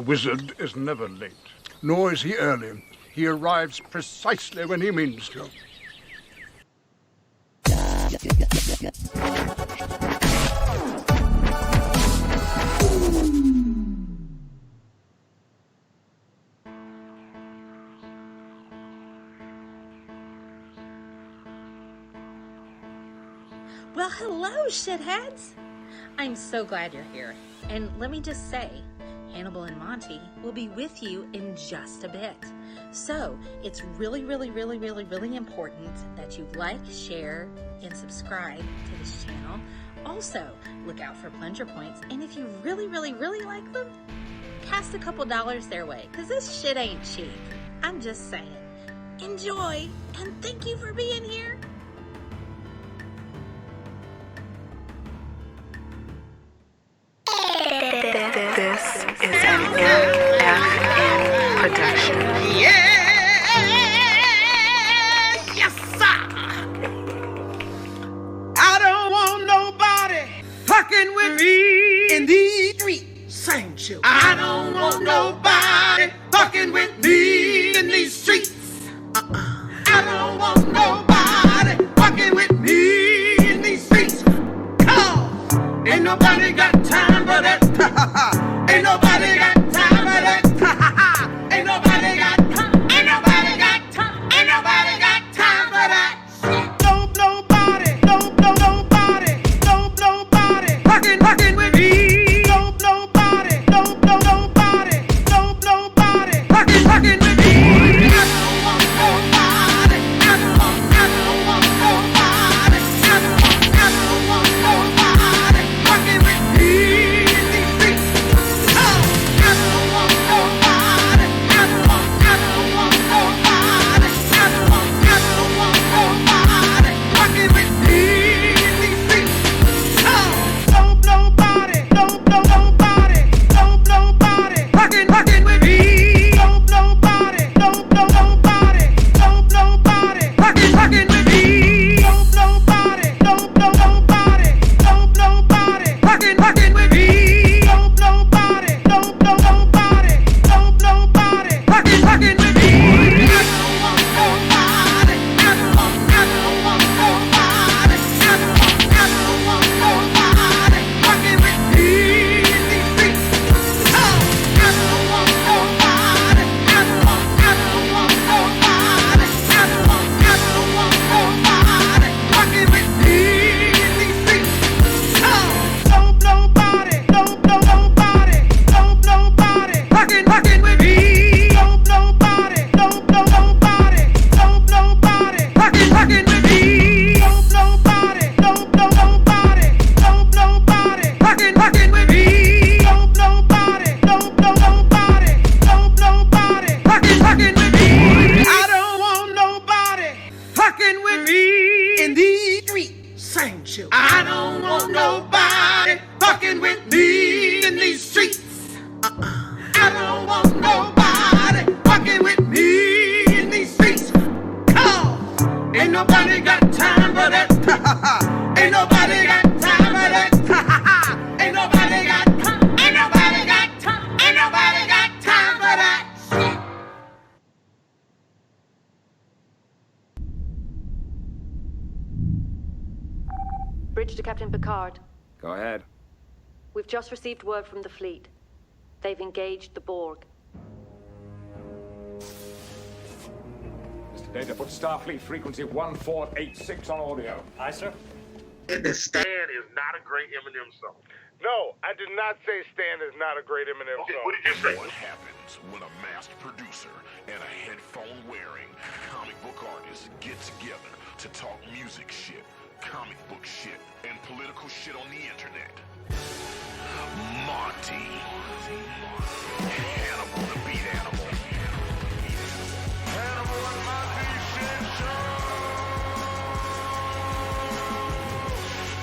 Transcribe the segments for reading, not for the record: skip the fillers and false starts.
A wizard is never late, nor is he early. He arrives precisely when he means to. Well, hello, shitheads! I'm so glad you're here. And let me just say, Hannibal and Monty will be with you in just a bit. So, it's really, really, really, really, really important that you like, share, and subscribe to this channel. Also, look out for plunger points. And if you really, really, really like them, cast a couple dollars their way, because this shit ain't cheap. I'm just saying. Enjoy, and thank you for being here. This is an MFN production. Yes, sir. I don't want nobody fucking with me in these streets. Same children. I don't want nobody fucking with me in these streets. I don't want nobody fucking with me in these streets. Come, ain't nobody got time for that. Ain't nobody got time for that. Ain't nobody got time. Ain't nobody got time. Ain't nobody got time for that. Nobody fucking with me. Nobody fucking with me. I don't want nobody. I don't want nobody. I don't want nobody fucking with me. I don't want nobody fucking with me in these streets. I don't want nobody fucking with me in these streets. Come, ain't nobody got time for that. Ain't nobody got time for that. Ain't nobody got time. Ain't nobody got time. Ain't nobody got time for that. Bridge to Captain Picard. Go ahead. We've just received word from the fleet. They've engaged the Borg. Mr. Data, put Starfleet frequency 1486 on audio. Aye, sir. Stan is not a great Eminem song. No, I did not say Stan is not a great Eminem song. What did you say? What happens when a masked producer and a headphone-wearing comic book artist get together to talk music shit, comic book shit, and political shit on the internet? Monty. Hannibal the beat animal. Hannibal and Monty shit show.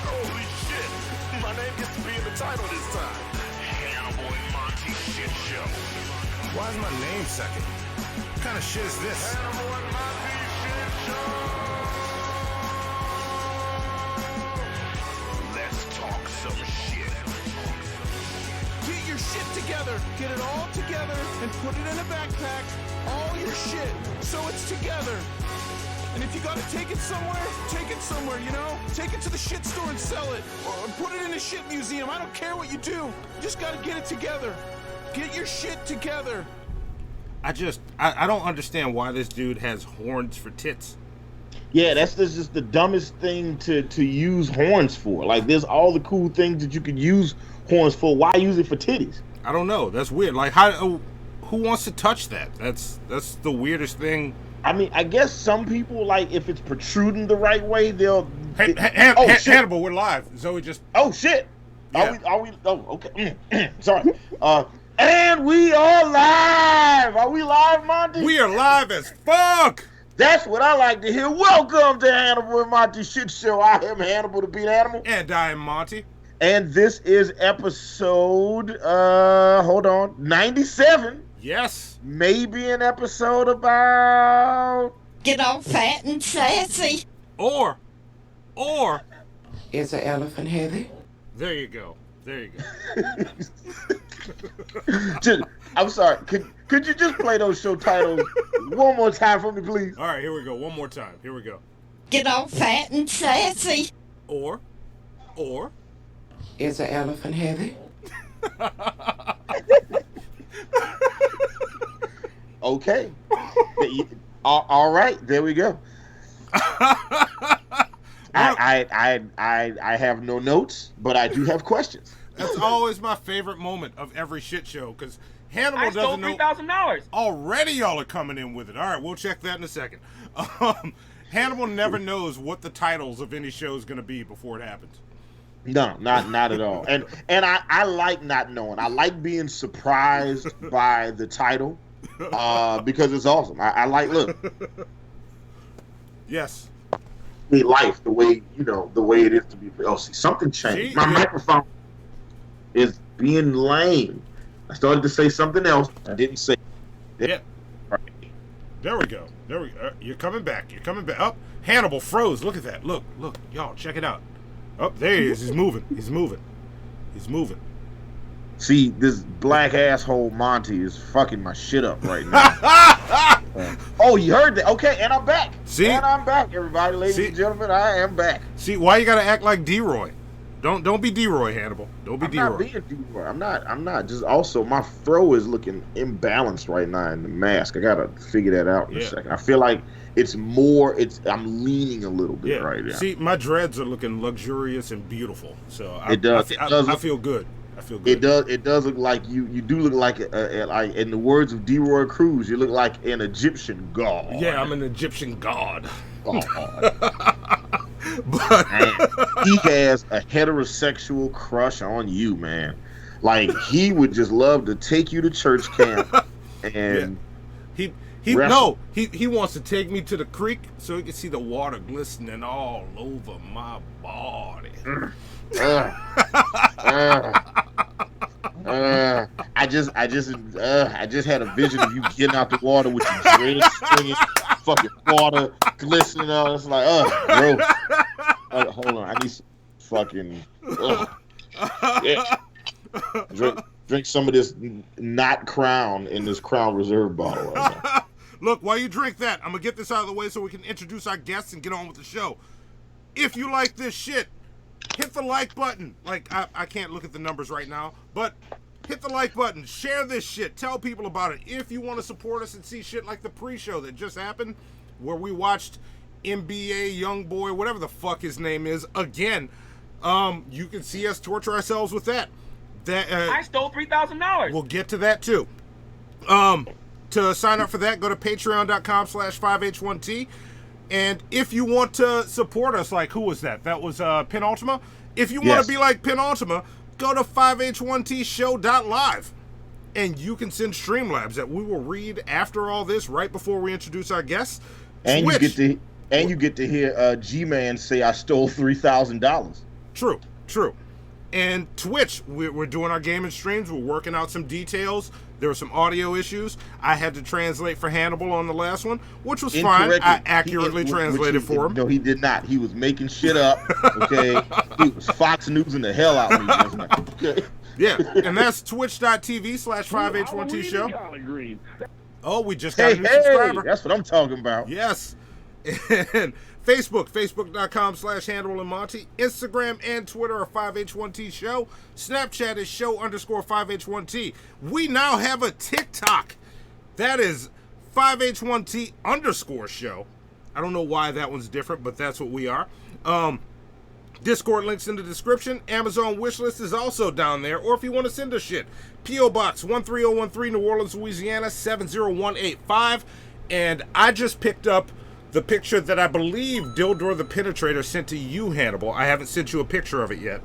Holy shit. My name gets to be in the title this time. Hannibal and Monty shit show. Why is my name second? What kind of shit is this? Hannibal and Monty shit show. Let's talk some shit. Get your shit together. Get it all together. and put it in a backpack, all your shit, so it's together. And if you gotta take it somewhere, you know? Take it to the shit store and sell it. Or put it in a shit museum. I don't care what you do. You just gotta get it together. Get your shit together. I don't understand why this dude has horns for tits. Yeah, that's just the dumbest thing to use horns for. Like, there's all the cool things that you could use horns for. Why use it for titties? I don't know. That's weird. Like, who wants to touch that? That's the weirdest thing. I mean, I guess some people, like, if it's protruding the right way, they'll... Hannibal, we're live. Zoe just... Oh, shit. Yeah. Are we... Oh, okay. Sorry. And we are live. Are we live, Monty? We are live as fuck. That's what I like to hear. Welcome to Hannibal and Monty Shit Show. I am Hannibal, the Beat Animal. And I am Monty. And this is episode, 97. Yes. Maybe an episode about... Get all fat and sassy. Or... Is the elephant heavy? There you go. I'm sorry. Could you just play those show titles one more time for me, please? All right, here we go. One more time. Here we go. Get all fat and sassy. Or... Is the elephant heavy? Okay. All right. There we go. I have no notes, but I do have questions. That's always my favorite moment of every shit show, because Hannibal doesn't know. $3,000. Already y'all are coming in with it. All right, we'll check that in a second. Hannibal never knows what the titles of any show is going to be before it happens. No, not at all. And I like not knowing. I like being surprised by the title because it's awesome. I like, look. Yes. Life the way, the way it is to be for Elsie. Something changed. My microphone is being lame. I started to say something else. I didn't say it. Yeah. Right. There we go. You're coming back. Up. Hannibal froze. Look at that. Look. Y'all, check it out. Up there he is. He's moving. See, this black asshole Monty is fucking my shit up right now. Oh, you heard that? Okay, and I'm back. See? And I'm back, everybody, ladies and gentlemen. I am back. See, why you gotta act like D-Roy? Don't be D-Roy, Hannibal. Don't be D-Roy. I'm not being D-Roy. I'm not. Just also, my throw is looking imbalanced right now in the mask. I gotta figure that out in a second. I feel like I'm leaning a little bit right now. See, my dreads are looking luxurious and beautiful. So I feel good. It does look like you do look like in the words of D-Roy Cruz, you look like an Egyptian god. Yeah, I'm an Egyptian god. But man, he has a heterosexual crush on you, man. Like, he would just love to take you to church camp and he wants to take me to the creek so he can see the water glistening all over my body. I just had a vision of you getting out the water with your dreads swinging, fucking water glistening on. It's like, gross. Hold on, I need some fucking. Yeah. Drink some of this not Crown in this Crown Reserve bottle right now. Look, while you drink that, I'm gonna get this out of the way so we can introduce our guests and get on with the show. If you like this shit, hit the like button. Like, I can't look at the numbers right now, but hit the like button. Share this shit. Tell people about it. If you want to support us and see shit like the pre-show that just happened, where we watched NBA Youngboy, whatever the fuck his name is, again, you can see us torture ourselves with that. I stole $3,000. We'll get to that too. To sign up for that, go to patreon.com/5H1T. And if you want to support us, like, who was that? That was Penultima. If you want to be like Penultima, go to 5H1Tshow.live. And you can send Streamlabs that we will read after all this, right before we introduce our guests. And you get to hear G-Man say, I stole $3,000. True. And Twitch, we're doing our gaming streams. We're working out some details. There were some audio issues. I had to translate for Hannibal on the last one, which was fine. I accurately translated for him. No, he did not. He was making shit up, okay? He was Fox News in the hell out of me just now, okay? Yeah, and that's twitch.tv/5H1T show. Oh, we just got a new subscriber. That's what I'm talking about. Yes. And Facebook.com/Hannibal and Monty. Instagram and Twitter are 5H1T show. Snapchat is show_5H1T. We now have a TikTok. That is 5H1T_show. I don't know why that one's different, but that's what we are. Discord links in the description. Amazon wishlist is also down there. Or if you want to send us shit, P.O. Box 13013, New Orleans, Louisiana 70185. And I just picked up the picture that I believe Dildor the Penetrator sent to you, Hannibal. I haven't sent you a picture of it yet.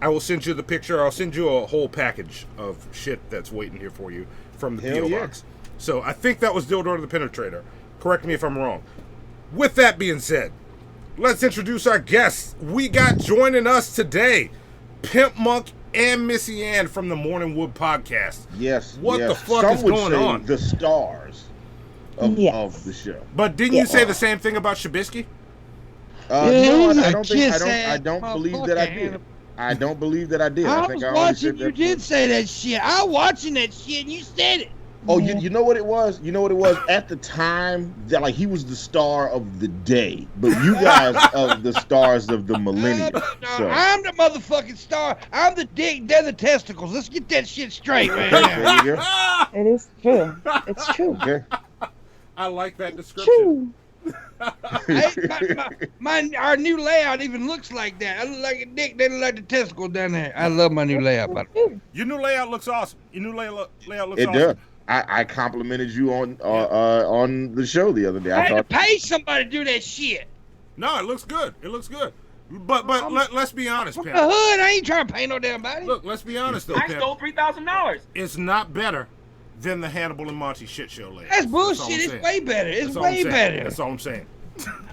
I will send you the picture. I'll send you a whole package of shit that's waiting here for you from the P.O. Box. So I think that was Dildor the Penetrator. Correct me if I'm wrong. With that being said, let's introduce our guests. We got joining us today, Pimpmunk and Missy Ann from the Morning Wood podcast. Yes. What the fuck Some is would going say on? The stars of the show. But didn't you say the same thing about Shabisky? No, I don't believe that I did. I don't believe that I did. I think was I watching. You did say that shit. I was watching that shit, and you said it. Oh, you know what it was? You know what it was? At the time, that like he was the star of the day, but you guys are the stars of the millennium. So. I'm the motherfucking star. I'm the dick. They're the testicles. Let's get that shit straight, man. There you go. It is true. It's true. Okay. I like that description. Our new layout even looks like that. I look like a dick. They look like the testicles down there. I love my new layout. Your new layout looks awesome. Your new layout looks It awesome. does. I complimented you on the show the other day. I had to pay somebody to do that shit. No, it looks good. It looks good. But let's be honest, Pimp. The hood, I ain't trying to pay no damn body. Look, let's be honest though, I Pimp. stole $3,000. It's not better than the Hannibal and Monty shit show layout. That's bullshit. It's way better. It's way better. That's all I'm saying.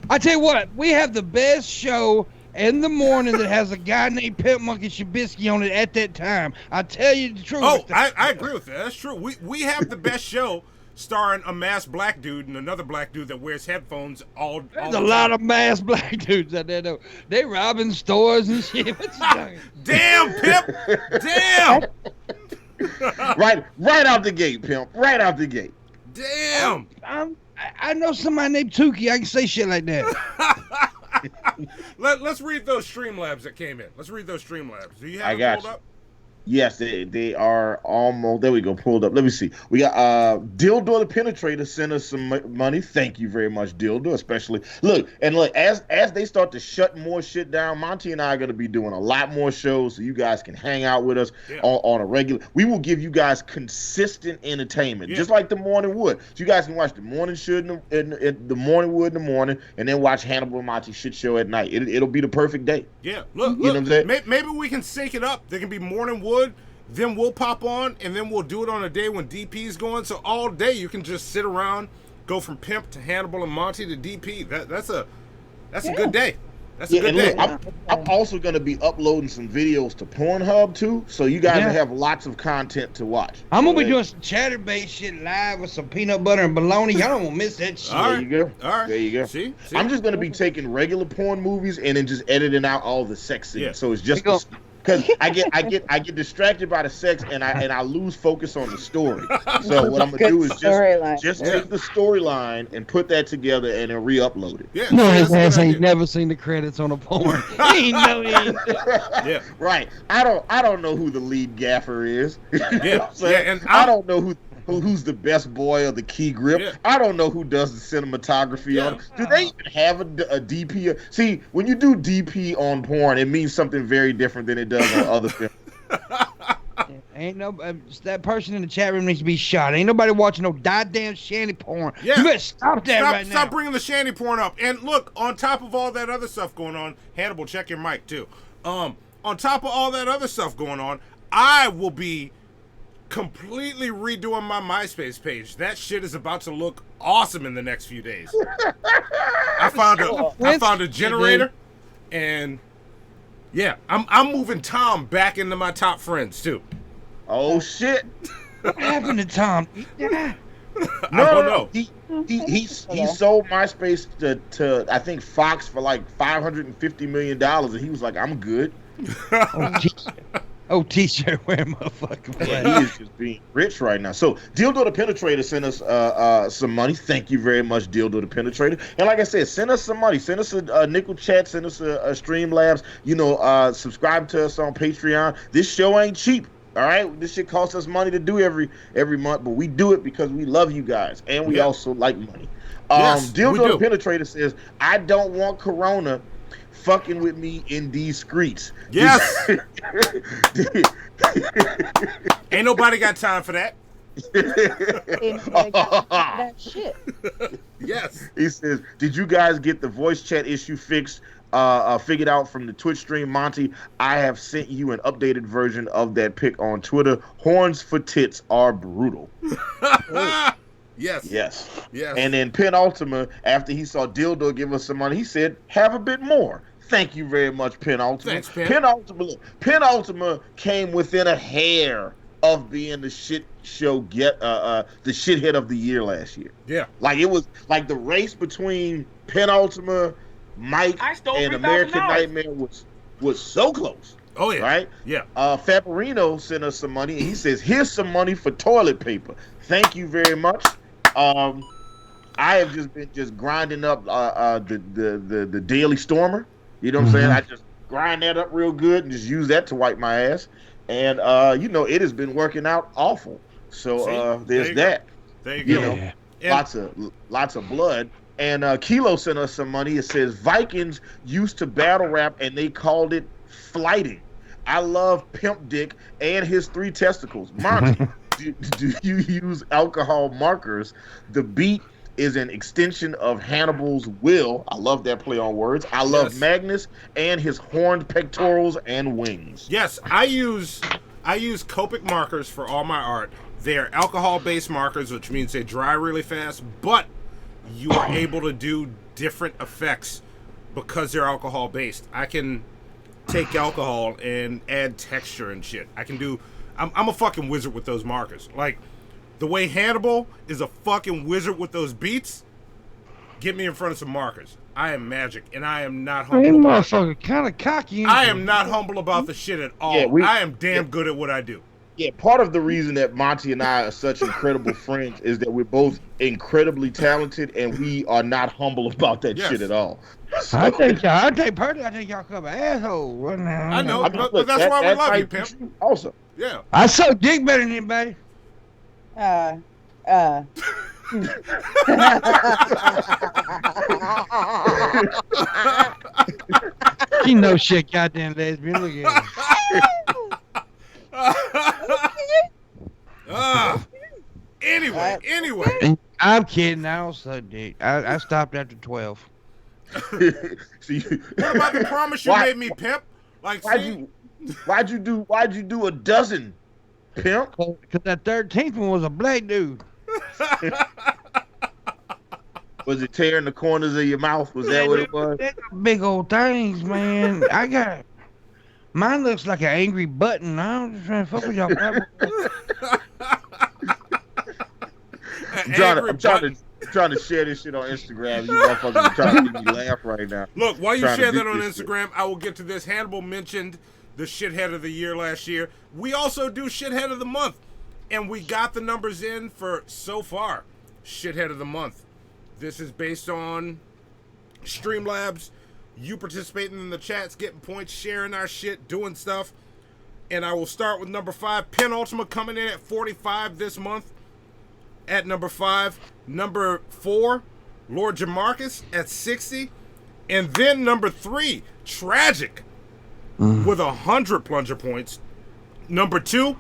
I tell you what, we have the best show in the morning that has a guy named Pimpmunk and Shabisky on it at that time. I tell you the truth. Oh, I agree with that. That's true. We have the best show starring a masked black dude and another black dude that wears headphones all There's a lot of masked black dudes out there, though. They robbing stores and shit. What you talking? Damn, Pimp! Damn! right out the gate, Pimp. Right out the gate. Damn! I know somebody named Tukey. I can say shit like that. Let's read those Streamlabs that came in. Let's read those Streamlabs. Do you have it pulled up? Yes, they are almost. There we go, pulled up. Let me see. We got Dildor the Penetrator sent us some money. Thank you very much, Dildor. Especially look as they start to shut more shit down. Monty and I are going to be doing a lot more shows, so you guys can hang out with us on a regular. We will give you guys consistent entertainment, just like the Morning Wood. So you guys can watch the morning show in the Morning Wood in the morning, and then watch Hannibal and Monty shit show at night. It'll be the perfect day. Yeah, look, you know what I'm saying? Maybe we can sync it up. There can be Morning Wood. Then we'll pop on, and then we'll do it on a day when DP's going. So all day you can just sit around, go from Pimp to Hannibal and Monty to DP. That's a good day. That's a good day. Look, I'm also going to be uploading some videos to Pornhub too, so you guys will have lots of content to watch. I'm gonna be doing some chatterbait shit live with some peanut butter and bologna. Y'all don't want to miss that shit. There you go. All right. There you go. See? I'm just going to be taking regular porn movies and then just editing out all the sex scenes. Yeah. So it's just because I get distracted by the sex and I lose focus on the story. So what I'm gonna do is just take the storyline and put that together and then re-upload it. Yeah. No, his ass ain't never seen the credits on a porn. He ain't know it. Yeah. Right. I don't know who the lead gaffer is. Yeah. And I don't know who's the best boy of the key grip. Yeah. I don't know who does the cinematography on it. Do they even have a DP? See, when you do DP on porn, it means something very different than it does on other films. Ain't no that person in the chat room needs to be shot. Ain't nobody watching no goddamn shanty porn. Yeah. You better stop that right now. Stop bringing the shanty porn up. And look, on top of all that other stuff going on, Hannibal, check your mic too. On top of all that other stuff going on, I will be completely redoing my MySpace page. That shit is about to look awesome in the next few days. I found a generator, and yeah, I'm moving Tom back into my top friends too. Oh shit! What happened to Tom? I don't know. He sold MySpace to I think Fox for like $550 million, and he was like, "I'm good." Oh, t-shirt wearing motherfucker. Yeah, he is just being rich right now. So Dildo the Penetrator sent us some money. Thank you very much, Dildo the Penetrator. And like I said, send us some money. Send us a nickel chat. Send us a Streamlabs. You know, subscribe to us on Patreon. This show ain't cheap. All right, this shit costs us money to do every month, but we do it because we love you guys and we also like money. Yes, Dildo the Penetrator says, "I don't want Corona fucking with me in these streets." Yes. Ain't nobody got time for that. That shit. Yes. He says, "Did you guys get the voice chat issue fixed? Figured out from the Twitch stream, Monty? I have sent you an updated version of that pic on Twitter. Horns for tits are brutal." Yes. Yes. Yes. And then Penultima, after he saw Dildo give us some money, he said, "Have a bit more." Thank you very much, Penultima. Thanks, Pen. Penultima came within a hair of being the shit show the shithead of the year last year. Yeah. Like it was like the race between Penultima, Mike, and American Nightmare was so close. Oh yeah. Right? Yeah. Fabarino sent us some money and he says, "Here's some money for toilet paper." Thank you very much. I have just been grinding up the Daily Stormer. You know what I'm saying? I just grind that up real good and just use that to wipe my ass. And you know, it has been working out awful. So there's that. There you go. Know, lots of blood. And Kilo sent us some money. It says Vikings used to battle rap and they called it flighting. I love Pimp Dick and his 3 testicles. Monty, do you use alcohol markers? The beat is an extension of Hannibal's will. I love that play on words. I love Magnus and his horned pectorals and wings. Yes, I use Copic markers for all my art. They're alcohol-based markers, which means they dry really fast, but you are able to do different effects because they're alcohol-based. I can take alcohol and add texture and shit. I'm a fucking wizard with those markers. Like, the way Hannibal is a fucking wizard with those beats, get me in front of some markers. I am magic, and I am not humble. Hey, about motherfucker, kind of cocky. I am not humble about the shit at all. Yeah, I am damn good at what I do. Yeah, part of the reason that Monty and I are such incredible friends is that we're both incredibly talented, and we are not humble about that shit at all. So, I think y'all come asshole right now. I know, but that's why we love you, Pimp. Also, yeah. I suck dick better than anybody. She knows shit, goddamn lesbian. Look at her. Anyway. I'm kidding. I don't suck dick. I stopped after 12. What about the promise you made me, Pimp? Like, why'd you do a dozen, Pimp? Because that 13th one was a black dude. Was it tearing the corners of your mouth? Was that what it was? Big old things, man. Mine looks like an angry button. I'm just trying to fuck with y'all. I'm trying to share this shit on Instagram. You motherfuckers are trying to make me laugh right now. Look, while you share that on Instagram, I will get to this. Hannibal mentioned the shithead of the year last year. We also do shithead of the month. And we got the numbers in for, so far, shithead of the month. This is based on Streamlabs. You participating in the chats, getting points, sharing our shit, doing stuff. And I will start with number 5. Penultima coming in at 45 this month. At number 5. Number 4, Lord Jamarcus at 60. And then number 3, Tragic with 100 plunger points. Number 2,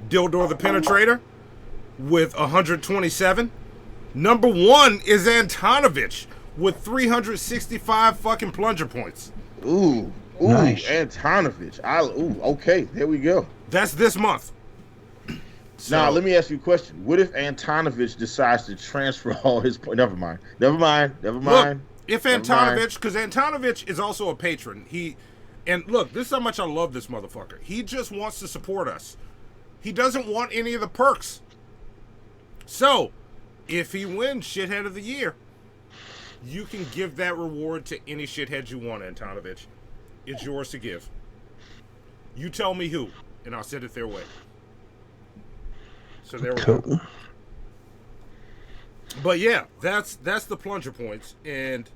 Dildor the Penetrator with 127. Number 1 is Antonovich with 365 fucking plunger points. Ooh, nice. Antonovich. Okay, there we go. That's this month. Now, let me ask you a question. What if Antonovich decides to transfer all his points? Never mind. Look, if Antonovich, because Antonovich is also a patron. And look, this is how much I love this motherfucker. He just wants to support us. He doesn't want any of the perks. So, if he wins shithead of the year, you can give that reward to any shithead you want, Antonovich. It's yours to give. You tell me who. and I'll send it their way. So there we Cool. go. But yeah, that's the plunger points, and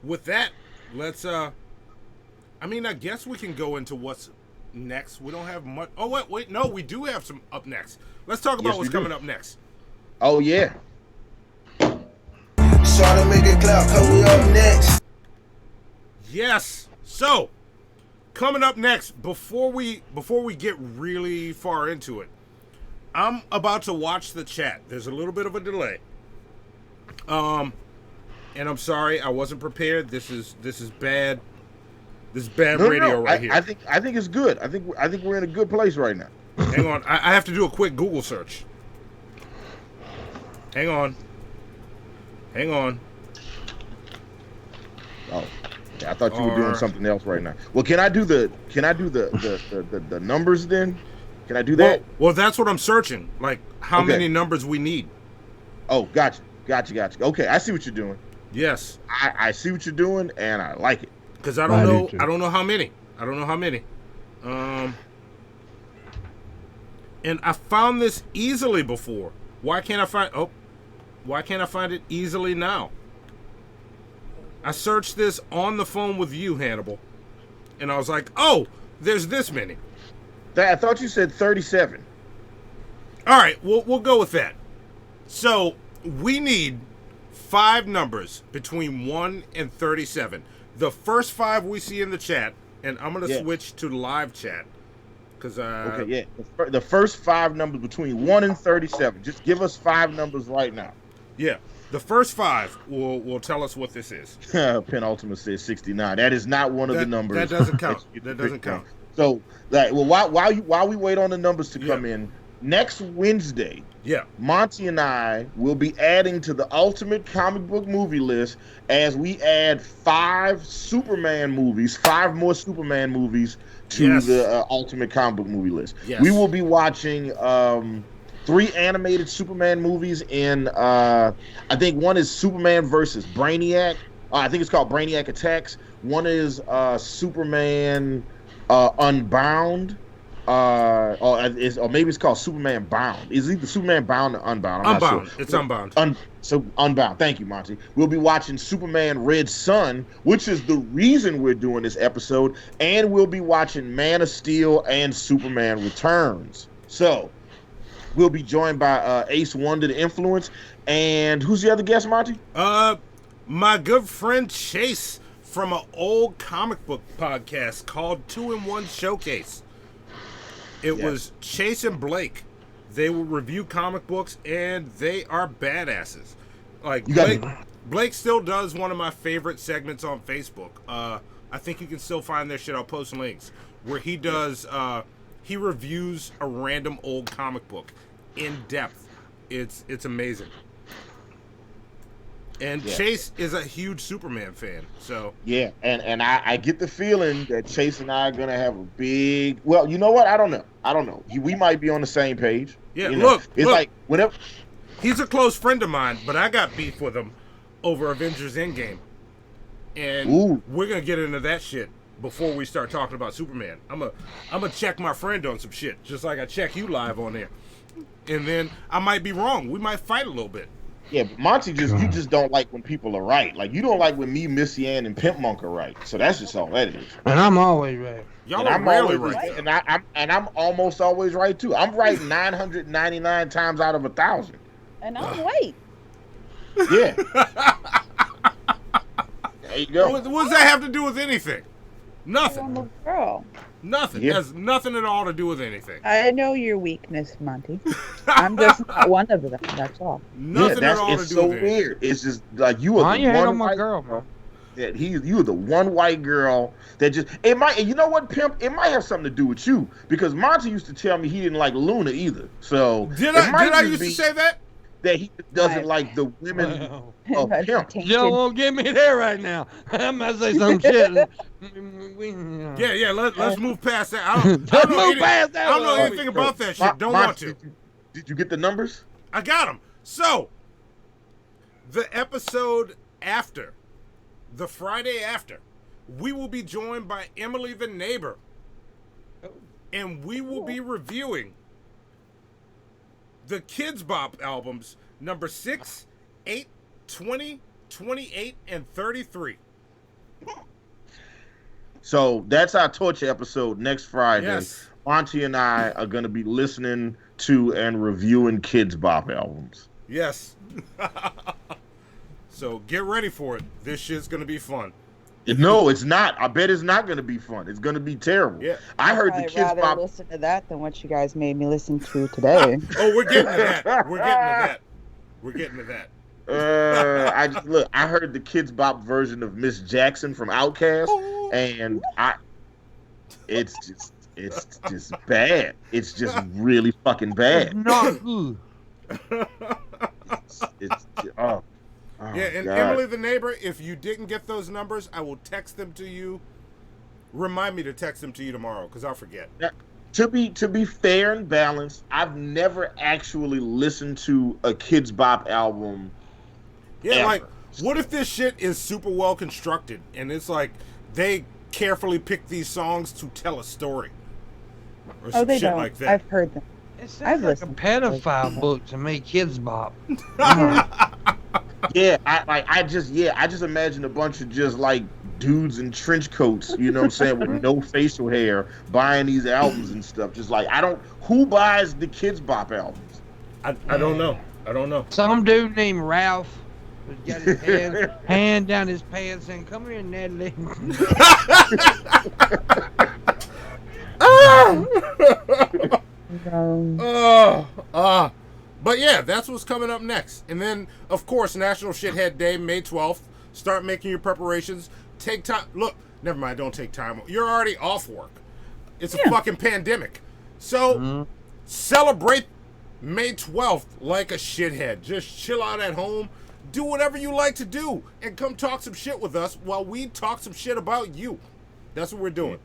with that, let's I guess we can go into what's next. We don't have much. Oh wait, no, we do have some up next. Let's talk about what's coming up next. Oh yeah. Try to make it clout, coming up next. Yes. So, coming up next, before we get really far into it, I'm about to watch the chat. There's a little bit of a delay. And I'm sorry, I wasn't prepared. This is bad. This is bad radio right here. I think it's good. I think we're in a good place right now. Hang on, I have to do a quick Google search. Hang on. Oh, I thought you were doing something else right now. Well, can I do the numbers then? Can I do that? Well, that's what I'm searching. Like how many numbers we need. Oh, gotcha. Okay, I see what you're doing. Yes. I see what you're doing, and I like it. Because I don't know how many. And I found this easily before. Why can't I find it easily now? I searched this on the phone with you, Hannibal, and I was like, oh, there's this many. I thought you said 37. All right, we'll go with that. So we need 5 numbers between 1 and 37. The first 5 we see in the chat, and I'm going to switch to live chat. Okay, yeah. The first 5 numbers between 1 and 37. Just give us 5 numbers right now. Yeah. The first 5 will tell us what this is. Penultimate says 69. That is not one of the numbers. That doesn't count. That doesn't count. So, while we wait on the numbers to come in, next Wednesday, Monty and I will be adding to the Ultimate Comic Book Movie list as we add 5 Superman movies, 5 more Superman movies to the Ultimate Comic Book Movie list. Yes. We will be watching 3 animated Superman movies in, I think one is Superman versus Brainiac. I think it's called Brainiac Attacks. One is Superman Unbound. Or maybe it's called Superman Bound. Is either Superman Bound or Unbound? I'm Unbound. not sure. It's Unbound. So Unbound. Thank you, Monty. We'll be watching Superman Red Sun, which is the reason we're doing this episode, and we'll be watching Man of Steel and Superman Returns. So we'll be joined by Ace Wonder, the Influence, and who's the other guest, Monty? My good friend Chase from an old comic book podcast called 2-in-1 Showcase. It was Chase and Blake. They will review comic books, and they are badasses. Like Blake still does one of my favorite segments on Facebook. I think you can still find their shit. I'll post links where he does. He reviews a random old comic book in depth. It's amazing. And Chase is a huge Superman fan, so and I get the feeling that Chase and I are gonna have a big. Well, you know what? I don't know. We might be on the same page. Yeah, you know? look, like whenever he's a close friend of mine, but I got beef with him over Avengers Endgame, and we're gonna get into that shit before we start talking about Superman. I'm gonna check my friend on some shit, just like I check you live on there, and then I might be wrong. We might fight a little bit. Yeah, but Monty you just don't like when people are right. Like you don't like when me, Missy, Ann, and Pimpmunk are right. So that's just all that is. And I'm always right. Y'all are rarely right. And I'm almost always right too. I'm right 999 times out of 1,000. And I'm white. Yeah. There you go. What does that have to do with anything? Nothing. I'm a girl. Nothing. It has nothing at all to do with anything. I know your weakness, Monty. I'm just not one of them. That's all. Nothing at all to do with it. It's so weird. It's just like you are the one white girl, bro. Yeah, you are the one white girl that just it might. And you know what, Pimp? It might have something to do with you because Monty used to tell me he didn't like Luna either. So did I used to say that? That he doesn't like the women of Pimp. Y'all won't get me there right now. I'm gonna say some shit. Yeah. Let's move past that. I don't know anything about that shit. Don't want to. Did you get the numbers? I got them. So the episode after, the Friday after, we will be joined by Emily the neighbor. and we will be reviewing the Kids Bop albums number 6, 8, 20, 28, and 33. So that's our torture episode next Friday. Yes. Monty and I are going to be listening to and reviewing Kids Bop albums. Yes. So get ready for it. This shit's going to be fun. No, it's not. I bet it's not going to be fun. It's going to be terrible. Yeah. I heard the I'd Kids rather Bop. listen to that than what you guys made me listen to today. Oh, we're getting to that. We're getting to that. We're getting to that. I heard the Kids Bop version of Miss Jackson from Outkast, and it's just bad. It's just really fucking bad. Not good. Yeah, and God. Emily the neighbor, if you didn't get those numbers, I will text them to you. Remind me to text them to you tomorrow, because I'll forget. To be fair and balanced, I've never actually listened to a Kids Bop album. Yeah, ever. like, what if this shit is super well constructed, and it's like they carefully pick these songs to tell a story? Or some They shit don't. like that. I've heard them. It sounds like a pedophile book to make Kids Bop. Yeah, I just imagine a bunch of just like dudes in trench coats, you know what I'm saying, with no facial hair, buying these albums and stuff. Just like who buys the Kids Bop albums? I don't know. I don't know. Some dude named Ralph got his hand down his pants saying, "Come here, Natalie." But yeah, that's what's coming up next. And then, of course, National Shithead Day, May 12th. Start making your preparations. Take time. Look, never mind, don't take time. You're already off work. It's a fucking pandemic. So, celebrate May 12th like a shithead. Just chill out at home. Do whatever you like to do. And come talk some shit with us while we talk some shit about you. That's what we're doing.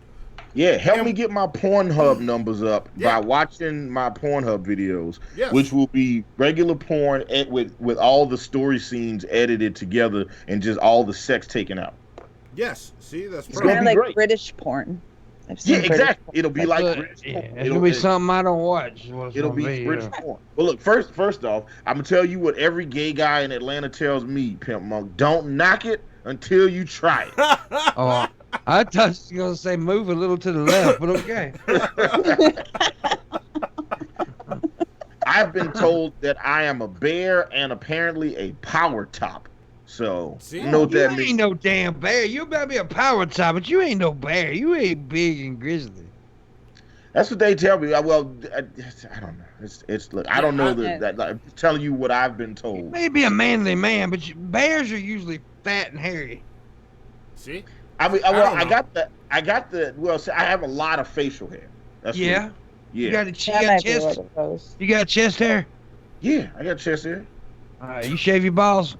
Yeah, help me get my Pornhub numbers up by watching my Pornhub videos, which will be regular porn with all the story scenes edited together and just all the sex taken out. Yes, see, that's It's kind of like great. British porn. I've seen British exactly. porn. It'll be like British porn. It'll be something I don't watch. It'll be British porn. Well, look, first off, I'm gonna tell you what every gay guy in Atlanta tells me, Pimpmunk. Don't knock it until you try it. Oh, I thought you was gonna say move a little to the left, but okay. I've been told that I am a bear and apparently a power top. So, you know what that You means. ain't no damn bear. You better be a power top, but you ain't no bear. You ain't big and grizzly. That's what they tell me. Well, I don't know. It's look. I don't know that. I'm telling you what I've been told. You may be a manly man, but bears are usually fat and hairy. See? I mean, I got the. Well, see, I have a lot of facial hair. That's Yeah. what, yeah. You got chest. You got chest hair. Yeah, I got chest hair. All right, you shave your balls.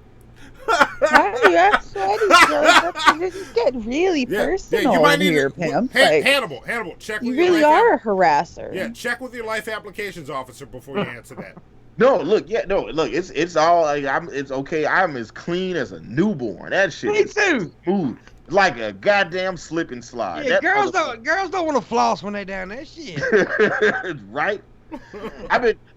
Why are you asking? This is getting really personal you might need here, Pimp. Like, Hannibal, check with you your really life are a harasser. Yeah, check with your life applications officer before you answer that. No, look, it's all like it's okay. I'm as clean as a newborn. That shit Me is too. smooth, like a goddamn slip and slide. Yeah, That girls don't want to floss when they down that shit. right?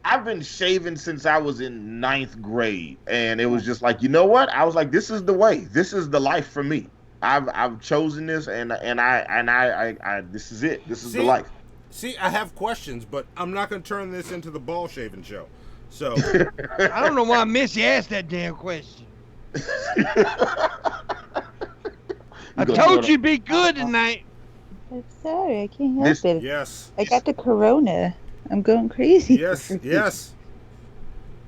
I've been shaving since I was in 9th grade, and it was just like, you know what? I was like, this is the way. This is the life for me. I've chosen this, and I this is it. This is the life. See, I have questions, but I'm not going to turn this into the ball shaving show. So I don't know why Missy asked that damn question. I told you'd be good tonight. I'm sorry, I can't help it. Yes. I got the corona. I'm going crazy. Yes.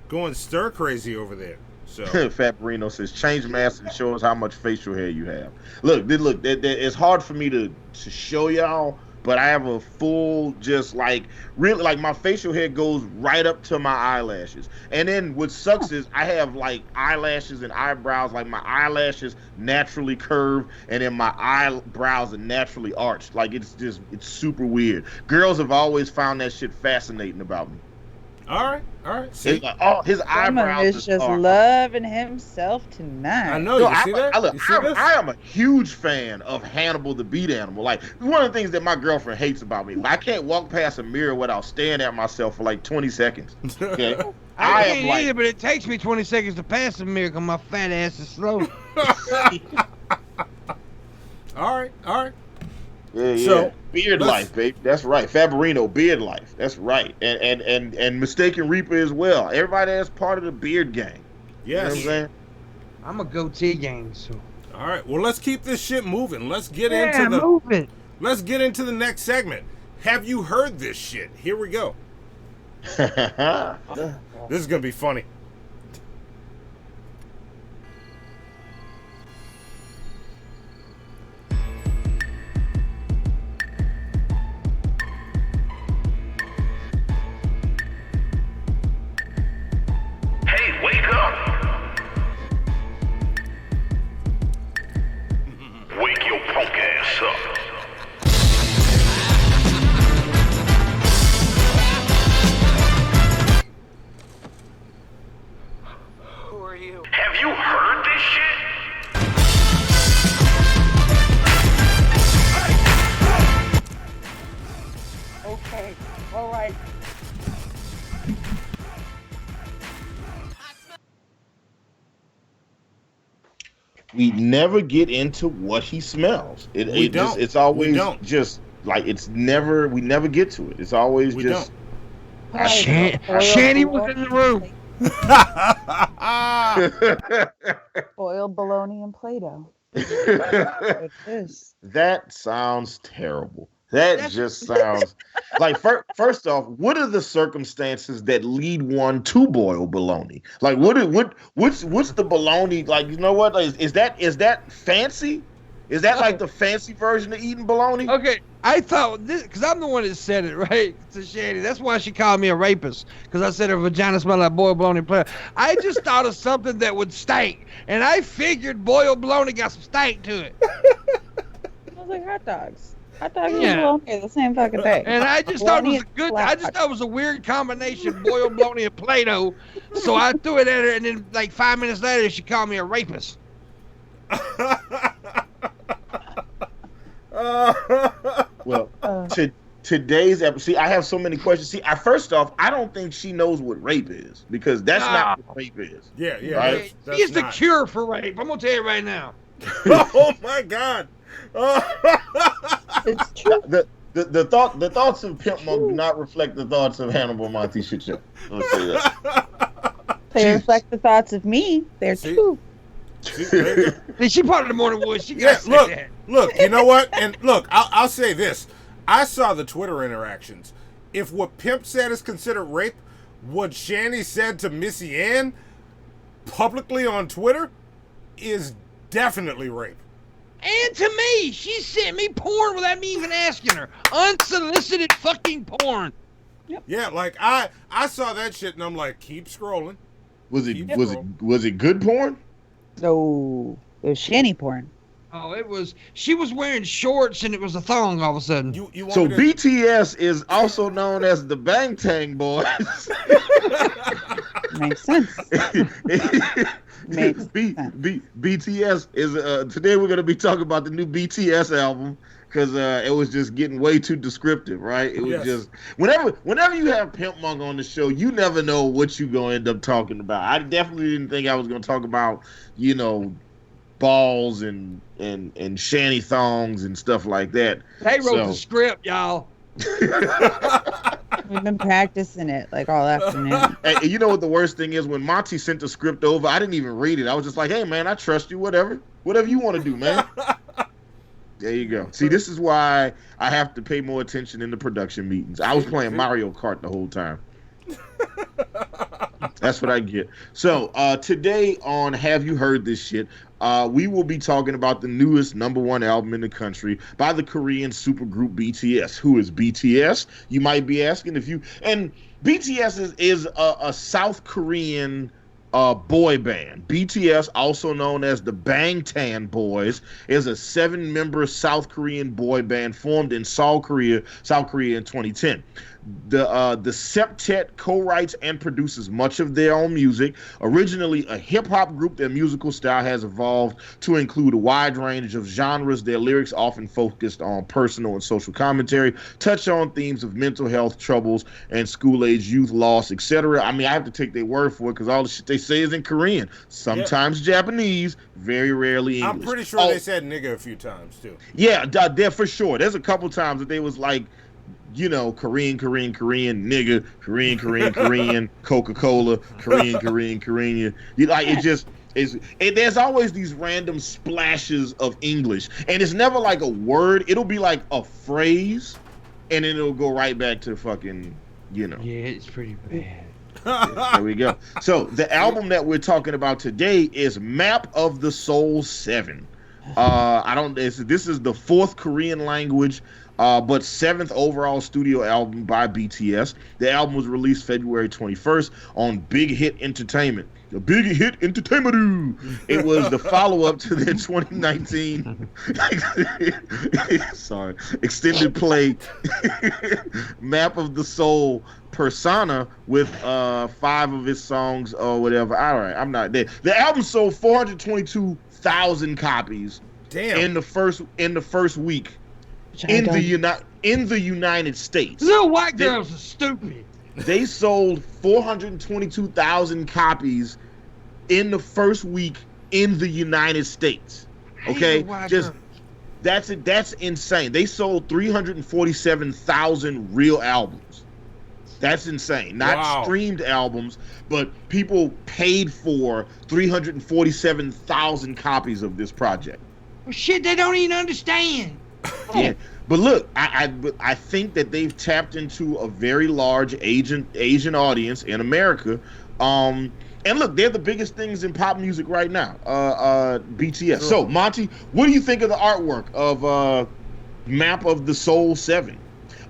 Going stir crazy over there. So Fat Marino says, change mask and show us how much facial hair you have. Look, it's hard for me to show y'all, but I have a full, just like, really, like my facial hair goes right up to my eyelashes. And then what sucks is I have like eyelashes and eyebrows, like my eyelashes naturally curve, and then my eyebrows are naturally arched. Like it's super weird. Girls have always found that shit fascinating about me. All right. See? His Someone eyebrows is just are- loving himself tonight. I know. No, You see that? Look, You see this? I am a huge fan of Hannibal the Beat Animal. Like, one of the things that my girlfriend hates about me, I can't walk past a mirror without staring at myself for like 20 seconds. Okay? I am can't like, either, but it takes me 20 seconds to pass the mirror because my fat ass is slow. All right. yeah. So, beard life, baby. That's right. Fabarino, beard life. That's right. And Mistaken Reaper as well. Everybody that's part of the beard gang. Yes. You know what I'm saying? I'm a goatee gang, so. All right. Well, let's keep this shit moving. Let's get move it. Let's get into the next segment. Have you heard this shit? Here we go. This is gonna be funny. Hey, wake up! Wake your punk ass up. Who are you? Have you heard this shit? Okay, all right. We never get into what he smells. It's always just like we never get to it. It's always just. Shanny was in the room. Boiled bologna and Play-Doh. It is. That sounds terrible. That just sounds like first off, what are the circumstances that lead one to boil bologna? Like what's the bologna like? You know what is that fancy? Is that like the fancy version of eating bologna? Okay, I thought this because I'm the one that said it, right? To Shanny. That's why she called me a rapist because I said her vagina smelled like boiled bologna. Player. I just thought of something that would stink, and I figured boiled bologna got some stank to it. It was like hot dogs. Hot dogs and bologna are the same fucking thing. And I just thought it was a good. I just thought it was a weird combination, boiled bologna and Play-Doh. So I threw it at her, and then like 5 minutes later, she called me a rapist. Well, today's episode. See, I have so many questions. See, first off, I don't think she knows what rape is because that's not what rape is. Yeah. Right? She's the cure for rape. I'm gonna tell you right now. Oh my God. It's true. The thoughts of Pimpmunk do not reflect the thoughts of Hannibal Monty Shit Show. Let's say that. They reflect the thoughts of me. They're true. She part of the morning wood. She Yeah, got look, you know what? And look, I'll say this. I saw the Twitter interactions. If what Pimp said is considered rape, what Shanny said to Missy Ann publicly on Twitter is definitely rape. And to me, she sent me porn without me even asking her. Unsolicited fucking porn. Yeah, like I saw that shit and I'm like, keep scrolling. Was it good porn? No, it was shanty porn. Oh, it was. She was wearing shorts and it was a thong all of a sudden. So BTS is also known as the Bangtan Boys. Makes sense. BTS is today we're gonna be talking about the new BTS album because it was just getting way too descriptive, right? It was just whenever you have Pimpmunk on the show, you never know what you're gonna end up talking about. I definitely didn't think I was gonna talk about, balls and shanty thongs and stuff like that. They wrote the script, y'all. We've been practicing it like all afternoon. And you know what the worst thing is? When Monty sent the script over, I didn't even read it. I was just like, hey man, I trust you, whatever you want to do, man. There you go. See, this is why I have to pay more attention in the production meetings. I was playing Mario Kart the whole time. That's what I get. So today on Have You Heard This Shit, we will be talking about the newest #1 album in the country by the Korean supergroup BTS. Who is BTS? You might be asking and BTS is a South Korean boy band. BTS, also known as the Bangtan Boys, is a 7-member South Korean boy band formed in South Korea in 2010. The septet co-writes and produces much of their own music. Originally a hip-hop group, their musical style has evolved to include a wide range of genres. Their lyrics often focused on personal and social commentary, touch on themes of mental health troubles and school-age youth loss, etc. I mean, I have to take their word for it because all the shit they say is in Korean, sometimes Japanese, very rarely English. I'm pretty sure they said nigga a few times too. Yeah, there for sure. There's a couple times that they was like, you know, Korean, nigga, Korean, Coca-Cola, Korean. You like it just is. There's always these random splashes of English, and it's never like a word. It'll be like a phrase, and then it'll go right back to fucking, you know. Yeah, it's pretty bad. There we go. So the album that we're talking about today is Map of the Soul 7. This is the 4th Korean language, but 7th overall studio album by BTS. The album was released February 21st on Big Hit Entertainment. The Big Hit Entertainment. It was the follow-up to their 2019 extended play Map of the Soul Persona with 5 of his songs or whatever. All right, I'm not there. The album sold 422,000 copies. Damn. In the first week in the United States. Little white girls are stupid. They sold 422,000 copies in the first week in the United States. Okay, that's insane. They sold 347,000 real albums. That's insane. Not streamed albums, but people paid for 347,000 copies of this project. Well, shit, they don't even understand. Yeah, but look, I think that they've tapped into a very large Asian audience in America. And look, they're the biggest things in pop music right now. BTS. So, Monty, what do you think of the artwork of Map of the Soul 7?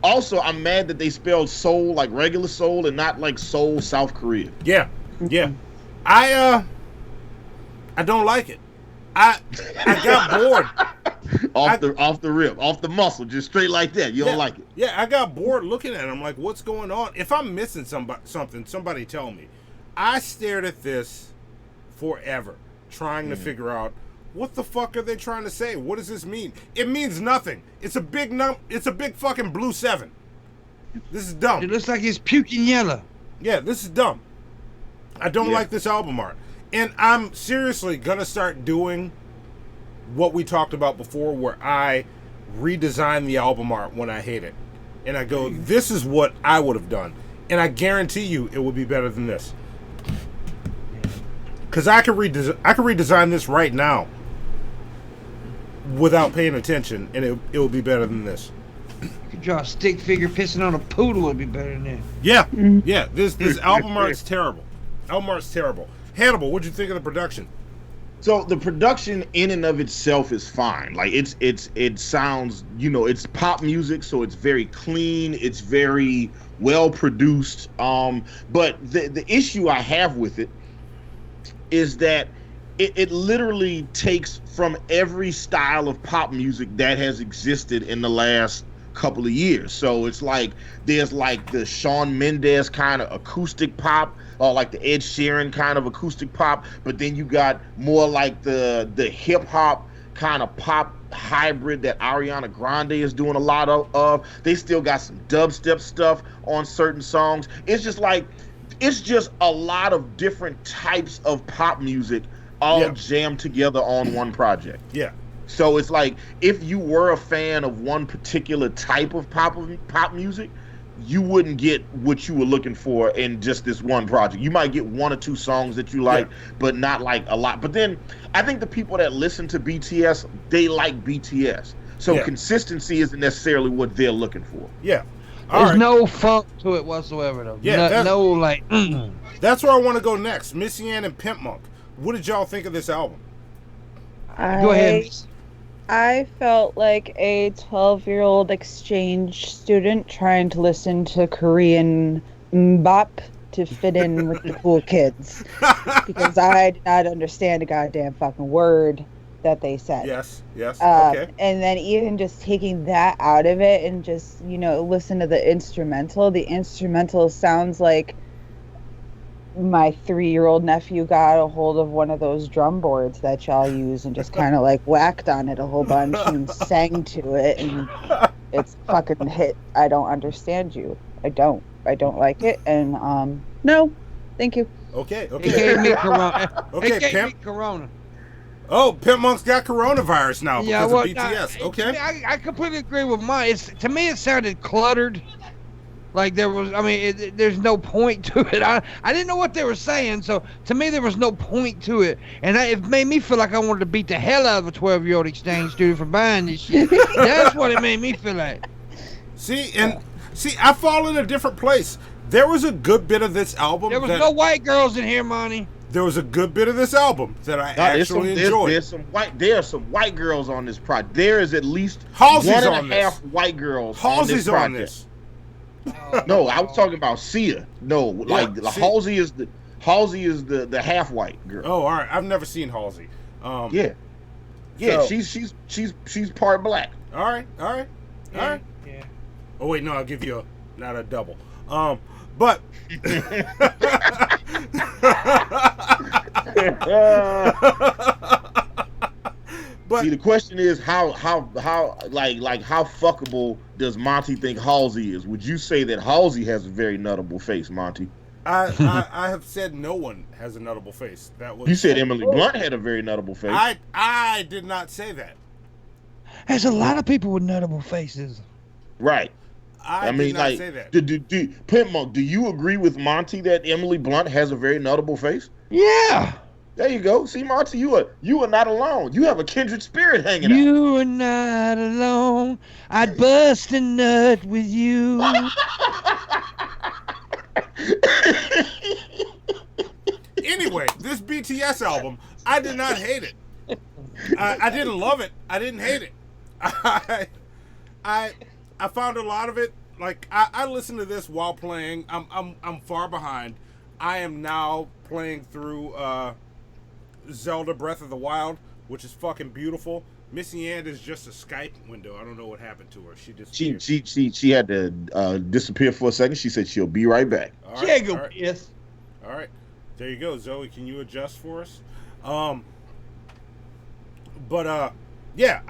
Also, I'm mad that they spelled soul like regular soul and not like Seoul, South Korea. Yeah. I don't like it. I got bored. off the rip, off the muscle, just straight like that. You don't like it. Yeah, I got bored looking at it. I'm like, what's going on? If I'm missing something, somebody tell me. I stared at this forever, trying to figure out what the fuck are they trying to say? What does this mean? It means nothing. It's a big it's a big fucking blue 7. This is dumb. It looks like it's puking yellow. Yeah, this is dumb. I don't like this album art. And I'm seriously gonna start doing what we talked about before, where I redesign the album art when I hate it. And I go, this is what I would have done. And I guarantee you it would be better than this. Because I could redesign this right now without paying attention, and it would be better than this. You could draw a stick figure pissing on a poodle, would be better than that. Yeah, yeah. This album art's terrible. Album art's terrible. Hannibal, what'd you think of the production? So the production in and of itself is fine. Like it sounds, you know, it's pop music, so it's very clean, it's very well produced. But the issue I have with it is that it literally takes from every style of pop music that has existed in the last couple of years. So it's like there's like the Shawn Mendes kind of acoustic pop, or like the Ed Sheeran kind of acoustic pop, but then you got more like the hip hop kind of pop hybrid that Ariana Grande is doing a lot of. They still got some dubstep stuff on certain songs. It's just a lot of different types of pop music all jammed together on one project. Yeah. So it's like, if you were a fan of one particular type of pop music, you wouldn't get what you were looking for in just this one project. You might get one or two songs that you like, but not like a lot. But then I think the people that listen to BTS, they like BTS. So consistency isn't necessarily what they're looking for. Yeah. There's no funk to it whatsoever, though. Yeah, That's where I want to go next. Missy and Pimpmunk. What did y'all think of this album? Go ahead. I felt like a 12-year-old exchange student trying to listen to Korean bop to fit in with the cool kids. Because I did not understand a goddamn fucking word. that they said. Yes. Okay. And then even just taking that out of it and just, listen to the instrumental. The instrumental sounds like my 3-year-old nephew got a hold of one of those drum boards that y'all use and just kind of like whacked on it a whole bunch and sang to it, and it's fucking hit. I don't understand you. I don't like it, and no, thank you. Okay. It gave me corona. Okay, It gave Pimp. me corona. Oh, Pimpmonk's got coronavirus now because of BTS. Okay. I completely agree with mine. To me, it sounded cluttered. Like there's no point to it. I didn't know what they were saying, so to me there was no point to it, and it made me feel like I wanted to beat the hell out of a 12-year-old exchange student for buying this shit. That's what it made me feel like. See, I fall in a different place. There was a good bit of this album. There was no white girls in here, Monty. There was a good bit of this album that I actually enjoyed. There are some white girls on this project. There is at least Halsey's one and a half white girls Halsey's on on this. this. No, I was talking about Sia. No, like Halsey is the half white girl. Oh, all right. I've never seen Halsey. Yeah, so, she's part black. All right. Yeah. Oh wait, no, I'll give you not a double. But see, the question is how fuckable does Monty think Halsey is? Would you say that Halsey has a very nuttable face, Monty? I have said no one has a nuttable face. That was you said Emily Blunt had a very nuttable face. I did not say that. There's a lot of people with nuttable faces. Right. I mean, did not say that. Pimpmunk, do you agree with Monty that Emily Blunt has a very nuttable face? Yeah. There you go. See, Monty, you are not alone. You have a kindred spirit hanging out. You are not alone. I'd bust a nut with you. Anyway, this BTS album, I did not hate it. I didn't love it. I didn't hate it. I found a lot of it. Like I listened to this while playing. I'm far behind. I am now playing through Zelda Breath of the Wild, which is fucking beautiful. Missy Ann is just a Skype window. I don't know what happened to her. She had to disappear for a second. She said she'll be right back. All right. Yes. All right. There you go, Zoe. Can you adjust for us? Yeah,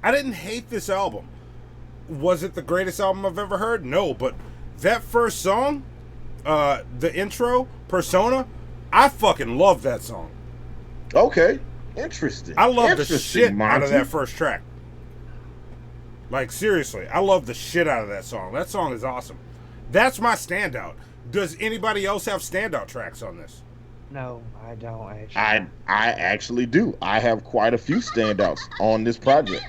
I didn't hate this album. Was it the greatest album I've ever heard? No, but that first song, the intro, Persona, I fucking love that song. Okay. Interesting. I love the shit Monty. out of that first track. Like, seriously, I love the shit out of that song. That song is awesome. That's my standout. Does anybody else have standout tracks on this? No, I don't actually. I actually do. I have quite a few standouts on this project.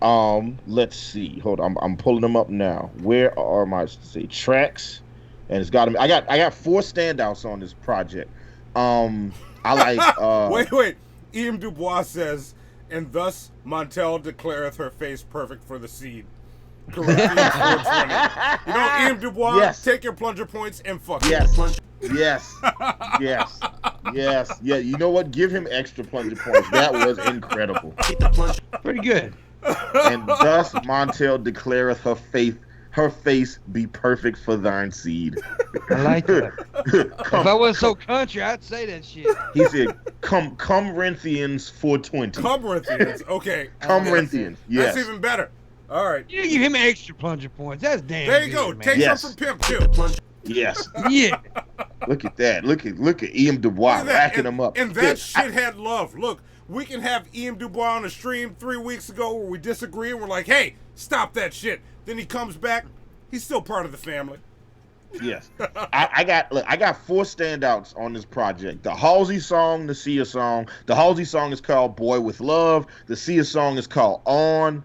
Let's see. Hold on. I'm pulling them up now. Where are my tracks? And it's got them. I got 4 standouts on this project. I like Wait. Ian Dubois says, and thus Montel declareth her face perfect for the seed. Corinthians 4:20. You know, Ian Dubois, yes. Take your plunger points and fuck Yes. Yeah, you know what? Give him extra plunger points. That was incredible. Pretty good. And thus Montel declareth her face be perfect for thine seed. I like that. If I wasn't so country, I'd say that shit. He said, come Corinthians 4:20. Corinthians, okay. Corinthians, yes. That's even better. All right. You give him extra plunger points. That's damn There you go. good, Take Yes. some from Pimp, too. Yes. Yeah. Look at that. Look at Ian Dubois racking them up. And that shit had love. Look, we can have Ian Dubois on a stream 3 weeks ago where we disagree and we're like, hey, stop that shit. Then he comes back. He's still part of the family. Yes. I got 4 standouts on this project. The Halsey song, the Sia song. The Halsey song is called Boy With Love. The Sia song is called On.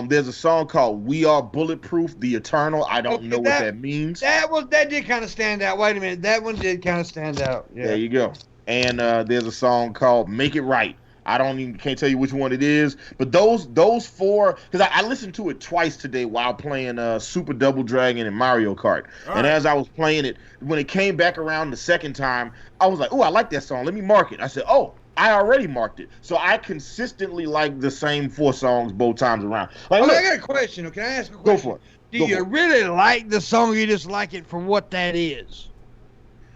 There's a song called We Are Bulletproof, The Eternal. I don't know what that means. That did kind of stand out. Wait a minute. That one did kind of stand out. Yeah. There you go. And there's a song called Make It Right. I can't tell you which one it is, but those 4, because I listened to it twice today while playing Super Double Dragon and Mario Kart. And as I was playing it, when it came back around the second time, I was like, oh, I like that song. Let me mark it. I said, oh, I already marked it. So I consistently like the same 4 songs both times around. Like, Okay, look, I got a question. Can I ask a question? go for it. Do Go you for it. really like the song, or you just like it for what that is?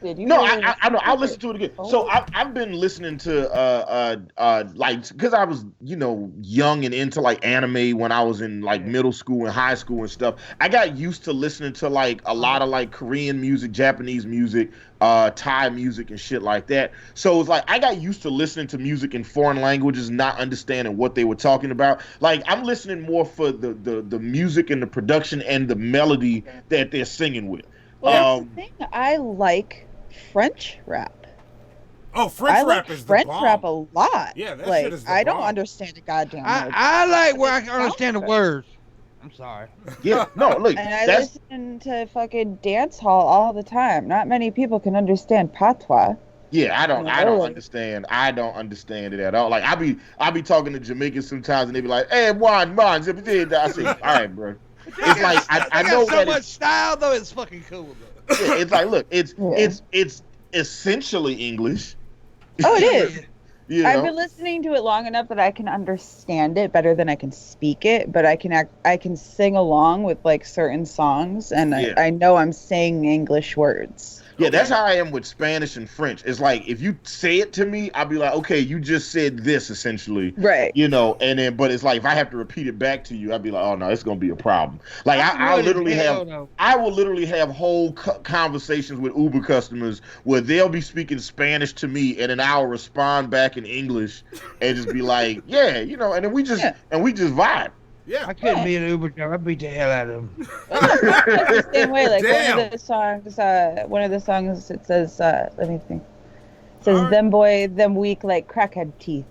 No, I know. I'll listen to it again. So I've been listening to like, because I was, you know, young and into like anime when I was in like middle school and high school and stuff. I got used to listening to like a lot of like Korean music, Japanese music, Thai music and shit like that. So it's like I got used to listening to music in foreign languages, not understanding what they were talking about. Like I'm listening more for the music and the production and the melody that they're singing with. Well, that's the thing. I like French rap. Oh, French rap is the French bomb. rap a lot. Yeah, that like, shit is the I don't bomb. understand a goddamn word. I like where I can understand the words. I'm sorry. Yeah, no, look. And I listen to fucking dance hall all the time. Not many people can understand patois. Yeah, I don't understand. I don't understand it at all. Like I be talking to Jamaicans sometimes, and they be like, "Hey, man, I say, all right, bro." It's like I know so that much style though. It's fucking cool though. Yeah, it's like, look, it's essentially English. Oh, it is. You know? I've been listening to it long enough that I can understand it better than I can speak it, but I can sing along with like certain songs, and I know I'm saying English words. Yeah, that's how I am with Spanish and French. It's like if you say it to me, I'll be like, okay, you just said this essentially, right? You know, and then but it's like if I have to repeat it back to you, I'd be like, oh no, it's gonna be a problem. Like I will literally have whole conversations with Uber customers where they'll be speaking Spanish to me, and then I'll respond back in English and just be like, yeah, you know, and then we just vibe. Yeah, I couldn't be an Uber driver. I beat the hell out of him. The same way, like one of the songs, it says, let me think. It says, "Them boy, them weak like crackhead teeth."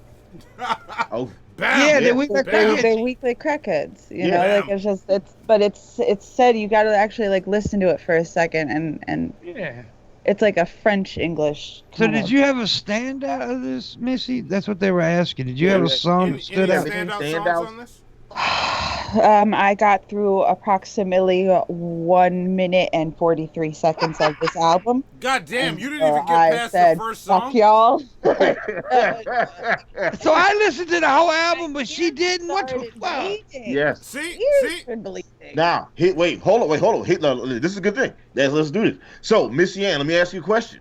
Oh, yeah, they weak like crackheads. They weak like crackheads. You know, like it's said you got to actually like listen to it for a second, and yeah, it's like a French English. So did you have a standout of this, Missy? That's what they were asking. Did you have a song that stood out? Standouts on this? I got through approximately 1 minute and 43 seconds of this album. God damn, you didn't even get past the first song? Fuck y'all. So I listened to the whole album, but she didn't. What the fuck? Yes. See? Now, hold on. This is a good thing. Let's do this. So, Missy Ann, let me ask you a question.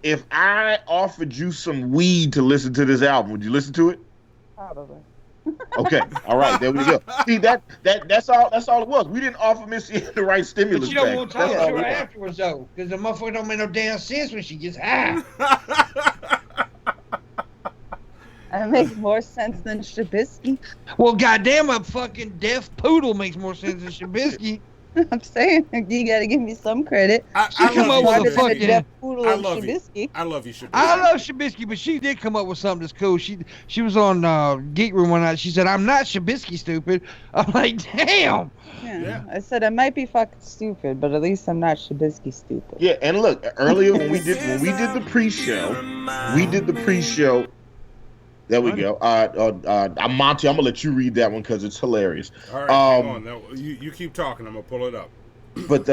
If I offered you some weed to listen to this album, would you listen to it? Probably. Okay, all right, there we go. See, that's all it was. We didn't offer Missy the right stimulus. But you don't package. want to talk to her afterwards though, because the motherfucker don't make no damn sense when she gets high. That makes more sense than Shabisky. Well, goddamn, a fucking deaf poodle makes more sense than Shabisky. I'm saying you gotta give me some credit. She come up with a fucking. I love you. I love you, Shabisky. I love Shabisky, but she did come up with something that's cool. She was on Geek Room one night. She said, "I'm not Shabisky stupid." I'm like, damn. Yeah. I said I might be fucking stupid, but at least I'm not Shabisky stupid. Yeah, and look, earlier when we did the pre-show, There we go. Monty, I'm gonna let you read that one because it's hilarious. All right, hang on. Now, you keep talking. I'm gonna pull it up. But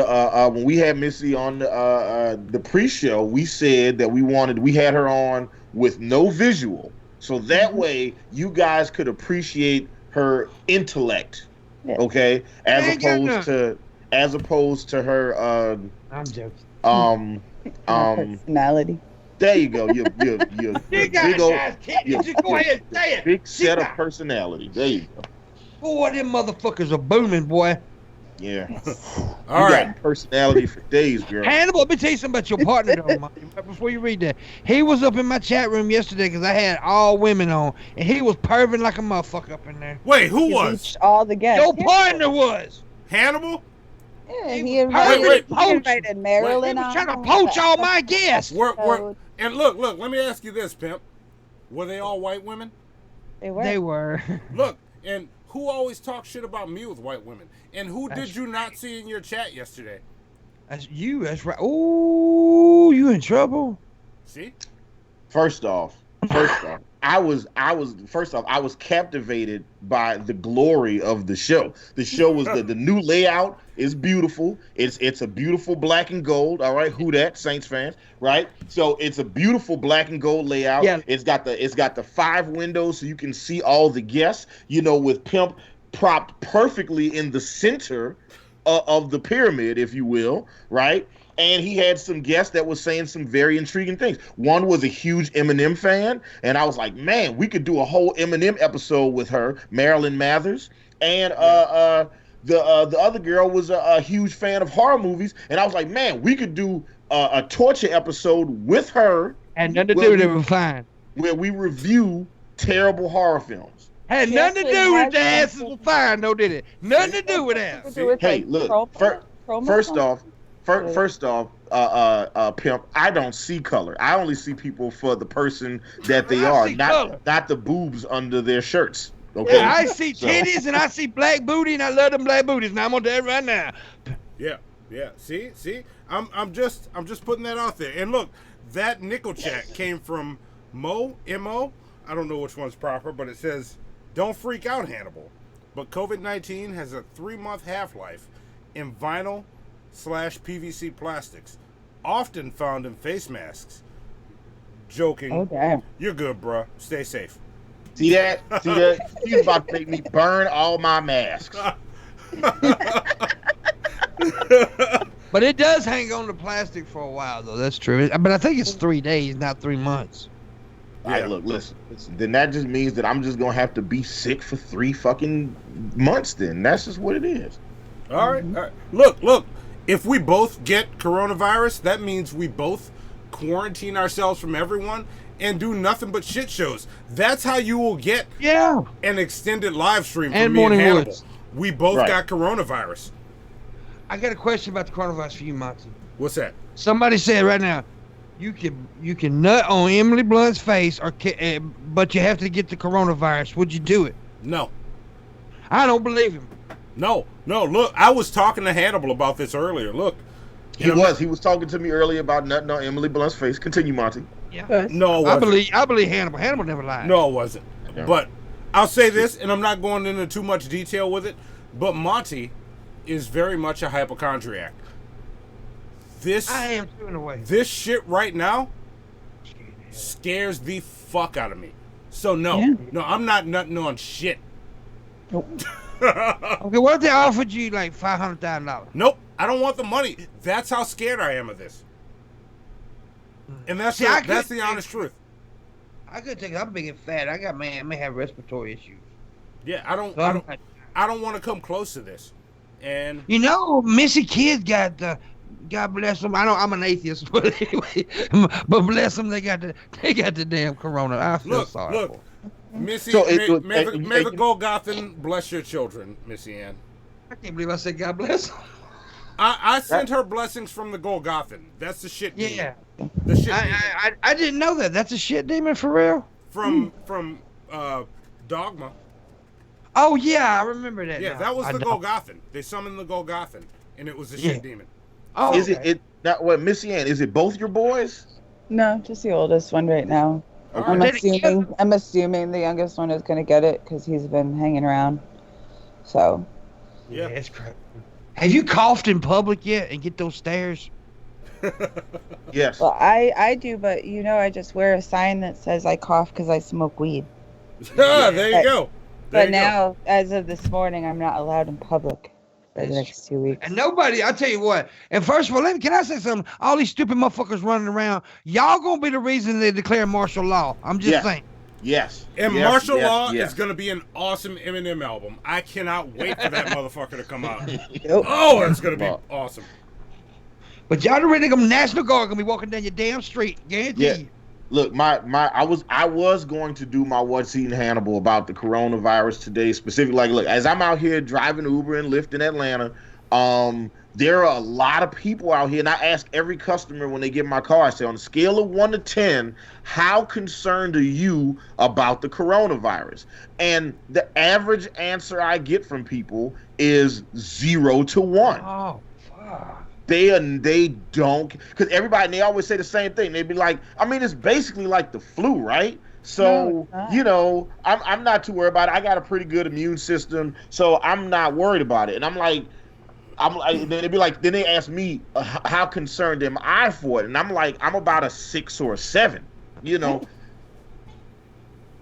when we had Missy on the pre-show, we said that we had her on with no visual, so that way you guys could appreciate her intellect, okay, as opposed to her. I'm joking. Personality. There you go. Your big old, just go ahead and say it. Big set of personality. There you go. Boy, them motherfuckers are booming, boy. Yeah. All right. Got personality for days, girl. Hannibal, let me tell you something about your partner, though, Monty, before you read that. He was up in my chat room yesterday because I had all women on, and he was perving like a motherfucker up in there. Wait, who was? All the guests. Your partner was. Hannibal? Yeah, he invited Marilyn He was trying to on. poach all my guests. And look, let me ask you this, Pimp. Were they all white women? They were. They were. Look, and who always talks shit about me with white women? And who did you not see in your chat yesterday? That's you. That's right. Ooh, you in trouble. See? First off, I was first off, I was captivated by the glory of the show. The show was the new layout is beautiful. It's a beautiful black and gold. All right, who that? Saints fans, right? So it's a beautiful black and gold layout. Yeah. It's got the 5 windows so you can see all the guests. You know, with Pimp propped perfectly in the center of the pyramid, if you will, right? And he had some guests that was saying some very intriguing things. One was a huge Eminem fan, and I was like, man, we could do a whole Eminem episode with her, Marilyn Mathers. And the other girl was a huge fan of horror movies, and I was like, man, we could do a torture episode with her. And nothing to do with it, was fine. Where we review terrible horror films. Had nothing to do with it. The asses were fine, though, did it? Nothing to do with that. Hey, look, first off, Pimp, I don't see color. I only see people for the person that they are, not the boobs under their shirts. Okay. Yeah, I see titties and I see black booty, and I love them black booties. Now I'm on that right now. Yeah. See, I'm just putting that out there. And look, that nickel chat came from Mo. I don't know which one's proper, but it says, "Don't freak out, Hannibal. But COVID-19 has a 3-month half-life in vinyl/PVC plastics, often found in face masks." Joking. Oh, damn. You're good, bruh. Stay safe. See that? He's about to make me burn all my masks. But it does hang on the plastic for a while, though. That's true. But I think it's 3 days, not 3 months. All right, look, listen. Then that just means that I'm just gonna have to be sick for 3 fucking months. Then that's just what it is. All right. Look. If we both get coronavirus, that means we both quarantine ourselves from everyone and do nothing but shit shows. That's how you will get an extended live stream from me and Hannibal. Woods. We both got coronavirus. I got a question about the coronavirus for you, Monty. What's that? Somebody said right now, you can nut on Emily Blunt's face, but you have to get the coronavirus. Would you do it? No. I don't believe him. No. Look, I was talking to Hannibal about this earlier. Look. He was talking to me earlier about nutting on Emily Blunt's face. Continue, Monty. Yeah. No, I believe Hannibal. Hannibal never lied. No, it wasn't. Yeah. But I'll say this, and I'm not going into too much detail with it, but Monty is very much a hypochondriac. I am too, in a way. This shit right now scares the fuck out of me. So no, I'm not nutting on shit. Nope. Okay, what if they offered you like $500,000? Nope, I don't want the money. That's how scared I am of this. And that's the honest truth. I could take it. I'm big and fat. I may have respiratory issues. Yeah, I don't want to come close to this. And you know, Missy Kids got the. God bless them. I'm an atheist, but anyway, but bless them. They got the damn corona. I feel sorry. Look, Missy, may the Golgothan bless your children, Missy Ann. I can't believe I said God bless. I sent her blessings from the Golgothan. That's the shit demon. Yeah. The shit I didn't know that. That's a shit demon for real? From Dogma. Oh, yeah, I remember that. Yeah, that was the Golgothan. They summoned the Golgothan, and it was a shit demon. Oh, is it not what, Missy Ann? Is it both your boys? No, just the oldest one right now. I'm assuming the youngest one is gonna get it because he's been hanging around. So. Yeah, it's crazy. Have you coughed in public yet and get those stares? Yes. Well, I do, but I just wear a sign that says I cough because I smoke weed. There you go. But now, as of this morning, I'm not allowed in public for the next 2 weeks. And nobody, I tell you what, and first of all, can I say something? All these stupid motherfuckers running around, y'all gonna be the reason they declare martial law. I'm just saying. Yes. And martial law is gonna be an awesome Eminem album. I cannot wait for that motherfucker to come out. Oh, it's gonna be awesome. But y'all already gonna National Guard gonna be walking down your damn street, guarantee you. Look, I was going to do my What's Eating Hannibal about the coronavirus today, specifically. Like, look, as I'm out here driving Uber and Lyft in Atlanta, there are a lot of people out here, and I ask every customer when they get in my car, I say, on a scale of 1 to 10, how concerned are you about the coronavirus? And the average answer I get from people is 0 to 1. Oh, fuck. they don't, because everybody, they always say the same thing. They'd be like, I mean, it's basically like the flu, right? So, you know, I'm not too worried about it. I got a pretty good immune system, so I'm not worried about it. And I'm like, then they'd be like, then they ask me, how concerned am I for it? And I'm like, I'm about a 6 or a 7, you know.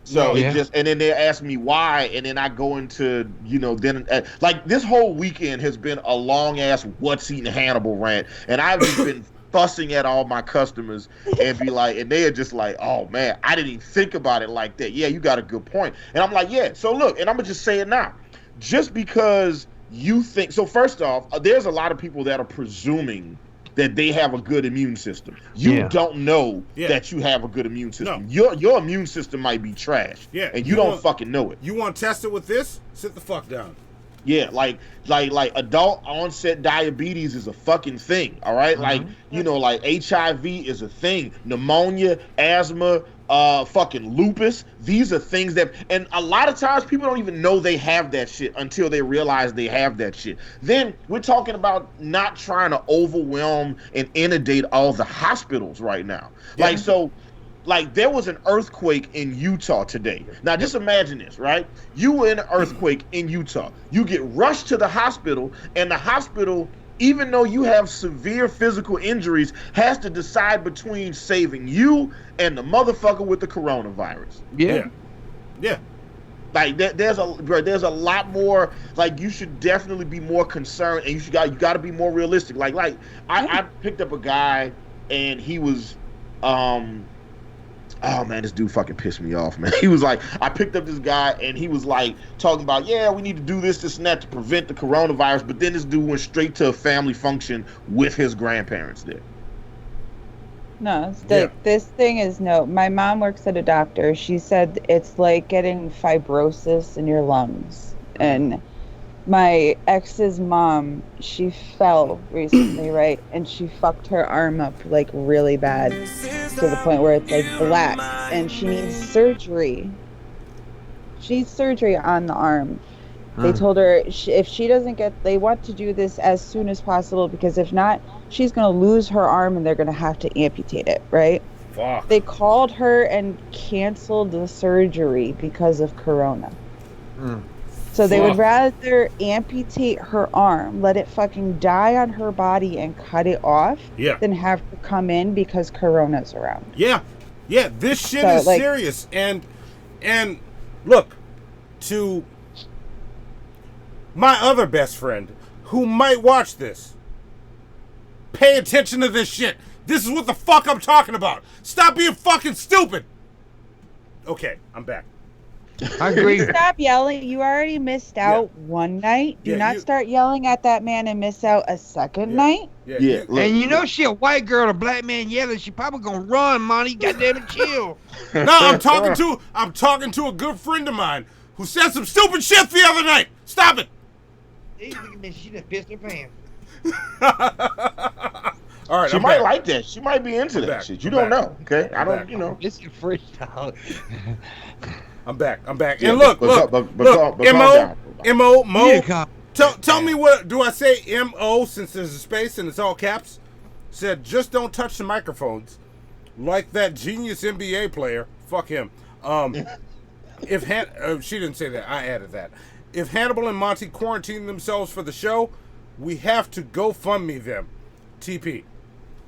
So it just, and then they ask me why, and then I go into, you know, then like this whole weekend has been a long ass what's eating Hannibal rant, and I've just been fussing at all my customers and be like, and they are just like, oh man, I didn't even think about it like that. Yeah, you got a good point. And I'm like, yeah. So look, and I'm gonna just say it now, just because you think so. First off, there's a lot of people that are presuming that they have a good immune system. You don't know that you have a good immune system. No. Your immune system might be trash. Yeah. And you don't fucking know it. You want to test it with this? Sit the fuck down. Yeah, like adult onset diabetes is a fucking thing. All right? Like, you know, like HIV is a thing. Pneumonia, asthma, fucking lupus. These are things that, and a lot of times people don't even know they have that shit until they realize they have that shit. Then we're talking about not trying to overwhelm and inundate all the hospitals right now. Like, so, like, there was an earthquake in Utah today. Now, just imagine this, right? You were in an earthquake in Utah. You get rushed to the hospital, and the hospital, even though you have severe physical injuries, has to decide between saving you and the motherfucker with the coronavirus. Yeah. Like there's a lot more. Like, you should definitely be more concerned, and you got to be more realistic. Like I picked up a guy, and he was oh man, this dude fucking pissed me off, man. He was like, I picked up this guy, and he was like talking about, yeah, we need to do this, and that to prevent the coronavirus. But then this dude went straight to a family function with his grandparents there. No, this thing is my mom works at a doctor. She said it's like getting fibrosis in your lungs. And my ex's mom, she fell recently, right? And she fucked her arm up like really bad to the point where it's like black, and she needs surgery. She needs surgery on the arm. They told her if she doesn't get, they want to do this as soon as possible, because if not, she's going to lose her arm and they're going to have to amputate it, right? Fuck. They called her and canceled the surgery because of corona. So they would rather amputate her arm, let it fucking die on her body and cut it off, than have to come in because corona's around. Yeah, this shit is serious. And look, to my other best friend who might watch this, pay attention to this shit. This is what the fuck I'm talking about. Stop being fucking stupid. Okay, I'm back. I agree. Stop yelling. You already missed out one night. Do not start yelling at that man and miss out a second night. And you know she a white girl, a black man yelling. She probably gonna run, Monty. Goddamn it, chill. No, I'm talking to a good friend of mine who said some stupid shit the other night. Stop it. She just pissed her pants. All right, she might like that. She might be into that shit. You don't know, okay? I don't, you know. It's your freestyle. I'm back. Yeah, and look, Mo. Tell me what, do I say M-O since there's a space and it's all caps? Said, just don't touch the microphones. Like that genius NBA player. Fuck him. She didn't say that. I added that. If Hannibal and Monty quarantine themselves for the show, we have to GoFundMe them. TP.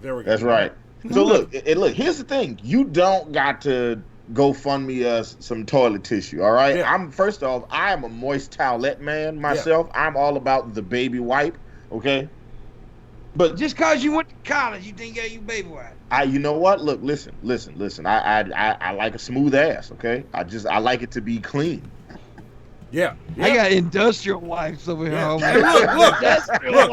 There we go. That's right. So look, here's the thing. You don't got to GoFundMe us some toilet tissue, all right? First off, I am a moist towelette man myself. I'm all about the baby wipe, okay? But just cause you went to college, you think you baby wipe. You know what? Look, listen. I like a smooth ass, okay? I like it to be clean. Yeah. I got industrial wipes over here. Look.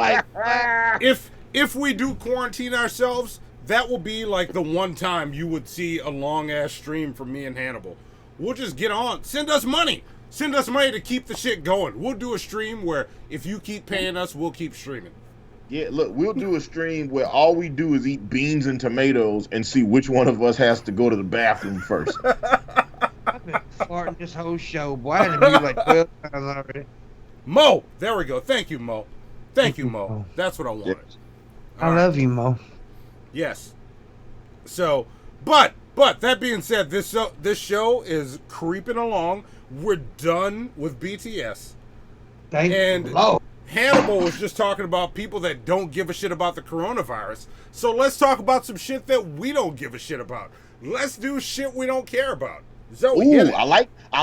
If we do quarantine ourselves, that will be like the one time you would see a long ass stream from me and Hannibal. We'll just get on. Send us money. Send us money to keep the shit going. We'll do a stream where if you keep paying us, we'll keep streaming. Yeah, look, we'll do a stream where all we do is eat beans and tomatoes and see which one of us has to go to the bathroom first. I've been farting this whole show, boy. I done been like 12 times already. Mo, there we go. Thank you, Mo. That's what I wanted. I love you, Mo. Yes. So, but that being said, this show is creeping along. We're done with BTS. Thank Lord. Hannibal was just talking about people that don't give a shit about the coronavirus. So let's talk about some shit that we don't give a shit about. Let's do shit we don't care about. Zoe, ooh, I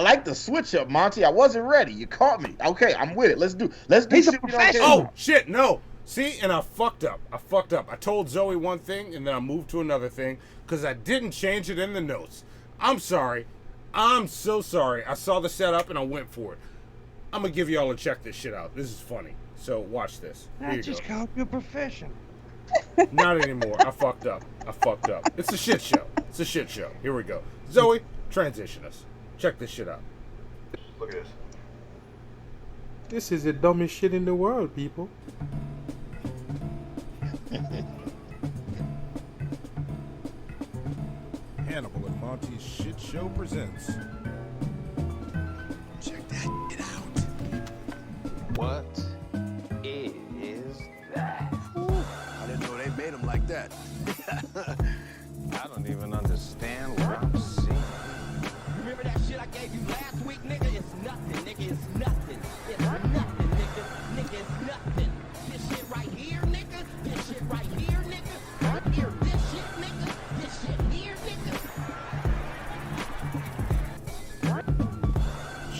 like the switch up, Monty. I wasn't ready. You caught me. Okay, I'm with it. Let's do shit we don't care about. Oh shit, no. See, and I fucked up. I told Zoe one thing and then I moved to another thing because I didn't change it in the notes. I'm sorry. I'm so sorry. I saw the setup and I went for it. I'm gonna give y'all a check this shit out. This is funny. So watch this. Here I you just go. called you a professional. Not anymore. I fucked up. It's a shit show. Here we go. Zoe, transition us. Check this shit out. Look at this. This is the dumbest shit in the world, people. Hannibal and Monty's Shit Show presents. Check that shit out. What is that? I didn't know they made them like that. I don't even understand what I'm seeing. Remember that shit I gave you last week, nigga? It's nothing, nigga. It's nothing. It's nothing, nigga. Nigga, it's nothing. This shit right here, nigga. This shit right here, nigga. Right here, this shit, nigga. This shit here, nigga.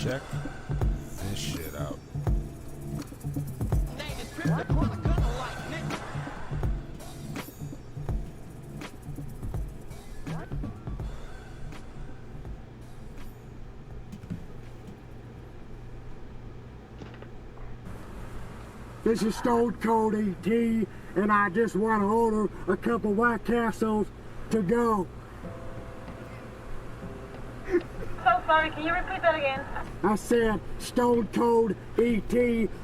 Check this shit out. Name is Chris the Corner Gunner like, nigga. This is Stone Cold ET, and I just want to order a couple White Castles to go. So sorry, can you repeat that again? I said Stone Cold ET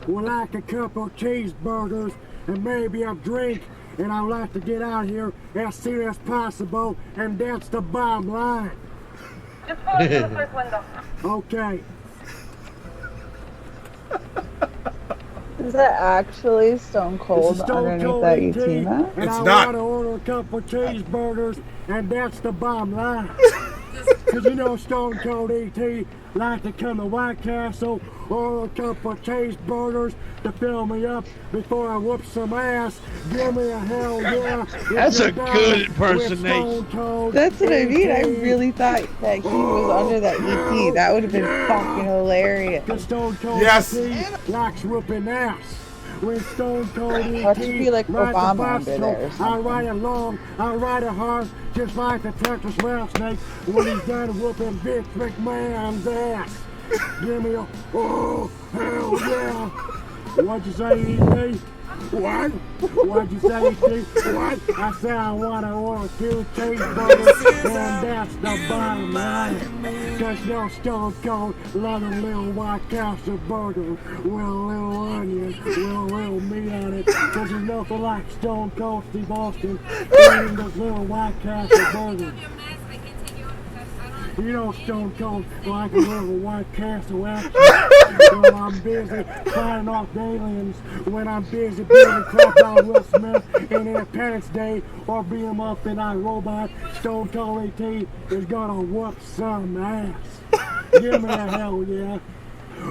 would like a couple cheeseburgers and maybe a drink, and I'd like to get out here as soon as possible, and that's the bottom line. Just follow through the first window. Okay. Is that actually Stone Cold underneath that ET map? And I want to order a couple cheeseburgers, and that's the bottom line. Because you know Stone Cold ET like to come to White Castle, order a couple cheeseburgers to fill me up before I whoop some ass. Give me a hell yeah. That's a good impersonation. That's what I mean. I really thought that he was under that ET. That would have been fucking hilarious. Because Stone Cold ET likes whooping ass. When Stone Cold ET Watch it be like rides Obama the under there or bicycle, I ride it long, I ride it hard, just like the Texas rattlesnake when he's done whooping Vince McMahon's ass. Give me a, oh, hell yeah. What'd you say, ET? What? What'd you say, ET? What? I said I want to order 2 cheeseburgers, and that's the bottom line. Cause no Stone Cold love a little White Castle burger with a little onion, with a little meat on it. Cause there's nothing like Stone Cold Steve Austin eating this little White Castle burger. You know Stone Cold like a little White Castle action when I'm busy fighting off the aliens, when I'm busy beating crap out of Will Smith in Independence Day or beating him up in iRobot. Stone Cold ET is gonna whoop some ass. Give me a hell yeah.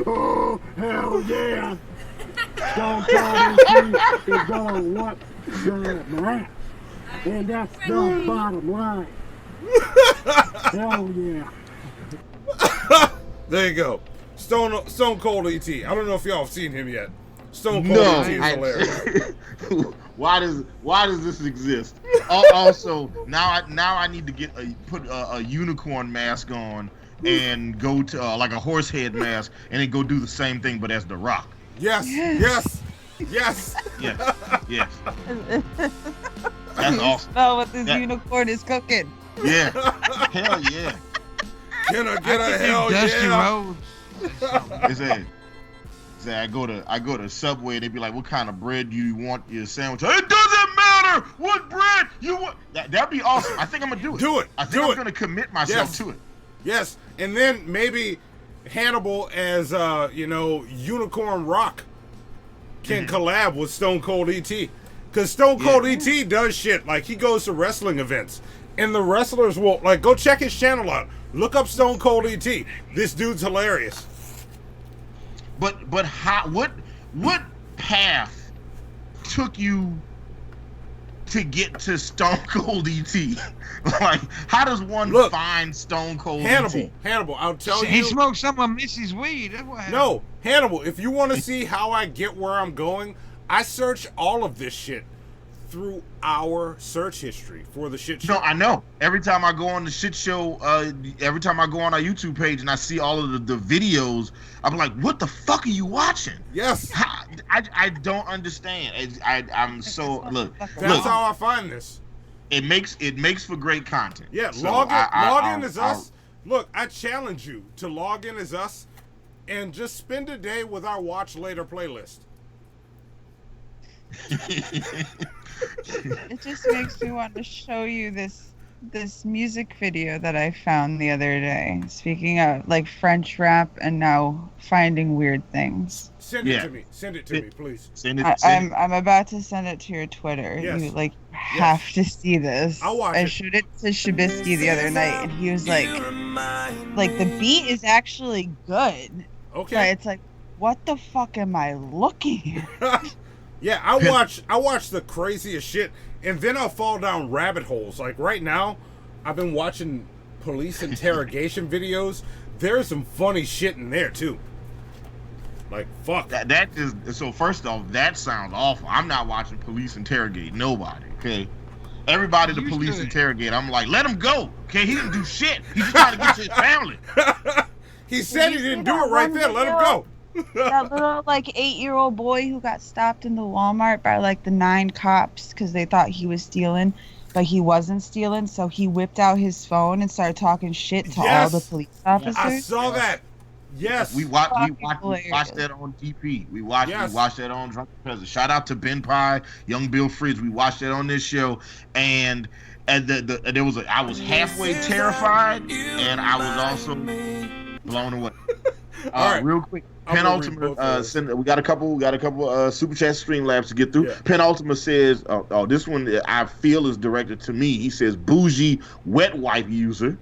Oh, hell yeah. Stone Cold ET is gonna whoop some ass. And that's the bottom line. Hell yeah. There you go. Stone Cold ET. I don't know if y'all have seen him yet. Stone Cold ET is hilarious. Why does this exist? Also, now I need to put a unicorn mask on and go to like a horse head mask and then go do the same thing but as The Rock. Yes. That's awesome. Smell what this unicorn is cooking. Yeah. Hell yeah. Can I get a hell yeah? I go to Subway, they be like, what kind of bread do you want your sandwich? It doesn't matter what bread you want. That'd be awesome. I think I'm gonna do it. Do it. I think I'm gonna commit myself to it. Yes. And then maybe Hannibal as Unicorn Rock can collab with Stone Cold ET. Because Stone Cold ET does shit. Like, he goes to wrestling events. And the wrestlers will, like, go check his channel out. Look up Stone Cold ET. This dude's hilarious. But how? What path took you to get to Stone Cold ET? Like, how does one find Stone Cold ET? Hannibal, I'll tell you. He smoked some of Missy's weed. That's what happened. No, Hannibal, if you want to see how I get where I'm going, I search all of this shit through our search history for the shit show. No, I know. Every time I go on the shit show, every time I go on our YouTube page and I see all of the videos, I'm like, what the fuck are you watching? Yes. I don't understand. I'm so look. That's how I find this. It makes for great content. Yeah, so log in as us. Look, I challenge you to log in as us and just spend a day with our Watch Later playlist. It just makes me want to show you this music video that I found the other day. Speaking of like French rap and now finding weird things. Send it to me. Send it to me, please. I'm about to send it to your Twitter. Yes. You have to see this. I'll watch I it. showed it to Shabisky the other night, and he was like the beat is actually good. Okay. But it's like, what the fuck am I looking at? Yeah, I watch the craziest shit, and then I'll fall down rabbit holes. Like right now, I've been watching police interrogation videos. There's some funny shit in there too. Like fuck. That is so. First off, that sounds awful. I'm not watching police interrogate nobody. Okay, everybody the police interrogate. I'm like, let him go. Okay, he didn't do shit. He's just trying to get to his family. He said he didn't do it right there. Let him go. That little 8-year-old boy who got stopped in the Walmart by the 9 cops because they thought he was stealing, but he wasn't stealing. So he whipped out his phone and started talking shit to all the police officers. I saw that. Yes, we watched that on DP. We watched that on Drunken Peasant. Shout out to Ben Pye, Young Bill Fridge. We watched that on this show, and there was I was halfway terrified, and I was also blown away. All right, real quick. Penultimate, we got a couple super chat stream labs to get through. Penultimate says, this one I feel is directed to me. He says, bougie wet wipe user.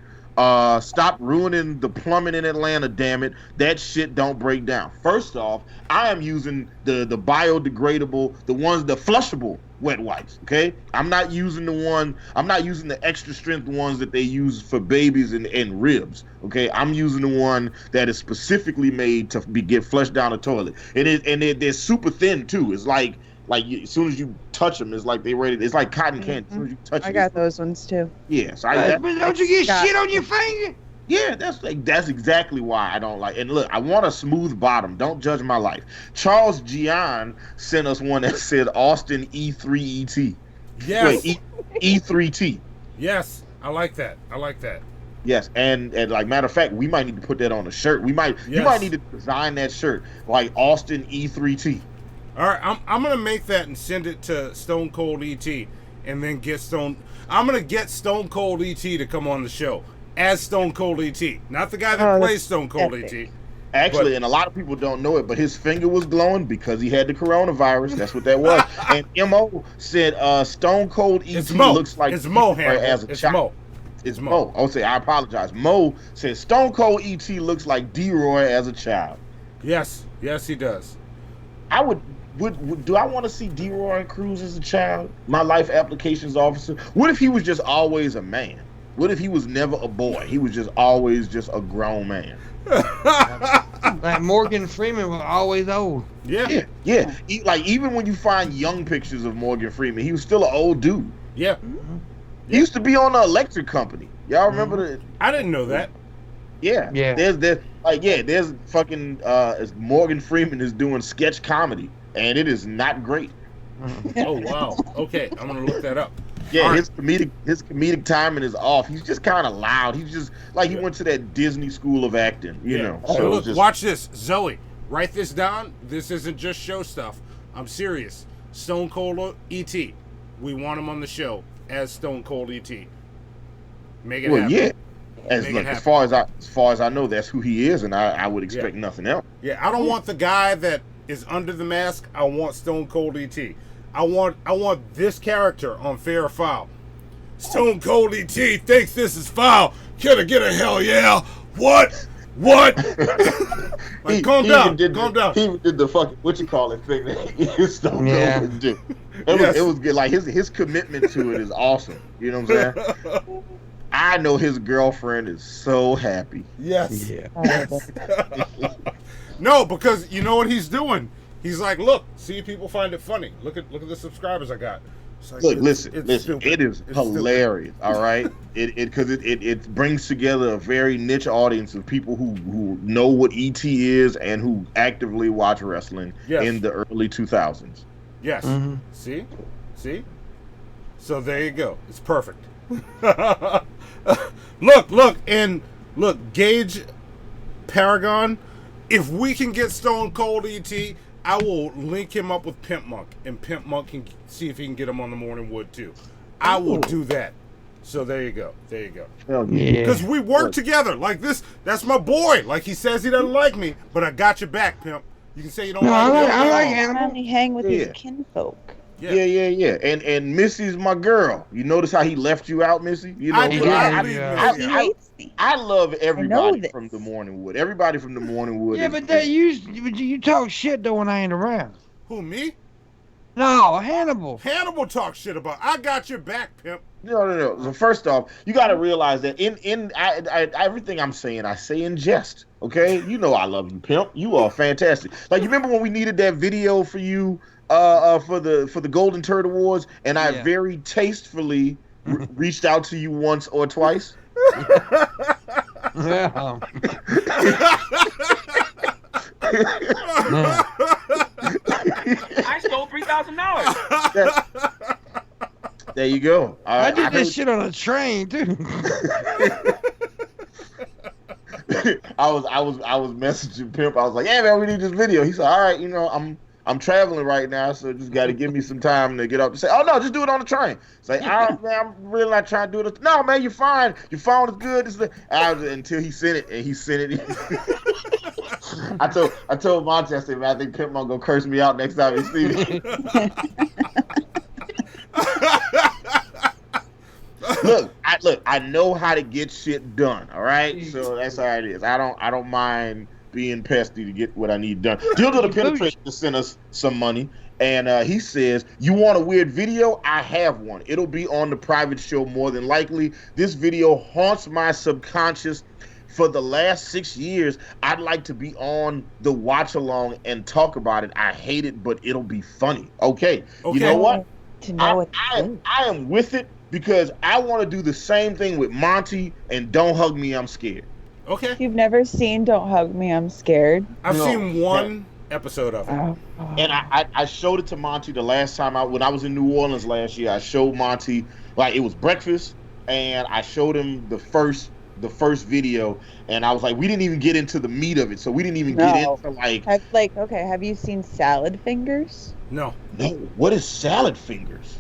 Stop ruining the plumbing in Atlanta, damn it. That shit don't break down. First off, I am using the biodegradable, the flushable wet wipes, okay? I'm not using the extra strength ones that they use for babies and ribs, okay? I'm using the one that is specifically made to get flushed down the toilet. They're super thin too. It's like as soon as you touch them, it's like they ready. It's like cotton candy. As soon as you touch I got those ones too. Yeah, so but don't you get shit on your finger? Yeah, that's exactly why I don't like. And look, I want a smooth bottom. Don't judge my life. Charles Gian sent us one that said Austin E3ET. Yes. Wait, E3T. Yes, I like that. Yes, and matter of fact, we might need to put that on a shirt. You might need to design that shirt like Austin E3T. All right, I'm gonna make that and send it to Stone Cold ET, and then I'm gonna get Stone Cold ET to come on the show as Stone Cold ET, not the guy that plays Stone Cold ET. Actually, and a lot of people don't know it, but his finger was glowing because he had the coronavirus. That's what that was. And Mo said Stone Cold ET looks like Mo as a child. It's Mo. I would say I apologize. Mo said Stone Cold ET looks like D-Roy as a child. Yes, he does. Do I want to see D-Roy Cruz as a child? My life applications officer. What if he was just always a man? What if he was never a boy? He was just always just a grown man. Like Morgan Freeman was always old. Yeah. Even when you find young pictures of Morgan Freeman, he was still an old dude. Yeah. He used to be on the Electric Company. Y'all remember I didn't know that. Yeah. There's fucking Morgan Freeman is doing sketch comedy, and it is not great. Oh wow. Okay, I'm gonna look that up. Yeah, his comedic timing is off. He's just kind of loud. He's just he went to that Disney school of acting, you know. So look, watch this, Zoe. Write this down. This isn't just show stuff. I'm serious. Stone Cold ET. We want him on the show as Stone Cold ET. Make it happen. Yeah. As far as I know, that's who he is, and I would expect nothing else. Yeah, I don't want the guy that is under the mask. I want Stone Cold ET. I want this character on Fair or Foul. Stone Cold ET thinks this is foul. Can I get a hell yeah? What? Like, calm down. Calm down. He even did the fucking thing that Stone Cold would do. It was good. Like his commitment to it is awesome. You know what I'm saying? I know his girlfriend is so happy. Yes. Yeah. No, because you know what he's doing. He's like, look, see if people find it funny. Look at the subscribers I got. Like, look, listen. stupid. It is hilarious. All right, it brings together a very niche audience of people who know what ET is and who actively watch wrestling in the early 2000s. Yes. Mm-hmm. See. So there you go. It's perfect. Look, Gage Paragon. If we can get Stone Cold ET, I will link him up with Pimpmunk, and Pimpmunk can see if he can get him on the Morning Wood too. I will do that. So there you go. Because we work together like this. That's my boy. Like he says he doesn't like me, but I got your back, Pimp. You can say you don't like me. I like Hannibal. Only hang with his kinfolk. Yeah. And Missy's my girl. You notice how he left you out, Missy? You know, he hates me. I love everybody from the Morning Wood. Everybody from the Morning Wood. Yeah, but you talk shit though when I ain't around. Who, me? No, Hannibal. Hannibal talks shit about. I got your back, Pimp. No. So first off, you got to realize that everything I'm saying, I say in jest. Okay, you know I love you, Pimp. You are fantastic. Like you remember when we needed that video for you for the Golden Turd Awards, and I very tastefully reached out to you once or twice. Yeah. I stole $3,000. There you go. I did this shit on a train too. I was messaging Pimp. I was like, "Yeah, man, we need this video." He said, "All right, you know, I'm traveling right now, so just got to give me some time to get up." To say, "Oh no, just do it on the train." It's like, "Oh man, I'm really not trying to do it." No, man, you're fine. Your phone is good. Until he sent it, and he sent it. I told Monty, I said, "Man, I think Pimpmunk gonna curse me out next time he see me." Look, I know how to get shit done. All right, so that's how it is. I don't mind being pesky to get what I need done. Dildo the Penetration to send us some money, and he says, "You want a weird video? I have one. It'll be on the private show more than likely. This video haunts my subconscious. For the last 6 years, I'd like to be on the watch along and talk about it. I hate it, but it'll be funny." Okay. You know what? I am with it because I want to do the same thing with Monty and Don't Hug Me, I'm Scared. Okay. You've never seen Don't Hug Me, I'm Scared? I've seen one episode of it. And I showed it to Monty the last time when I was in New Orleans last year. I showed Monty, like, it was breakfast, and I showed him the first video, and I was like, we didn't even get into the meat of it, so we didn't even get into have you seen Salad Fingers? No. What is Salad Fingers?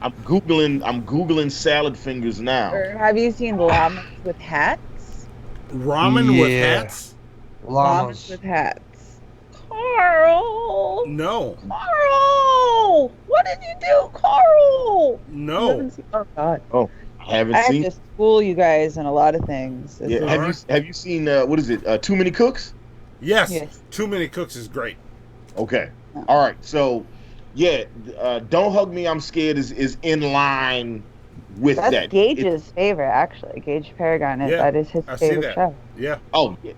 I'm googling Salad Fingers now. Or have you seen Llamas with Hats? Ramen with hats? Llamas with Hats. Carl! No. Carl! What did you do, Carl? No. Oh God. Oh, I haven't seen. I have to school you guys in a lot of things. Have you seen what is it? Too Many Cooks? Yes. Too Many Cooks is great. Okay. All right. So, Don't Hug Me, I'm Scared is in line with that. That's Gage's favorite, actually. Gage Paragon that is his favorite show. Yeah. Oh, yeah.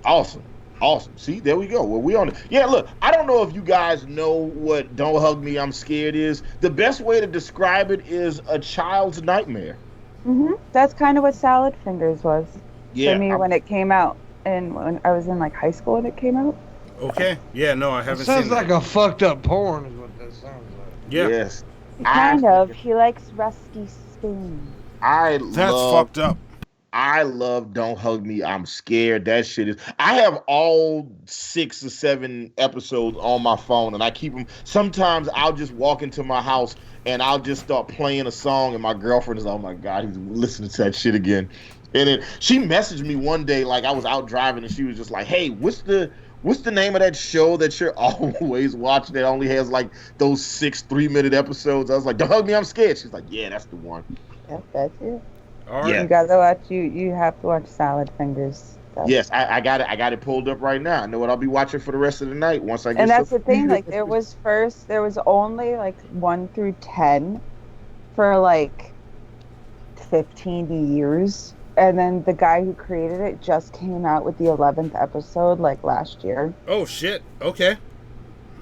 Awesome. See, there we go. Well, we on it. Yeah, look, I don't know if you guys know what Don't Hug Me, I'm Scared is. The best way to describe it is a child's nightmare. Mm-hmm. That's kind of what Salad Fingers was for me when it came out, and when I was in like high school when it came out. Okay. Yeah, no, I haven't seen Sounds like a fucked up porn is what that sounds like. Yeah. Yes. Kind of. He likes rusty spoons. That's fucked up. I love Don't Hug Me, I'm Scared. That shit is. I have all 6 or 7 episodes on my phone, and I keep them. Sometimes I'll just walk into my house and I'll just start playing a song, and my girlfriend is, "Oh my God, he's listening to that shit again." And then she messaged me one day, like I was out driving, and she was just like, "Hey, what's the What's the name of that show that you're always watching that only has like those 6 3-minute episodes? I was like, don't hug me, I'm scared. She's like, yeah, that's the one. Yep, that's it. All right. Yeah. You gotta watch. You have to watch Salad Fingers. Yes, I got it. I got it pulled up right now. I know what I'll be watching for the rest of the night once I get. And that's the thing. Like there was only like 1 through 10 for like 15 years, and then the guy who created it just came out with the 11th episode like last year. Oh shit. Okay.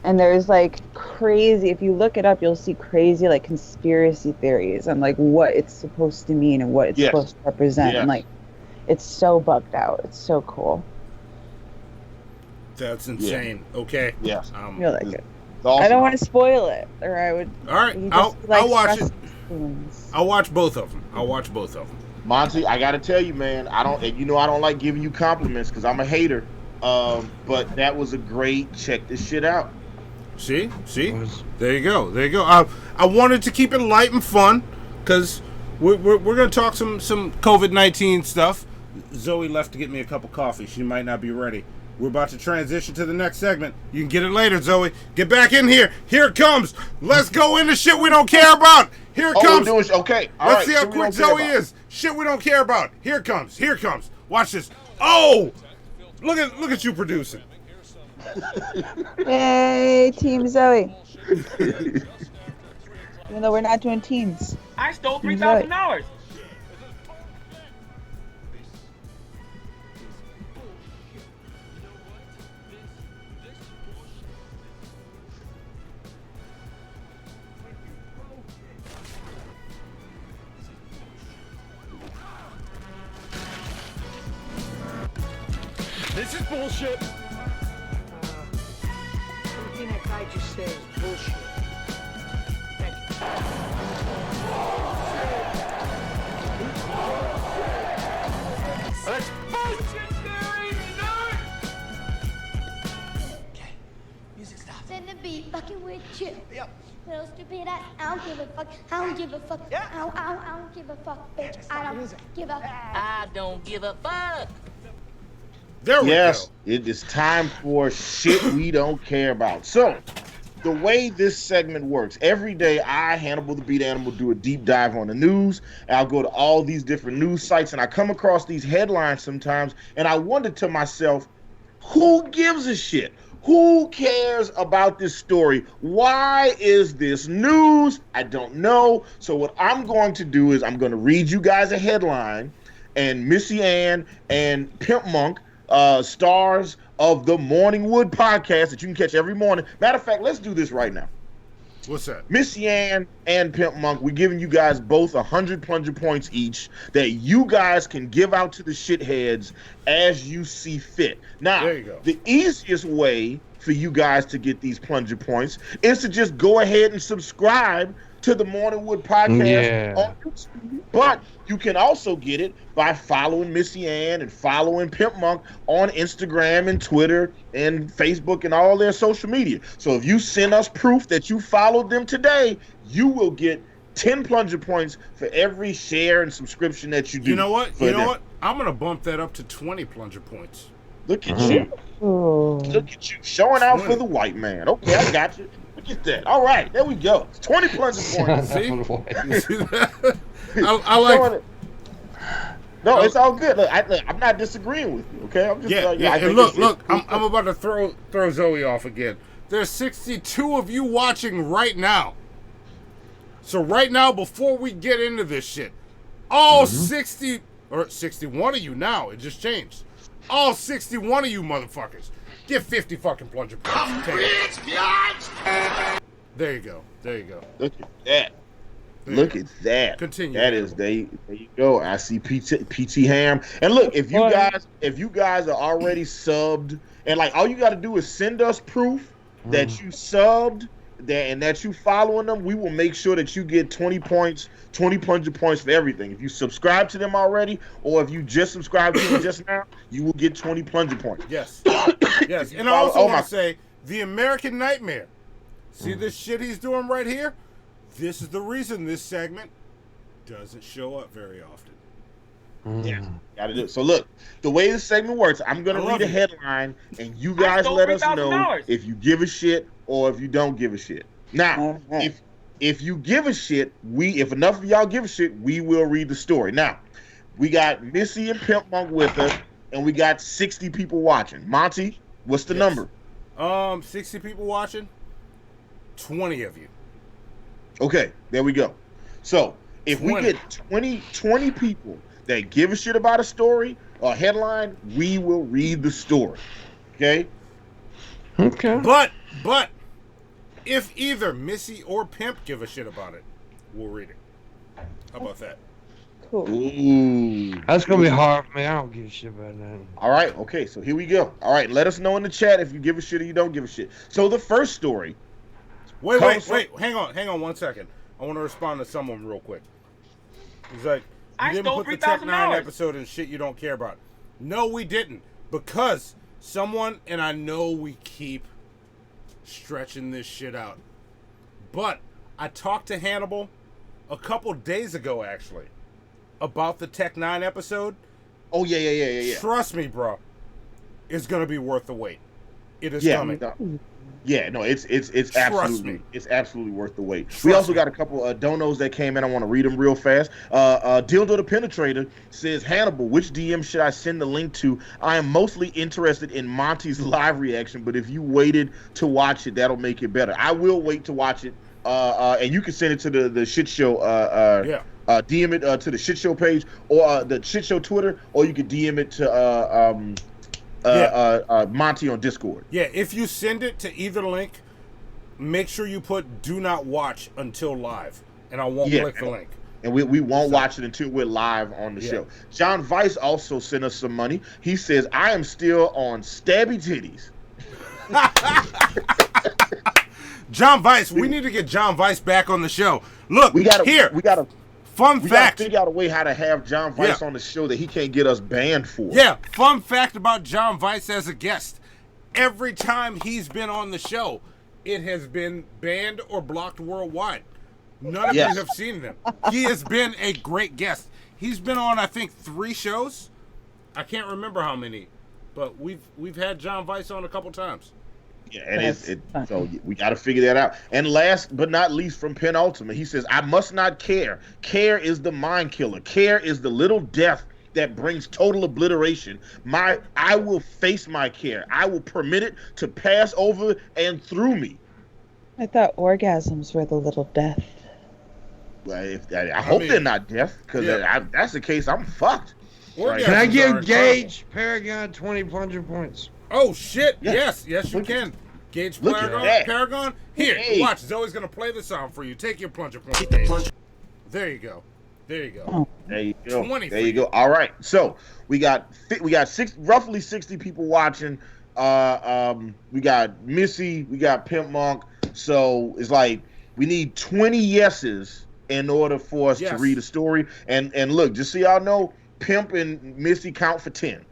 And there's like crazy. If you look it up, you'll see crazy like conspiracy theories on like what it's supposed to mean and what it's supposed to represent. Yes. And like, it's so bugged out. It's so cool. That's insane. Okay. Yes. You'll like it. Awesome. I don't want to spoil it, or I would. All right. I'll watch it. I'll watch both of them. Monty, I gotta tell you, man, I don't like giving you compliments because I'm a hater. But that was a great check this shit out. See? There you go. I wanted to keep it light and fun because we're gonna talk some COVID-19 stuff. Zoe left to get me a cup of coffee. She might not be ready. We're about to transition to the next segment. You can get it later, Zoe. Get back in here. Here it comes. Let's go into shit we don't care about. Here it comes. Okay. All Let's right, see how shit we quick don't care Zoe about. is. Shit we don't care about. Here it comes. Watch this. Oh! Look at you producing. Yay, Team Zoe. Even though we're not doing teams. I stole Team Zoe. $3,000. This is bullshit. Everything that guy just said is bullshit. That's bullshit, Gary! Okay, music stop. Send the beat, fucking with you. Yep. Little stupid ass, I don't give a fuck. I don't give a fuck. Yeah. I don't give a fuck, bitch. I don't give a. I don't give a fuck. There we go. It is time for shit we don't care about. So, the way this segment works, every day I, Hannibal the Beat Animal, do a deep dive on the news. I'll go to all these different news sites, and I come across these headlines sometimes, and I wonder to myself, who gives a shit? Who cares about this story? Why is this news? I don't know. So what I'm going to do is I'm going to read you guys a headline, and Missy Ann and Pimpmunk, stars of the Morning Wood podcast that you can catch every morning. Matter of fact, let's do this right now. What's that? Missy Ann and Pimpmunk, we're giving you guys both 100 plunger points each that you guys can give out to the shitheads as you see fit. Now, there you go. The easiest way for you guys to get these plunger points is to just go ahead and subscribe to the Morning Wood podcast on YouTube. But you can also get it by following Missy Ann and following Pimpmunk on Instagram and Twitter and Facebook and all their social media. So if you send us proof that you followed them today, you will get 10 plunger points for every share and subscription that you do. You know what? I'm going to bump that up to 20 plunger points. Look at you. Look at you. Showing out for the white man. Okay, I got you. Look at that. All right, there we go. It's 20 plunger points. See? You see that? I like it. No, it's all good. Look, I'm not disagreeing with you, okay? I'm just and look, I'm about to throw Zoe off again. There's 62 of you watching right now. So right now, before we get into this shit, all 60 or 61 of you now, it just changed. All 61 of you motherfuckers, get 50 fucking plunger points. There you go. Look at that. Look at that. Continue. That is there you go. I see PT Ham. And look, if you guys are already subbed, and like all you got to do is send us proof that you subbed and that you following them, we will make sure that you get 20 points, 20 plunger points for everything. If you subscribe to them already, or if you just subscribed to them just now, you will get 20 plunger points. Yes. Yes. And I also want to say, the American Nightmare. See this shit he's doing right here? This is the reason this segment doesn't show up very often. Yeah, gotta do it. So look, the way this segment works, I'm gonna read a headline, and you guys let us know if you give a shit or if you don't give a shit. Now, if you give a shit, if enough of y'all give a shit, we will read the story. Now, we got Missy and Pimpmunk with us, and we got 60 people watching. Monty, what's the number? 60 people watching. 20 of you. Okay, there we go. So if we get 20 people that give a shit about a story or a headline, we will read the story. Okay? Okay. But if either Missy or Pimp give a shit about it, we'll read it. How about that? Cool. Ooh. That's gonna be hard for me. I don't give a shit about that. All right, okay, so here we go. All right, let us know in the chat if you give a shit or you don't give a shit. So the first story. Wait, hang on 1 second. I want to respond to someone real quick. He's like, you didn't put the Tech 9 episode in shit you don't care about. No, we didn't. Because someone, and I know we keep stretching this shit out, but I talked to Hannibal a couple days ago, actually, about the Tech 9 episode. Oh, yeah. Trust me, bro. It's going to be worth the wait. It is coming. Yeah, no, it's absolutely worth the wait. We also got a couple donos that came in. I want to read them real fast. Dildo the Penetrator says, Hannibal, which DM should I send the link to? I am mostly interested in Monty's live reaction, but if you waited to watch it, that'll make it better. I will wait to watch it, and you can send it to the shit show. DM it to the shit show page or the shit show Twitter, or you could DM it to Monty on Discord. Yeah, if you send it to either link, make sure you put do not watch until live, and I won't click the link. And we won't watch it until we're live on the show. John Weiss also sent us some money. He says, I am still on stabby titties. John Weiss, we need to get John Weiss back on the show. Look, we gotta fun fact. Figure out a way how to have John Weiss on the show that he can't get us banned for. Yeah, fun fact about John Weiss as a guest. Every time he's been on the show, it has been banned or blocked worldwide. None of you have seen them. He has been a great guest. He's been on, I think, 3 shows. I can't remember how many, but we've had John Weiss on a couple times. Yeah, and so we got to figure that out. And last but not least, from Penultimate, he says, I must not care. Care is the mind killer. Care is the little death that brings total obliteration. I will face my care. I will permit it to pass over and through me. I thought orgasms were the little death. Well, I hope they're not death, because if that's the case, I'm fucked. Can I give Gage Paragon 20 plunger points? Oh, shit. Yes, you can. Gage Paragon. Here, watch. Zoe's going to play the song for you. Take your plunger point. There you go. There you go. 20. There you go. All right. So we got roughly 60 people watching. We got Missy. We got Pimpmunk. So it's like we need 20 yeses in order for us to read a story. And look, just so y'all know, Pimp and Missy count for 10.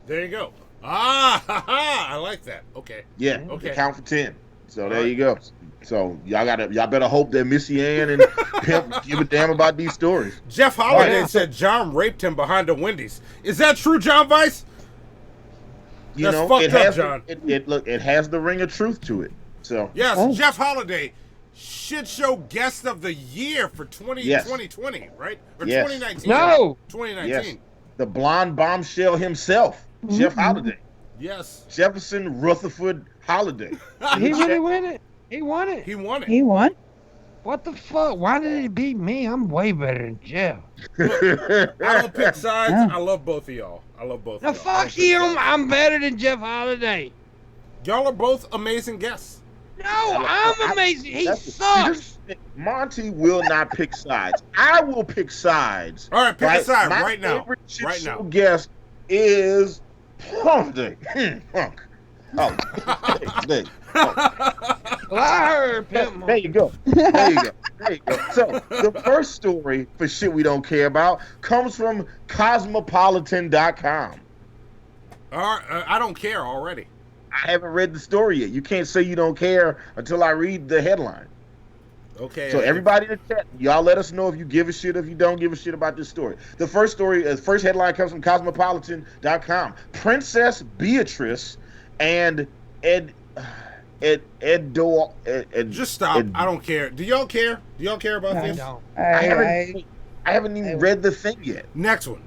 There you go. I like that. Okay. Yeah. Okay. Count for 10. So there you go. So y'all better hope that Missy Ann and Pimp give a damn about these stories. Jeff Holiday said John raped him behind a Wendy's. Is that true, John Weiss? That's fucked up, John. It has the ring of truth to it. So yes, Jeff Holiday, shit show guest of the year for 2020, right? Or 2019? No, 2019. Yes. The blonde bombshell himself, Jeff Holiday. Yes, Jefferson Rutherford Holiday. He really won it. He won it. He won it. He won? What the fuck? Why did he beat me? I'm way better than Jeff. I don't pick sides. I love both of y'all. Now fuck him. I'm better than Jeff Holiday. Y'all are both amazing guests. No, I'm amazing. He sucks. Monty will not pick sides. I will pick sides. All right, pick a side My right now. favorite shit Right show now. guest is Punk. Punk. Oh, Well, I heard Pimpmunk. There you go. So the first story for shit we don't care about comes from Cosmopolitan.com. I don't care already. I haven't read the story yet. You can't say you don't care until I read the headline. Okay. So everybody in the chat, y'all let us know if you give a shit, if you don't give a shit about this story. The first headline comes from Cosmopolitan.com. Princess Beatrice and Just stop. I don't care. Do y'all care? Do y'all care about this? I haven't even read the thing yet. Next one.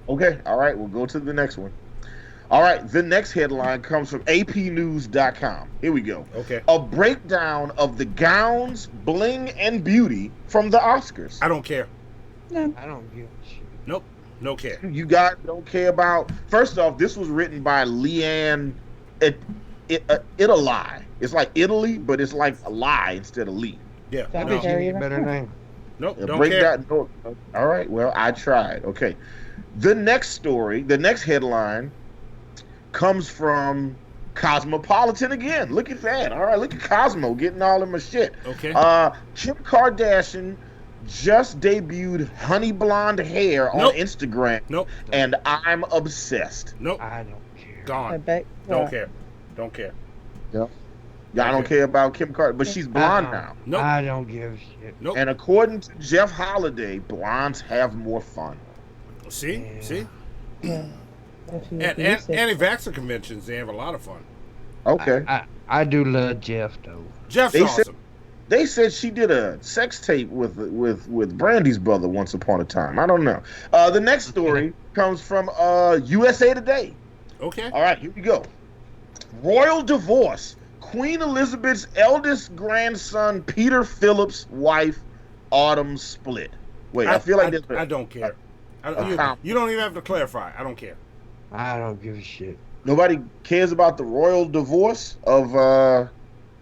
Okay. All right. We'll go to the next one. All right. The next headline comes from APnews.com. Here we go. Okay. A breakdown of the gowns, bling, and beauty from the Oscars. I don't care. No. I don't give a shit. Nope. No care. You guys don't care about. First off, this was written by Leanne. It a lie. It's like Italy, but it's like a lie instead of Lee. Yeah. That bitch need a better name. Nope. Don't care. All right. Well, I tried. Okay. The next story, the next headline, comes from Cosmopolitan again. Look at that. All right. Look at Cosmo getting all of my shit. Okay. Kim Kardashian just debuted honey blonde hair on Instagram. Nope. And I'm obsessed. Nope. I don't care. Gone. Don't care. Don't care. Yep. Y'all don't care about Kim Kardashian, but she's blonde now. Nope. I don't give a shit. Nope. And according to Jeff Holiday, blondes have more fun. See? Yeah. And anti-vaxxer conventions, they have a lot of fun. Okay. I do love Jeff though. Jeff's awesome. They said she did a sex tape with Brandy's brother once upon a time. I don't know. The next story comes from USA Today. Okay. All right, here we go. Royal divorce. Queen Elizabeth's eldest grandson, Peter Phillips' wife, Autumn split. Wait, I feel like I don't care. You don't even have to clarify. I don't care. I don't give a shit. Nobody cares about the royal divorce of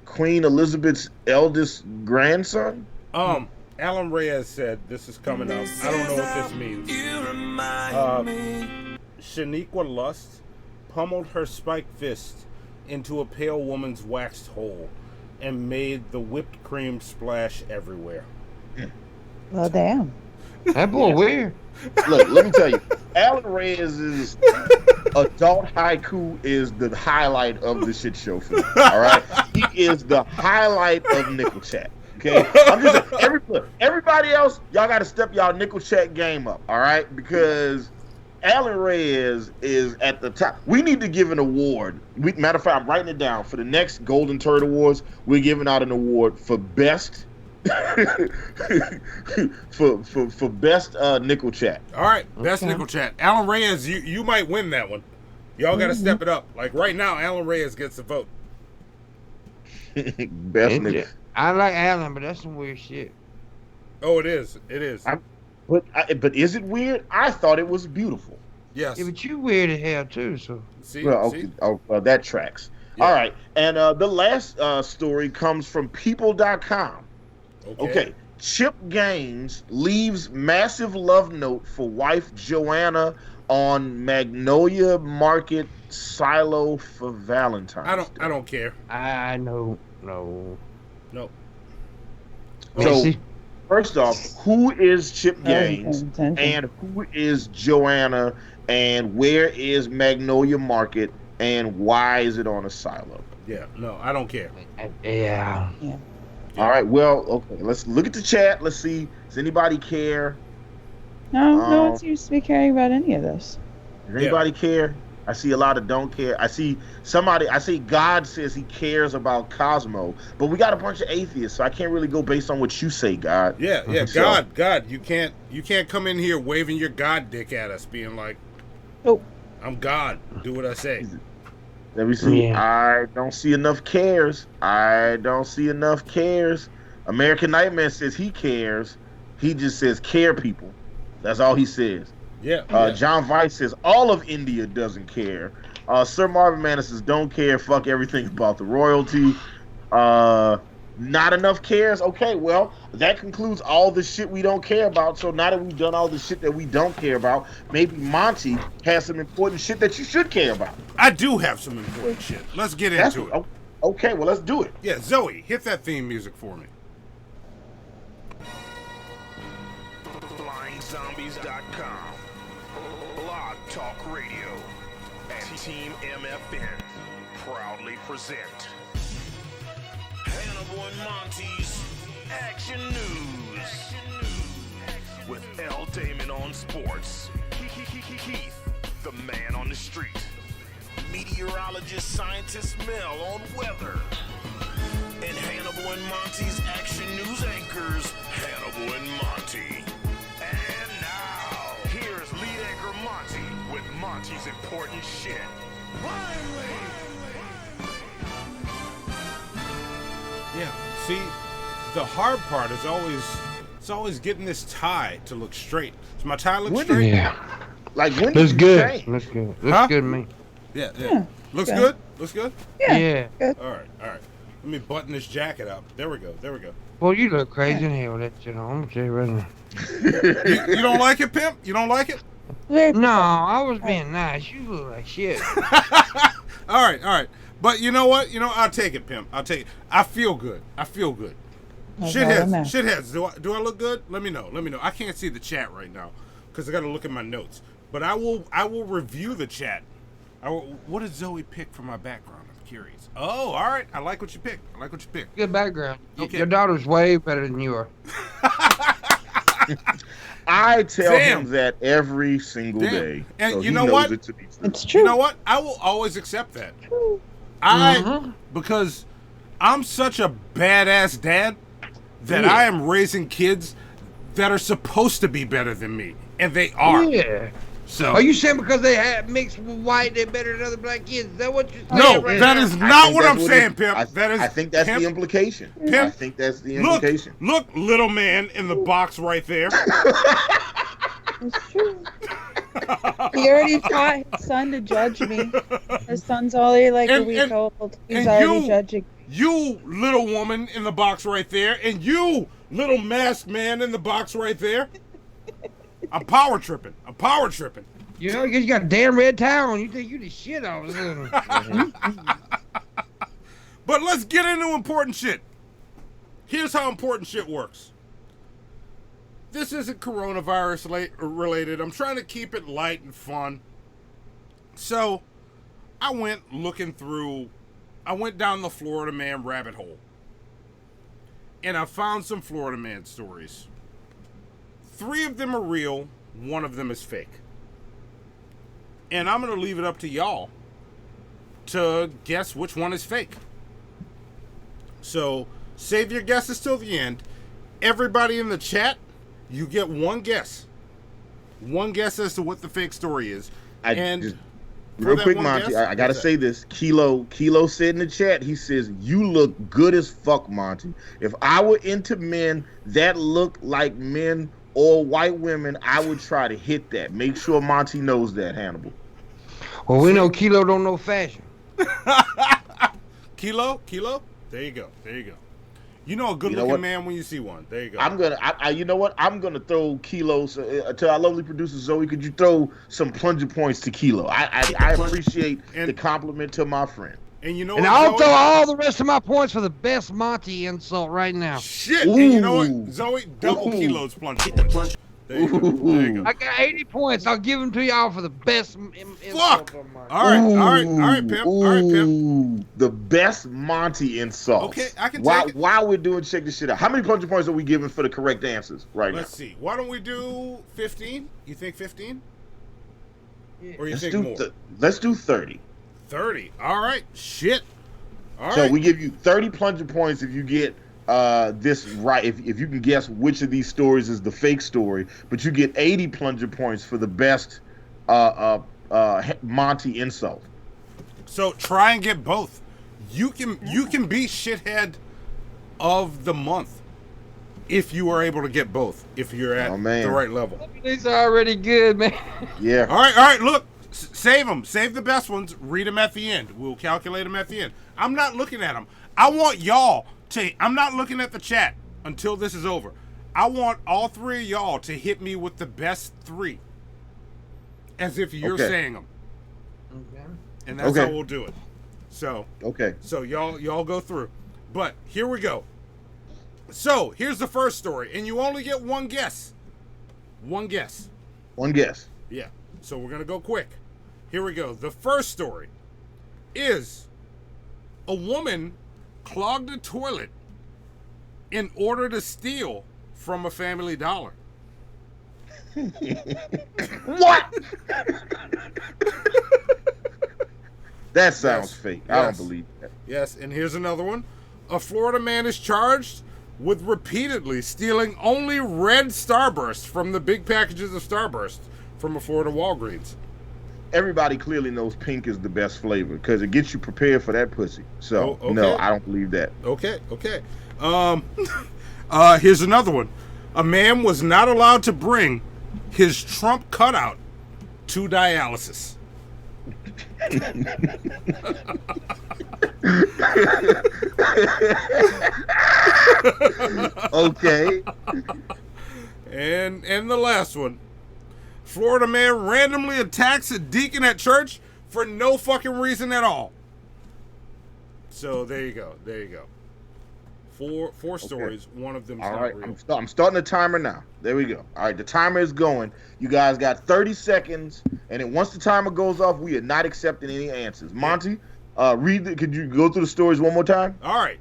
Queen Elizabeth's eldest grandson? Alan Reyes said this is coming up. I don't know what this means. Shaniqua Lust pummeled her spiked fist into a pale woman's waxed hole and made the whipped cream splash everywhere. Well, damn. That boy weird. Look, let me tell you, Alan Reyes' adult haiku is the highlight of the shit show for me. All right, he is the highlight of Nickel Chat. Okay, I'm just saying, everybody else, y'all got to step y'all Nickel Chat game up. All right, because Alan Reyes is at the top. We need to give an award. Matter of fact, I'm writing it down for the next Golden Turd Awards. We're giving out an award for best. for best Nickel Chat. All right, best Nickel Chat. Alan Reyes, you might win that one. Y'all got to step it up. Like right now, Alan Reyes gets the vote. Best Nickel. I like Alan, but that's some weird shit. Oh, it is. It is. But is it weird? I thought it was beautiful. Yes. Yeah, but you weird as hell too. So. See. Well, okay. See? Oh, well, that tracks. Yeah. All right, and the last story comes from People.com. Okay. Chip Gaines leaves massive love note for wife Joanna on Magnolia Market silo for Valentine's Day. I don't care. I know. No. Nope. So, first off, who is Chip Gaines and who is Joanna and where is Magnolia Market and why is it on a silo? Yeah, no, I don't care. Yeah. All right, well, okay, let's look at the chat. Let's see, does anybody care? No one seems to be caring about any of this. Does anybody care? I see a lot of don't care. I see God says he cares about Cosmo, but we got a bunch of atheists, so I can't really go based on what you say, God. Yeah, so, God, you can't come in here waving your God dick at us, being like, "Oh, I'm God. Do what I say." Let me see. Yeah. I don't see enough cares. American Nightmare says he cares. He just says care people. That's all he says. Yeah. John Vice says all of India doesn't care. Sir Marvin Manus says don't care. Fuck everything about the royalty. Not enough cares. Okay, well, that concludes all the shit we don't care about. So now that we've done all the shit that we don't care about, maybe Monty has some important shit that you should care about. I do have some important shit. Let's get into it. Okay, well, let's do it. Yeah, Zoe, hit that theme music for me. FlyingZombies.com, Blog Talk Radio, and Team MFN proudly present Hannibal and Monty's Action News with L. Damon on sports. Keith, the man on the street. Meteorologist scientist Mel on weather. And Hannibal and Monty's Action News anchors, Hannibal and Monty. And now, here's lead anchor Monty with Monty's important shit. Yeah, see, the hard part is always getting this tie to look straight. Does my tie look straight? Yeah. Like when Looks did good. you change? Looks good. Looks good to me. Yeah. Looks good? Looks good? Yeah. All right. Let me button this jacket up. There we go. Well, you look crazy in here with that shit on. I'm gonna tell you right now. You don't like it, Pimp? You don't like it? No, I was being nice. You look like shit. All right. But you know what? I'll take it, Pimp. I'll take it. I feel good. Shitheads. Do I look good? Let me know. I can't see the chat right now because I got to look at my notes. But I will review the chat. What did Zoe pick for my background? I'm curious. Oh, all right. I like what you picked. Good background. Okay. Your daughter's way better than you are. I tell him that every single day. And so you know what? It's true. You know what? I will always accept that. Because I'm such a badass dad that I am raising kids that are supposed to be better than me, and they are. Yeah. So are you saying because they have mixed with white, they're better than other black kids? Is that what you're saying? No, right that now? is not what I'm saying, Pimp. I think that's Pimp. the implication. Pimp. I think that's the implication. Look, little man in the box right there. It's true. He already taught his son to judge me. His son's only like a week old. He's already judging. You little woman in the box right there, and you little masked man in the box right there. I'm power tripping. You know, because you got a damn red towel on. You think you the shit all of a sudden. But let's get into important shit. Here's how important shit works. This isn't coronavirus related. I'm trying to keep it light and fun. So, I went down the Florida Man rabbit hole. And I found some Florida Man stories. 3 of them are real, 1 of them is fake. And I'm going to leave it up to y'all to guess which one is fake. So, save your guesses till the end. Everybody in the chat, you get 1 guess. 1 guess as to what the fake story is. Real quick, Monty, I gotta say this. Kilo said in the chat, he says, "You look good as fuck, Monty. If I were into men that look like men or white women, I would try to hit that." Make sure Monty knows that, Hannibal. Well, we know Kilo don't know fashion. Kilo? There you go. You know a good-looking man when you see one. There you go. You know what? I'm gonna throw Kilo to our lovely producer Zoe. Could you throw some plunger points to Kilo? I appreciate the compliment to my friend. And you know, and I'll throw all the rest of my points for the best Monty insult right now. Shit! And you know what, Zoe? Double Kilo's plunger points. There you go. I got 80 points. I'll give them to y'all for the best insult. All right, Pimp. The best Monty insult. Okay, I can take it. While we're doing check this shit out, how many plunger points are we giving for the correct answers right now? Let's see. Why don't we do 15? You think 15? Yeah. Or you think more? Let's do 30. 30. All right. Shit. All so right. we give you 30 plunger points if you get this right. If you can guess which of these stories is the fake story, but you get 80 plunger points for the best Monty insult. So try and get both. You can be shithead of the month if you are able to get both. If you're at the right level. These are already good, man. Yeah. All right. Look, save them. Save the best ones. Read them at the end. We'll calculate them at the end. I'm not looking at them. I want y'all to. I'm not looking at the chat until this is over. I want all 3 of y'all to hit me with the best 3, as if you're saying them. Okay. And that's how we'll do it. So okay. So y'all go through. But here we go. So here's the first story, and you only get 1 guess. 1 guess. 1 guess. Yeah. So we're gonna go quick. Here we go. The first story is a woman clogged a toilet in order to steal from a Family Dollar? What? That sounds fake. I don't believe that. Yes, and here's another one. A Florida man is charged with repeatedly stealing only red Starburst from the big packages of Starburst from a Florida Walgreens. Everybody clearly knows pink is the best flavor because it gets you prepared for that pussy. So, no, I don't believe that. Okay. Here's another one. A man was not allowed to bring his Trump cutout to dialysis. Okay. And the last one. Florida man randomly attacks a deacon at church for no fucking reason at all. So there you go. Four stories. One of them is not real. I'm starting the timer now. There we go. All right, the timer is going. You guys got 30 seconds, and then once the timer goes off, we are not accepting any answers. Monty, could you go through the stories one more time? All right.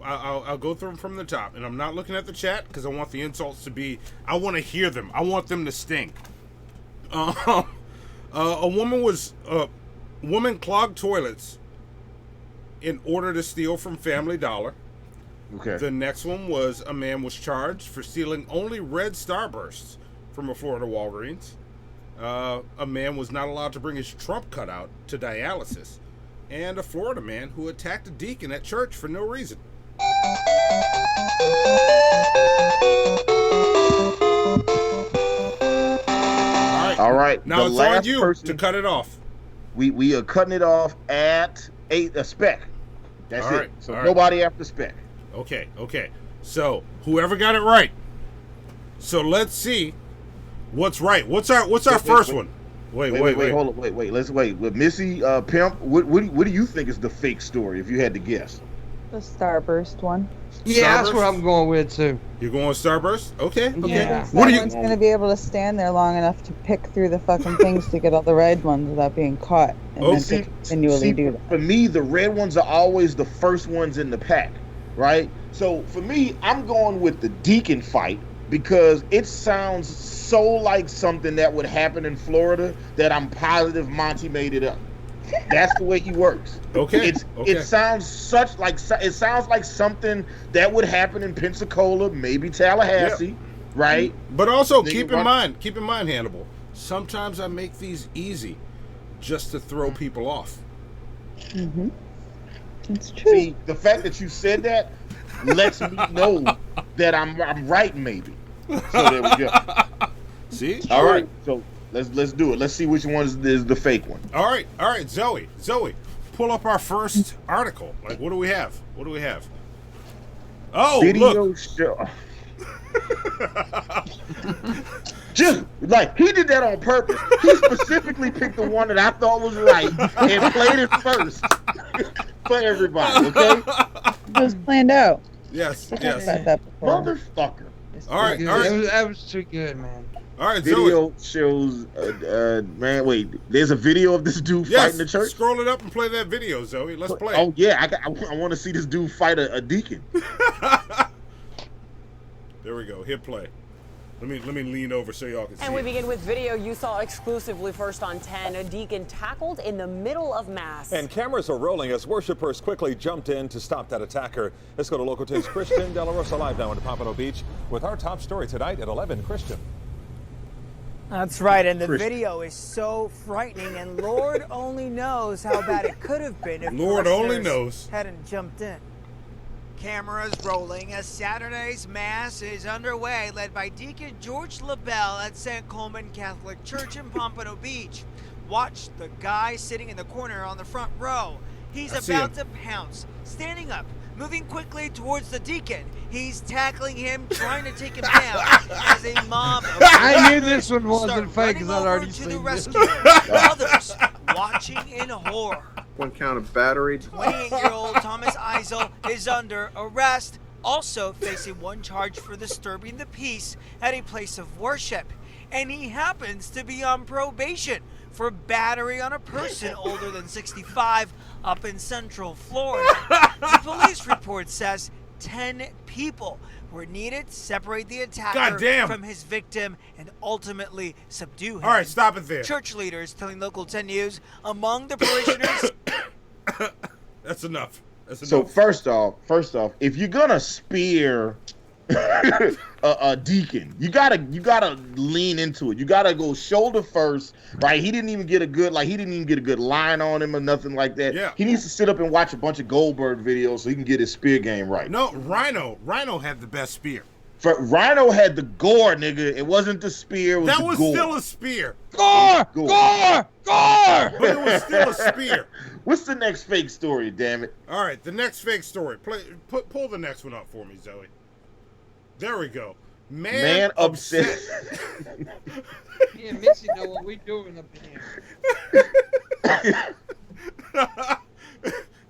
I'll go through them from the top, and I'm not looking at the chat because I want the insults to be. I want to hear them. I want them to sting. A woman clogged toilets in order to steal from Family Dollar. Okay. The next one was a man was charged for stealing only red Starbursts from a Florida Walgreens. A man was not allowed to bring his Trump cutout to dialysis. And a Florida man who attacked a deacon at church for no reason. All right. Now it's on you to cut it off. We are cutting it off at a spec. That's it. So all right. Nobody after spec. Okay. So whoever got it right. So let's see what's right. What's our first one? Wait. Hold on. Wait. Let's wait. With Missy, Pimp, what do you think is the fake story if you had to guess? The Starburst one. Yeah, that's what I'm going with too. You're going with Starburst? Okay. Yeah. What one's going to be able to stand there long enough to pick through the fucking things to get all the red ones without being caught and then to continually do that. For me, the red ones are always the first ones in the pack, right? So for me, I'm going with the deacon fight because it sounds so like something that would happen in Florida that I'm positive Monty made it up. That's the way he works. Okay. It sounds like something that would happen in Pensacola, maybe Tallahassee, right? But also keep in mind, Hannibal, sometimes I make these easy just to throw people off. Mm-hmm. It's true. See, the fact that you said that lets me know that I'm right, maybe. So there we go. See? All right. So let's do it. Let's see which one is the fake one. All right, Zoe, pull up our first article. Like, what do we have? Oh, video look. Show. Just like he did that on purpose. He specifically picked the one that I thought was right and played it first for everybody. Okay, it was planned out. Yes. Motherfucker. All right. That was too good, man. All right, video shows. Man, wait. There's a video of this dude fighting the church. Scroll it up and play that video, Zoe. Let's play. Oh yeah, I want to see this dude fight a deacon. There we go. Hit play. Let me lean over so y'all can see. And we begin with video you saw exclusively first on 10. A deacon tackled in the middle of mass. And cameras are rolling as worshipers quickly jumped in to stop that attacker. Let's go to Local 10's Christian De La Rosa live now in Pompano Beach with our top story tonight at 11. Christian. That's right, and the video is so frightening, and Lord only knows how bad it could have been if Lord only knows hadn't jumped in. Cameras rolling as Saturday's Mass is underway, led by Deacon George LaBelle at St. Coleman Catholic Church in Pompano Beach. Watch the guy sitting in the corner on the front row. He's about to pounce, standing up, moving quickly towards the deacon. He's tackling him, trying to take him down as a mob of I knew this one wasn't fake because I'd already seen this. Others watching in horror. One count of battery. 28-year-old Thomas Eisel is under arrest, also facing one charge for disturbing the peace at a place of worship. And he happens to be on probation for battery on a person older than 65 up in Central Florida. The police report says 10 people were needed to separate the attacker Goddamn. from his victim and ultimately subdue him. All right, stop it there. Church leaders telling Local 10 News among the parishioners. That's enough. That's enough. So first off, if you're gonna spear a deacon, you gotta lean into it. You gotta go shoulder first, right? He didn't even get a good line on him or nothing like that. Yeah. He needs to sit up and watch a bunch of Goldberg videos so he can get his spear game right. No, Rhino had the best spear. Rhino had the gore, nigga. It wasn't the spear. It was That the was gore. still a spear. Gore! But it was still a spear. What's the next fake story, damn it? All right, the next fake story. Pull the next one up for me, Zoe. There we go. Man upset. Me and Missy know what we doing up here.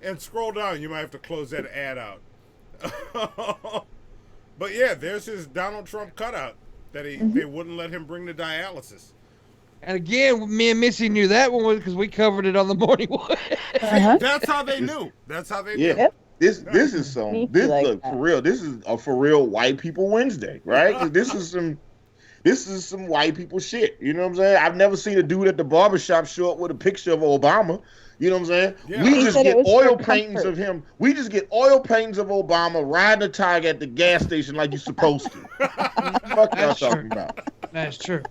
And scroll down. You might have to close that ad out. But yeah, there's his Donald Trump cutout that they wouldn't let him bring to dialysis. And again, me and Missy knew that one was because we covered it on the morning one. That's how they knew. That's how they knew. Yeah. This is some look for real. This is a for real white people Wednesday, right? this is some white people shit. You know what I'm saying? I've never seen a dude at the barbershop show up with a picture of Obama. You know what I'm saying? Yeah. We He just said get it was oil for paintings comfort. of him. We just get oil paintings of Obama riding a tiger at the gas station like you're supposed to. What the fuck y'all talking about? That's true.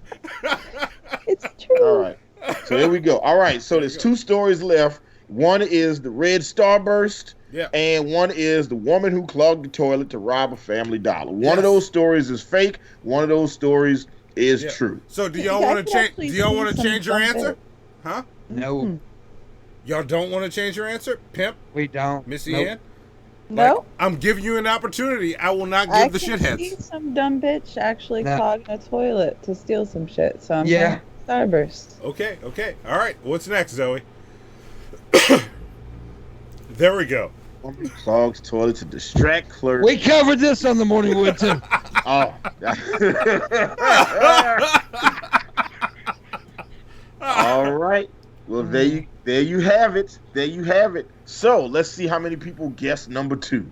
It's true. All right. So there we go. All right. So there's two stories left. One is the red starburst. Yeah. And one is the woman who clogged the toilet to rob a Family Dollar. One of those stories is fake. One of those stories is true. So do y'all want to change? Do y'all want to change your answer? Huh? No. Y'all don't want to change your answer, Pimp? We don't. Missy Nope. Ann? No. I'm giving you an opportunity. I will not I give the can shitheads. see some dumb bitch actually No. clogging a toilet to steal some shit. So I'm Yeah. saying Starburst. Okay. All right. What's next, Zoe? There we go. Woman clogs toilet to distract clerk. We covered this on the morning wood too. Oh. All right. Well, there you have it. There you have it. So let's see how many people guessed number 2.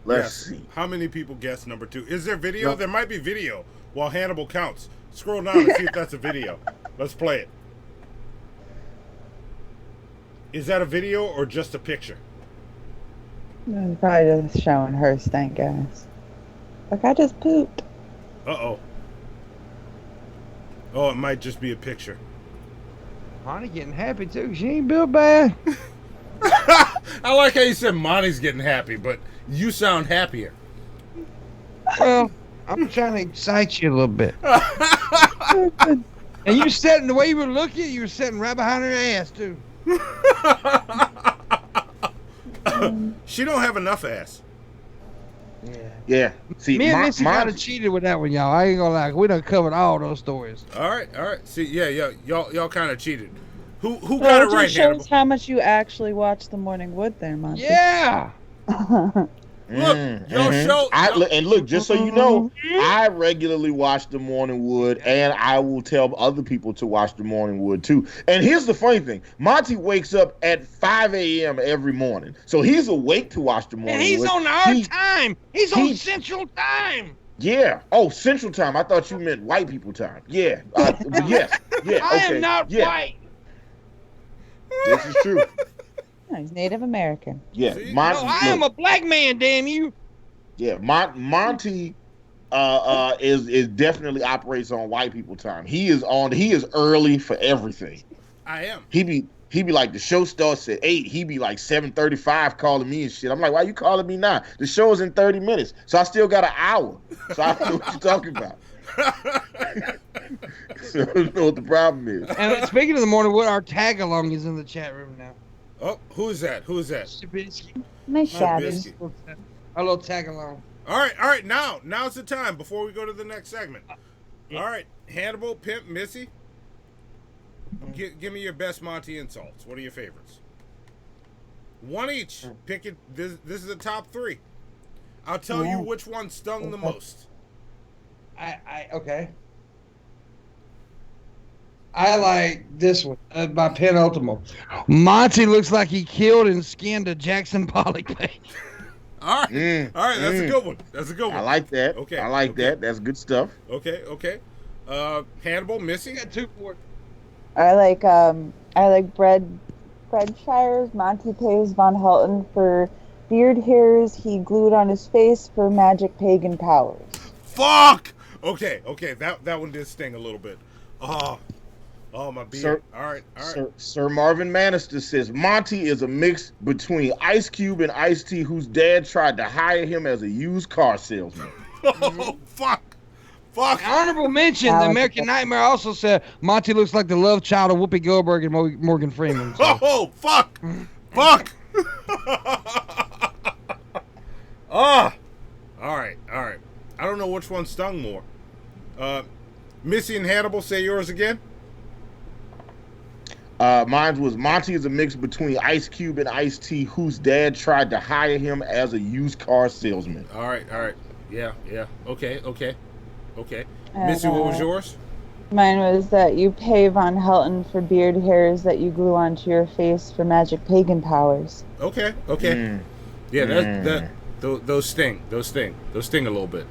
Let's see. How many people guessed number 2? Is there video? No. There might be video while Hannibal counts. Scroll down and see if that's a video. Let's play it. Is that a video or just a picture? I'm probably just showing her stank ass. Like I just pooped. Uh-oh. Oh, it might just be a picture. Monty getting happy too. She ain't built bad. I like how you said Monty's getting happy, but you sound happier. Well, I'm trying to excite you a little bit. And you sitting the way you were looking, you were sitting right behind her ass too. She don't have enough ass. Yeah. See, Me and Missy kind of cheated with that one, y'all. I ain't gonna lie. We done covered all those stories. All right. See, yeah, y'all kind of cheated. Who Well, got it just right, shows Hannibal? how much you actually watch the Morning Wood there, Monty. Yeah. Look, y'all show. And look, just so you know, I regularly watch the Morning Wood, and I will tell other people to watch the Morning Wood too. And here's the funny thing: Monty wakes up at 5 a.m. every morning, so he's awake to watch the Morning And he's Wood. on our time. He's on Central Time. Yeah. Oh, Central Time. I thought you meant white people time. Yeah. Yes. Yeah. I Okay. am not yeah. white. This is true. No, he's Native American. Yeah. No, I am a black man. Damn you. Yeah, Monty is definitely operates on white people time. He is early for everything. I am. He be like, the show starts at 8. He be like 7:35 calling me and shit. I'm like, why you calling me now? The show is in 30 minutes. So I still got an hour. So I don't know what you're talking about. So I don't know what the problem is. And speaking of the Morning Wood, our tag along is in the chat room now. Oh, who's that? Shabisky. Nice shabby. Shabisky. Our little tag along. All right. Now's the time before we go to the next segment. All right, Hannibal, Pimp, Missy. Give me your best Monty insults. What are your favorites? One each. Pick it. This is the top 3. I'll tell you which one stung the most. Okay. I like this one. My penultimate. Monty looks like he killed and skinned a Jackson Pollock painting. All right. All right. That's a good one. That's a good one. I like that. Okay. I like that. That's good stuff. Okay. Okay. Hannibal, Missy. Got 2 more. I like Breadshires. Monty pays Von Helton for beard hairs he glued on his face for magic pagan powers. Fuck. Okay. Okay. That one did sting a little bit. Oh, my beard. All right. Sir Marvin Manister says Monty is a mix between Ice Cube and Ice-T, whose dad tried to hire him as a used car salesman. Oh, fuck. Fuck. Honorable mention, the American Nightmare also said Monty looks like the love child of Whoopi Goldberg and Morgan Freeman. So. Oh, fuck. Fuck. All right. I don't know which one stung more. Missy and Hannibal, say yours again. Mine was Monty is a mix between Ice Cube and Ice-T, whose dad tried to hire him as a used car salesman. All right. Yeah. Okay. And, Missy, what was yours? Mine was that you pay Von Helton for beard hairs that you glue onto your face for magic pagan powers. Okay. Yeah, those sting. Those sting a little bit.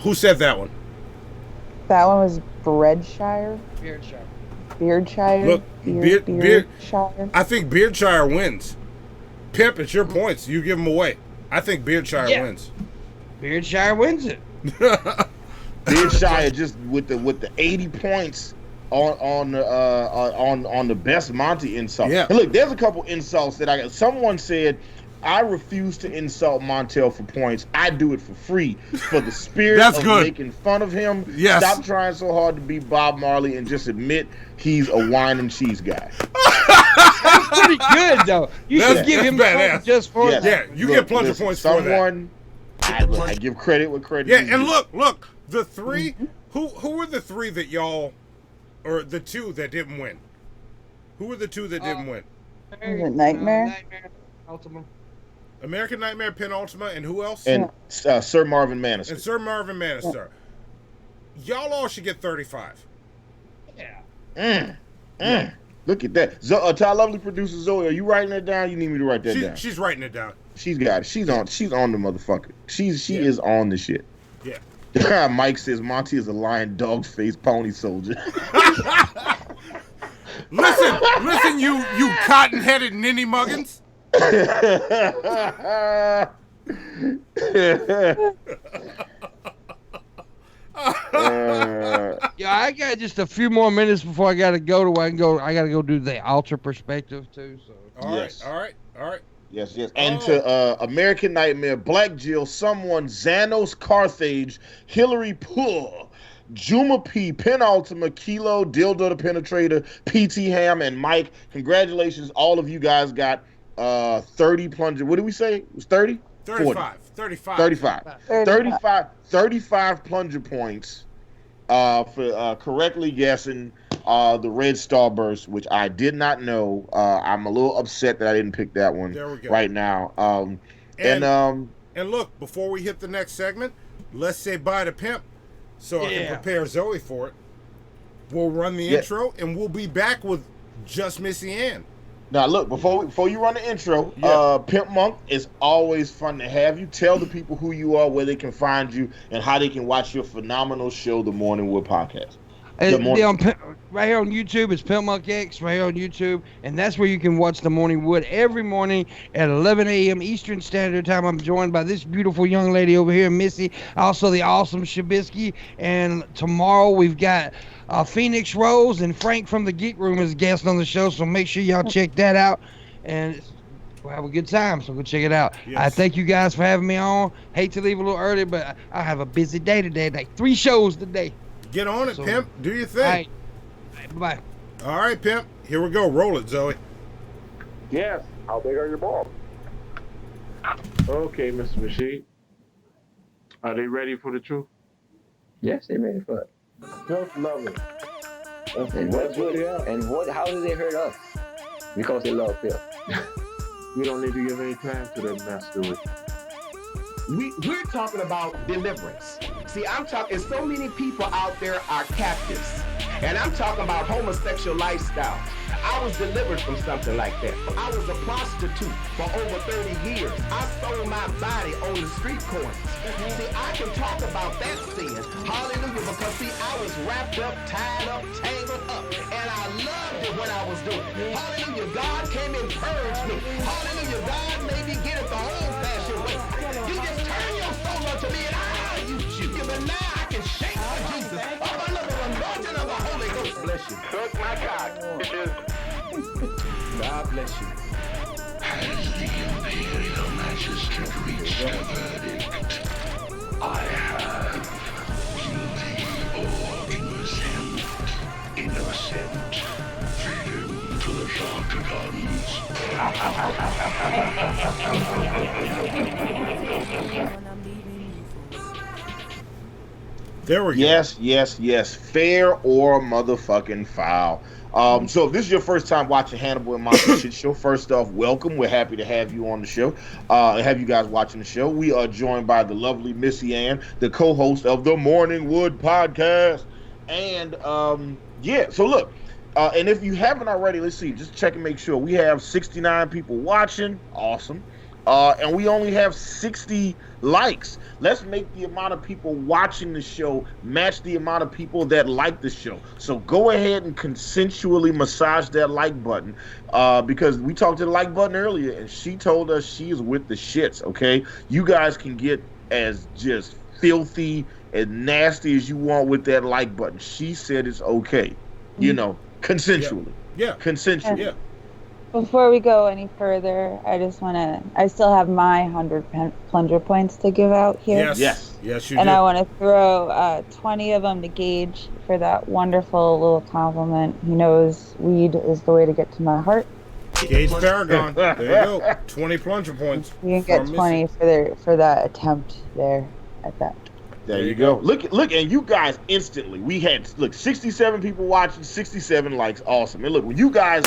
Who said that one? That one was Breadshire. Beardshire. Look, Beardshire. I think Beardshire wins. Pimp, it's your points. You give them away. I think Beardshire wins. Beardshire wins it. Beardshire just with the 80 points on the best Monty insult. Yeah. And look, there's a couple insults that I got. Someone said, I refuse to insult Montel for points. I do it for free. For the spirit of making fun of him. Yes. Stop trying so hard to be Bob Marley and just admit he's a wine and cheese guy. That's pretty good, though. You should give him badass. Just for that. Yeah, you get plunger points for that. I give credit where credit is Yeah, and due. look, the three, who were the three that y'all, or the two that didn't win? Who were the two that didn't win? Is it Nightmare? Ultima. American Nightmare, Penultima, and who else? And Sir Marvin Manister. And Sir Marvin Manister. Y'all all should get 35. Yeah. Look at that. To our lovely producer Zoe, are you writing that down? You need me to write that down. She's writing it down. She's got it. She's on the motherfucker. She is on the shit. Yeah. Mike says Monty is a lion dog faced pony soldier. Listen, you cotton-headed ninny muggins. Yeah, I got just a few more minutes before I gotta go to. I gotta go do the alter perspective too. So. All right. Yes. And to American Nightmare, Black Jill, someone, Xanos Carthage, Hillary Poole, Juma P, Penultima, Kilo, Dildo the Penetrator, PT Ham, and Mike. Congratulations, all of you guys got 30 plunger. What did we say? It was 30? 35 plunger points for correctly guessing the Red Starburst, which I did not know. I'm a little upset that I didn't pick that one right now. And look, before we hit the next segment, let's say bye to Pimp so I can prepare Zoe for it. We'll run the intro, and we'll be back with just Missy Ann. Now, look, before you run the intro, Pimpmunk, it's always fun to have you. Tell the people who you are, where they can find you, and how they can watch your phenomenal show, The Morning Wood Podcast. Right here on YouTube, it's Pimpmunk X, right here on YouTube, and that's where you can watch The Morning Wood every morning at 11 a.m. Eastern Standard Time. I'm joined by this beautiful young lady over here, Missy, also the awesome Shabisky, and tomorrow we've got Phoenix Rose and Frank from the Geek Room as guests on the show, so make sure y'all check that out, and we'll have a good time, so go check it out. Yes. I thank you guys for having me on. Hate to leave a little early, but I have a busy day today, like 3 shows today. Get on it, Pimp. Do your thing. All right. Bye-bye. All right, Pimp. Here we go. Roll it, Zoe. Yes. How big are your balls? Okay, Mr. Machine. Are they ready for the truth? Yes, they're ready for it. Just love it. And what's good? And how do they hurt us? Because they love Phil. We don't need to give any time to that mess, do we? We're talking about deliverance. See, I'm talking, so many people out there are captives. And I'm talking about homosexual lifestyle. I was delivered from something like that. I was a prostitute for over 30 years. I sold my body on the street corners. See, I can talk about that sin. Hallelujah, because see, I was wrapped up, tied up, tangled up, and I loved it when I was doing it. Hallelujah, God came and purged me. Hallelujah, God made me get it the old-fashioned way. You just turn your soul unto me and I'll use you. But now I can shake for Jesus. I'm under the anointing of the Holy Ghost. Bless you. Suck my cock, bitches. God bless you. Has the Imperial Magistrate reached a verdict? I have. Guilty or innocent. Innocent. Feed him to the There we go. Yes. Fair or motherfucking foul. So if this is your first time watching Hannibal and Monty Shit Show, first off, welcome. We're happy to have you on the show, and have you guys watching the show. We are joined by the lovely Missy Ann, the co-host of the Morning Wood podcast. And so look, and if you haven't already, let's see, just check and make sure. We have 69 people watching. Awesome. And we only have 60 likes. Let's make the amount of people watching the show match the amount of people that like the show. So go ahead and consensually massage that like button, because we talked to the like button earlier, and she told us she is with the shits, okay? You guys can get as just filthy and nasty as you want with that like button. She said it's okay, you know, consensually. Yeah. Consensually. Yeah. Before we go any further, I still have my 100 plunger points to give out here. Yes, you and do. I want to throw 20 of them to Gage for that wonderful little compliment. He knows weed is the way to get to my heart. Gage Paragon. There you go. 20 plunger points. You can get 20 for that attempt there at that. There you go. Look, and you guys instantly. We had 67 people watching, 67 likes. Awesome. And look, when you guys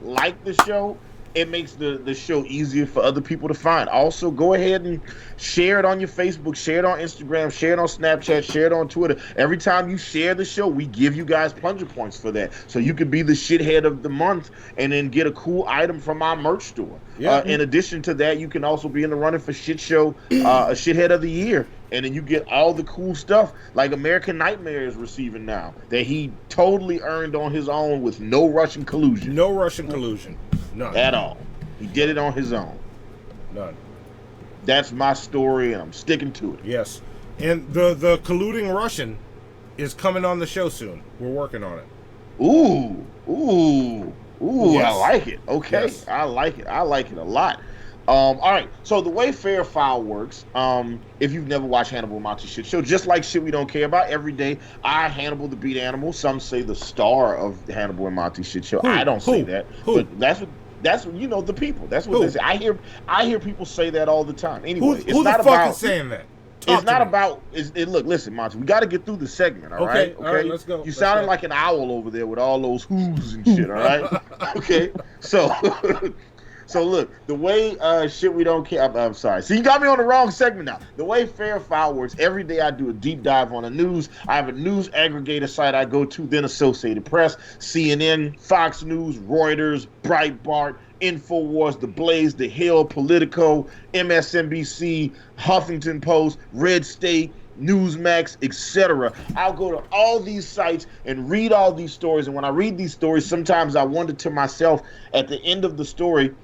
like the show, it makes the show easier for other people to find. Also, go ahead and share it on your Facebook, share it on Instagram, share it on Snapchat, share it on Twitter. Every time you share the show, we give you guys plunger points for that. So you could be the shithead of the month and then get a cool item from our merch store. Yeah. In addition to that, you can also be in the running for Shit Show, a shithead of the year. And then you get all the cool stuff like American Nightmare is receiving now that he totally earned on his own with no Russian collusion. No Russian collusion. None. At all. He did it on his own. None. That's my story, and I'm sticking to it. Yes. And the colluding Russian is coming on the show soon. We're working on it. Ooh, yes. I like it. Okay. Yes. I like it a lot. All right, so the way Fair Foul works, if you've never watched Hannibal and Monty Shit Show, just like Shit We Don't Care About, every day I, Hannibal the Beat Animal, some say the star of the Hannibal and Monty Shit Show. I don't say that, but that's what you know, the people. That's what they say. I hear people say that all the time. Anyway, who the fuck is saying that? It's not about. Look, listen, Monty. We got to get through the segment. All right. All right. Let's go. You sounded like an owl over there with all those whoos and shit. All right. Okay. So. So look, the way Shit We Don't Care. I'm sorry. So you got me on the wrong segment now. The way Fair Foul works, every day I do a deep dive on the news. I have a news aggregator site I go to, then Associated Press, CNN, Fox News, Reuters, Breitbart, InfoWars, The Blaze, The Hill, Politico, MSNBC, Huffington Post, Red State, Newsmax, etc. I'll go to all these sites and read all these stories. And when I read these stories, sometimes I wonder to myself at the end of the story,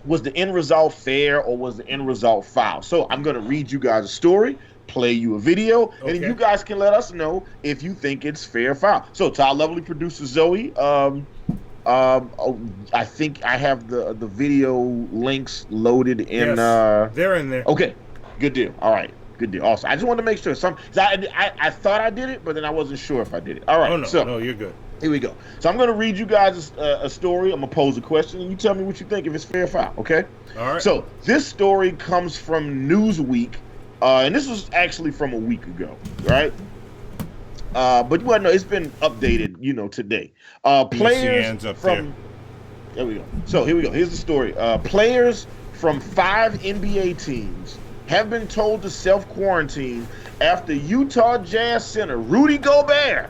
was the end result fair or was the end result foul? So I'm going to read you guys a story, play you a video, and then you guys can let us know if you think it's fair or foul. So to our lovely producer Zoe, I think I have the video links loaded in. Yes, they're in there. Okay, good deal. All right, good deal. Also, I just wanted to make sure I thought I did it, but then I wasn't sure if I did it. All right, no, you're good. Here we go. So I'm going to read you guys a story. I'm going to pose a question, and you tell me what you think, if it's fair or foul, okay? All right. So this story comes from Newsweek, and this was actually from a week ago, right? But well, no, it's been updated, today. Players from... There we go. So here we go. Here's the story. Players from 5 NBA teams have been told to self-quarantine after Utah Jazz center Rudy Gobert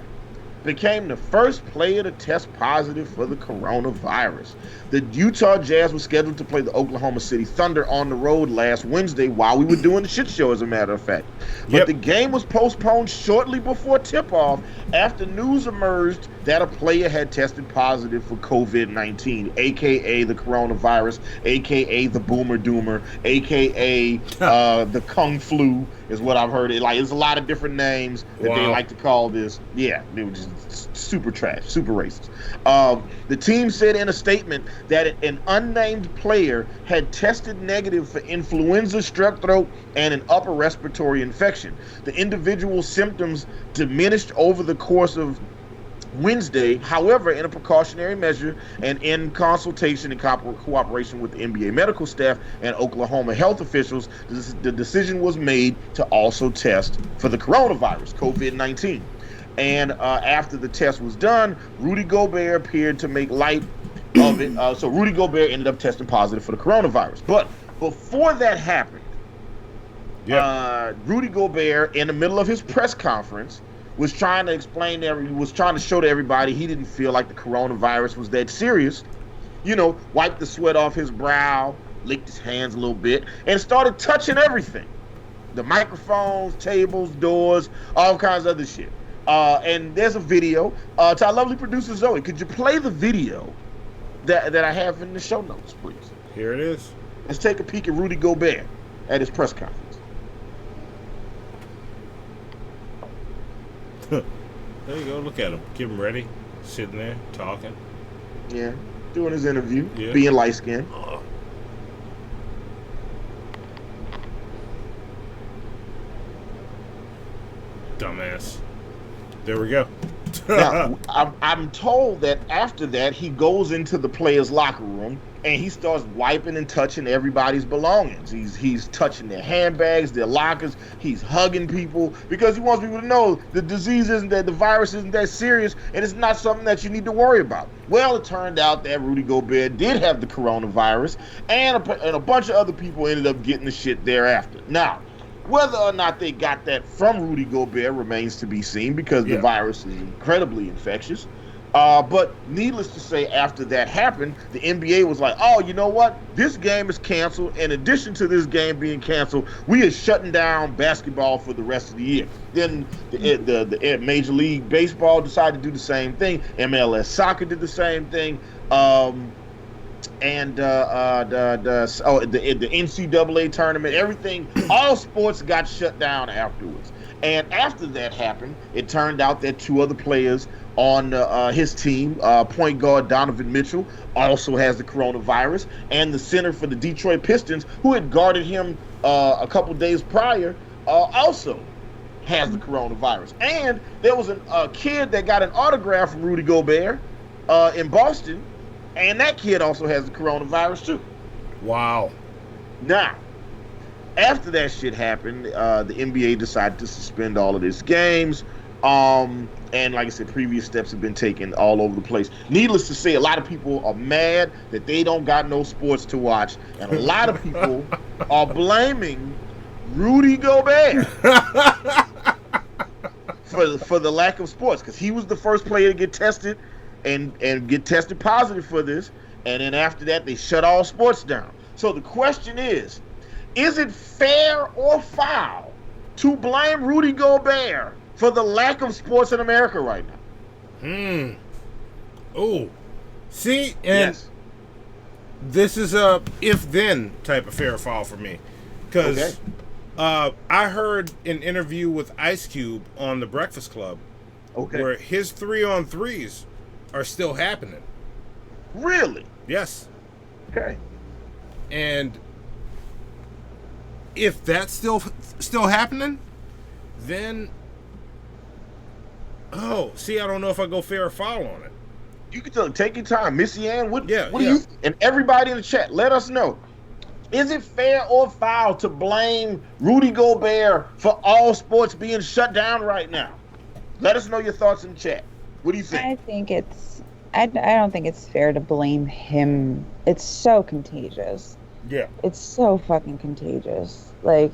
became the first player to test positive for the coronavirus. The Utah Jazz was scheduled to play the Oklahoma City Thunder on the road last Wednesday while we were doing the shit show, as a matter of fact. But the game was postponed shortly before tip-off after news emerged that a player had tested positive for COVID-19, a.k.a. the coronavirus, a.k.a. the boomer doomer, a.k.a. the kung flu is what I've heard. There's a lot of different names that they like to call this. Yeah, they were just super trash, super racist. The team said in a statement that an unnamed player had tested negative for influenza, strep throat, and an upper respiratory infection. The individual's symptoms diminished over the course of Wednesday. However, in a precautionary measure and in consultation and cooperation with the NBA medical staff and Oklahoma health officials, the decision was made to also test for the coronavirus, COVID-19. And after the test was done, Rudy Gobert appeared to make light of it. So Rudy Gobert ended up testing positive for the coronavirus. But before that happened, Rudy Gobert, in the middle of his press conference, was trying to show to everybody he didn't feel like the coronavirus was that serious. Wiped the sweat off his brow, licked his hands a little bit, and started touching everything. The microphones, tables, doors, all kinds of other shit. And there's a video. To our lovely producer Zoe, could you play the video that I have in the show notes, please? Here it is. Let's take a peek at Rudy Gobert at his press conference. There you go. Look at him. Get him ready. Sitting there, talking. Yeah, doing his interview. Being light-skinned. Dumbass. There we go. Now, I'm told that after that, he goes into the players' locker room and he starts wiping and touching everybody's belongings. He's touching their handbags, their lockers. He's hugging people because he wants people to know the disease isn't that, the virus isn't that serious, and it's not something that you need to worry about. Well, it turned out that Rudy Gobert did have the coronavirus, and a bunch of other people ended up getting the shit thereafter. Now, whether or not they got that from Rudy Gobert remains to be seen because the virus is incredibly infectious. But needless to say, after that happened, the NBA was like, oh, you know what? This game is canceled. In addition to this game being canceled, we are shutting down basketball for the rest of the year. Then the Major League Baseball decided to do the same thing. MLS Soccer did the same thing. And the NCAA tournament, everything, all sports got shut down afterwards. And after that happened, it turned out that two other players on his team, point guard Donovan Mitchell, also has the coronavirus, and the center for the Detroit Pistons, who had guarded him a couple days prior, also has the coronavirus. And there was a kid that got an autograph from Rudy Gobert in Boston, and that kid also has the coronavirus too. Wow. Now, after that shit happened, the NBA decided to suspend all of these games. And like I said, previous steps have been taken all over the place. Needless to say, a lot of people are mad that they don't got no sports to watch. And a lot of people are blaming Rudy Gobert for the lack of sports, because he was the first player to get tested and get tested positive for this. And then after that, they shut all sports down. So the question is it fair or foul to blame Rudy Gobert for the lack of sports in America right now? Oh, see, and this is a if-then type of fair or foul for me, because I heard an interview with Ice Cube on The Breakfast Club, where his 3-on-3s are still happening. Really? Yes. Okay. And if that's still happening, then I don't know if I go fair or foul on it. You can take your time, Missy Ann. What do yeah. you, and everybody in the chat, let us know. Is it fair or foul to blame Rudy Gobert for all sports being shut down right now? Let us know your thoughts in the chat. What do you think? I think I don't think it's fair to blame him. It's so contagious. Yeah. It's so fucking contagious. Like,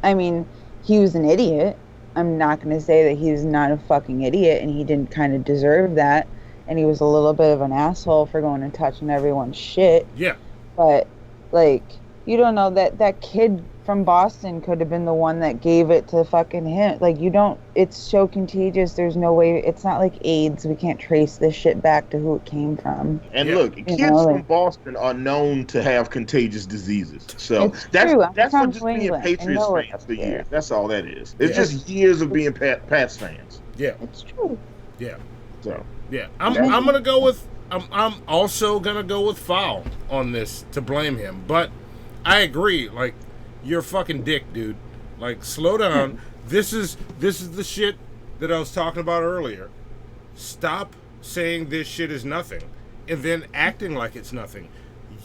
I mean, he was an idiot. I'm not going to say that he's not a fucking idiot and he didn't kind of deserve that. And he was a little bit of an asshole for going and touching everyone's shit. Yeah. But, like, you don't know that kid from Boston could have been the one that gave it to fucking him. Like, you don't, it's so contagious. There's no way, it's not like AIDS. We can't trace this shit back to who it came from. And look, kids from Boston are known to have contagious diseases. So that's true. for from just New being England. I Patriots know fans it's for there. years. That's all that is. It's just years of being Pats fans. Yeah. It's true. Yeah. So. Yeah. I'm gonna go with. I'm also gonna go with foul on this to blame him. But I agree. Like, you're a fucking dick, dude. Like, slow down. This is the shit that I was talking about earlier. Stop saying this shit is nothing and then acting like it's nothing.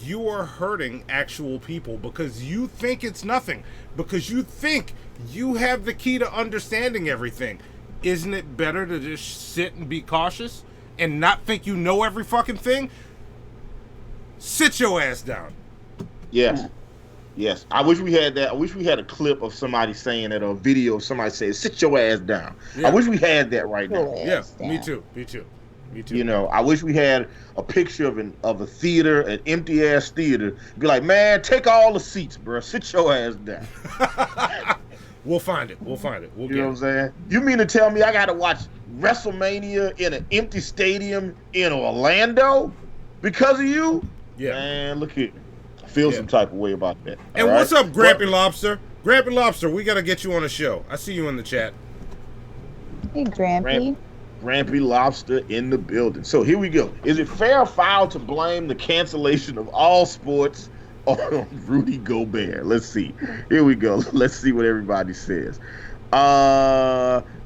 You are hurting actual people because you think it's nothing. Because you think you have the key to understanding everything. Isn't it better to just sit and be cautious and not think you know every fucking thing? Sit your ass down. Yes. Yes. I wish we had that. I wish we had a clip of somebody saying it or a video of somebody saying, sit your ass down. Yeah. I wish we had that right now. Yeah, me too. Me too. Me too. You know, I wish we had a picture of a theater, an empty ass theater. Be like, man, take all the seats, bro. Sit your ass down. We'll find it. We'll find it. We'll You get know it. what I'm saying? You mean to tell me I got to watch WrestleMania in an empty stadium in Orlando because of you? Yeah. Man, look here. I feel some type of way about that. And all what's right? up, Grampy Lobster? Grampy Lobster, we got to get you on the show. I see you in the chat. Hey, Grampy. Grampy Lobster in the building. So here we go. Is it fair or foul to blame the cancellation of all sports on Rudy Gobert? Let's see. Here we go. Let's see what everybody says.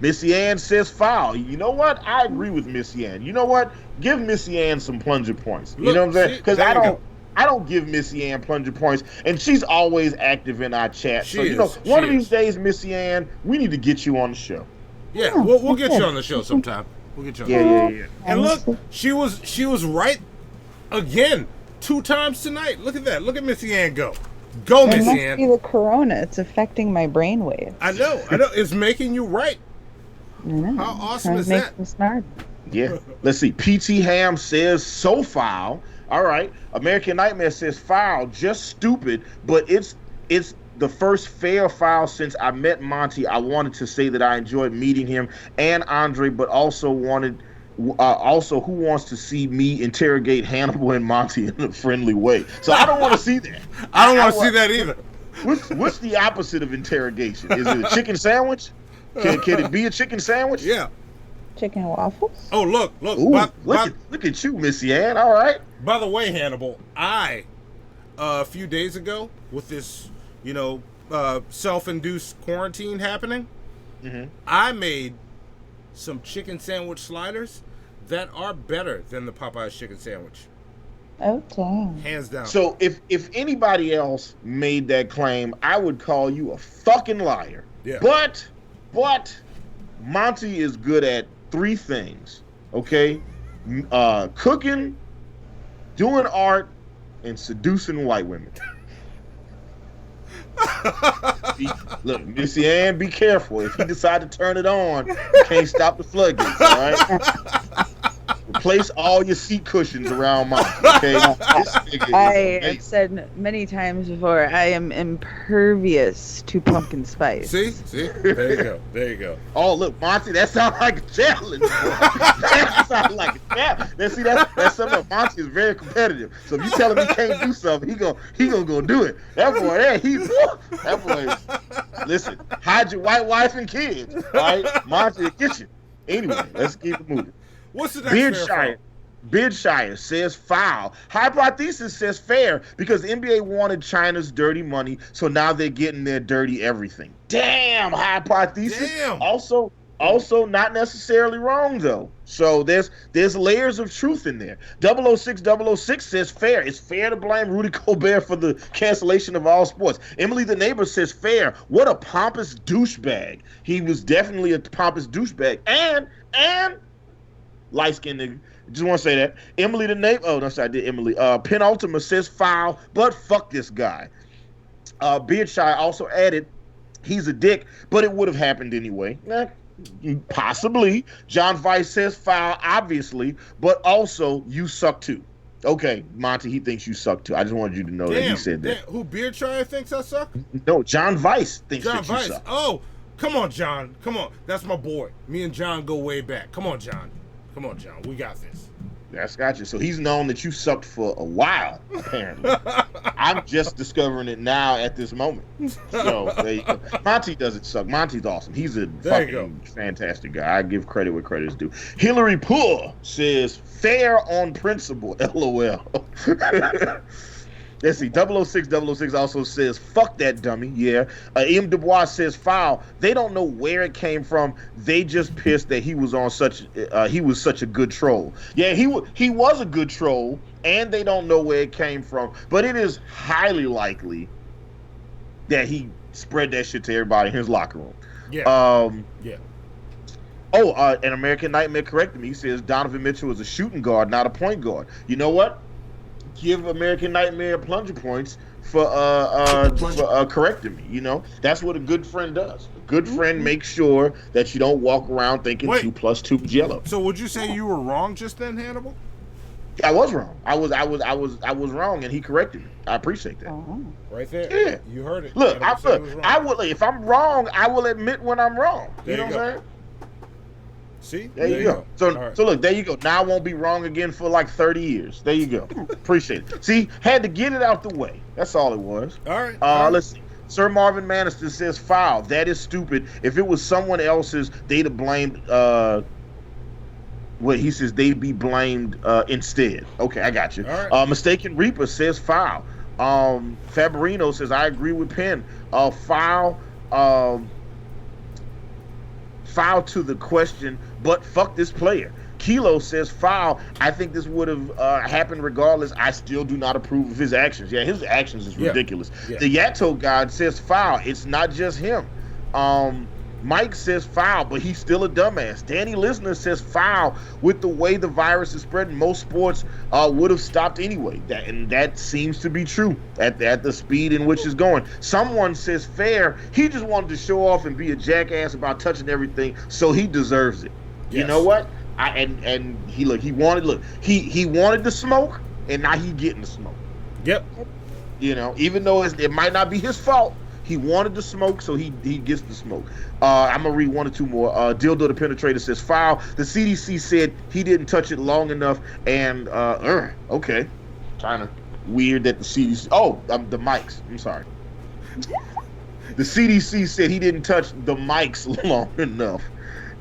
Missy Ann says foul. You know what? I agree with Missy Ann. You know what? Give Missy Ann some plunger points. You know what I'm saying? Because I don't give Missy Ann plunger points, and she's always active in our chat. So you know, one of these days, Missy Ann, we need to get you on the show. Yeah, we'll get you on the show sometime. We'll get you on the show. Yeah. And look, she was right again 2 times tonight. Look at that. Look at Missy Ann go. Go, It Missy must Ann. be the corona. It's affecting my brainwaves. I know. It's making you right. I know. How awesome is Makes that? me smart. Yeah. Let's see. PT Ham says so foul. All right. American Nightmare says foul. Just stupid, but it's the first fair foul since I met Monty. I wanted to say that I enjoyed meeting him and Andre, but also who wants to see me interrogate Hannibal and Monty in a friendly way. So I don't want to see that. I don't want to see that either. What's the opposite of interrogation? Is it a chicken sandwich? Can it be a chicken sandwich? Yeah. Chicken and waffles? Oh, look. Ooh, look at you, Missy Ann. All right. By the way, Hannibal, a few days ago, with this, self-induced quarantine happening, I made some chicken sandwich sliders that are better than the Popeye's chicken sandwich. Oh, dang. Hands down. So if anybody else made that claim, I would call you a fucking liar. Yeah. But Monty is good at 3 things, okay? Cooking, doing art, and seducing white women. Look, Missy Ann, be careful. If you decide to turn it on, you can't stop the floodgates, all right? Replace all your seat cushions around Monty, okay? I have said many times before, I am impervious to pumpkin spice. See? There you go. Oh, look, Monty, that sounds like a challenge. That sounds like a challenge. See, that's something. Monty is very competitive. So if you tell him he can't do something, he gonna go do it. That boy is, listen, hide your white wife and kids, all right? Monty will get you. Anyway, let's keep it moving. What's the next Beardshire says foul. Hypothesis says fair because the NBA wanted China's dirty money, so now they're getting their dirty everything. Damn, Hypothesis. Damn. Also not necessarily wrong though. So there's layers of truth in there. 006 says fair. It's fair to blame Rudy Gobert for the cancellation of all sports. Emily the neighbor says fair. What a pompous douchebag. He was definitely a pompous douchebag. And light-skinned nigga. Just want to say that. Emily the neighbor. Oh, no, sorry, I did Emily. Penultima says foul, but fuck this guy. Beardshire also added, he's a dick, but it would have happened anyway. Possibly. John Vice says foul, obviously, but also you suck too. Okay, Monty, he thinks you suck too. I just wanted you to know that he said that. Who, Beard Trier thinks I suck? No, John Vice thinks John that you Vice. suck. Oh, come on, John. Come on. That's my boy. Me and John go way back. Come on, John. Come on, John. We got this. That's gotcha. So he's known that you sucked for a while, apparently. I'm just discovering it now at this moment. So there you go. Monty doesn't suck. Monty's awesome. He's a fucking fantastic guy. I give credit where credit is due. Hillary Poole says, fair on principle, LOL. Let's see, 006 also says, fuck that dummy, yeah. M. Du Bois says, foul. They don't know where it came from. They just pissed that he was such a good troll. Yeah, he was a good troll, and they don't know where it came from. But it is highly likely that he spread that shit to everybody in his locker room. Yeah. Yeah. Oh, an American Nightmare corrected me. He says Donovan Mitchell is a shooting guard, not a point guard. You know what? Give American Nightmare plunger points for correcting me. You know, that's what a good friend does. A good friend makes sure that you don't walk around thinking 2 + 2 is yellow. So would you say you were wrong just then, Hannibal? I was wrong. I was wrong, and he corrected me. I appreciate that. Right there. Yeah, you heard it. Look, I will. If I'm wrong, I will admit when I'm wrong. There you know you what I'm go. saying? See? There you go. So look, there you go. Now I won't be wrong again for like 30 years. There you go. Appreciate it. See, had to get it out the way. That's all it was. All right. Let's see. Sir Marvin Manister says foul. That is stupid. If it was someone else's, they'd have blamed. He says they'd be blamed instead. Okay, I got you. All right. Mistaken Reaper says foul. Fabrino says I agree with Penn. Foul. Foul to the question, but fuck this player. Kilo says foul. I think this would have happened regardless. I still do not approve of his actions. Yeah, his actions is ridiculous. Yeah. The Yato God says foul. It's not just him. Mike says foul, but he's still a dumbass. Danny Listener says foul. With the way the virus is spreading, most sports would have stopped anyway. That seems to be true at the speed in which it's going. Someone says fair. He just wanted to show off and be a jackass about touching everything, so he deserves it. Yes. You know what? He wanted the smoke, and now he getting the smoke. Yep. You know, even though it might not be his fault. He wanted the smoke, so he gets the smoke. I'm going to read 1 or 2 more. Dildo the Penetrator says, foul. The CDC said he didn't touch it long enough, and, okay. Kind of weird that the CDC... Oh, the mics. I'm sorry. The CDC said he didn't touch the mics long enough,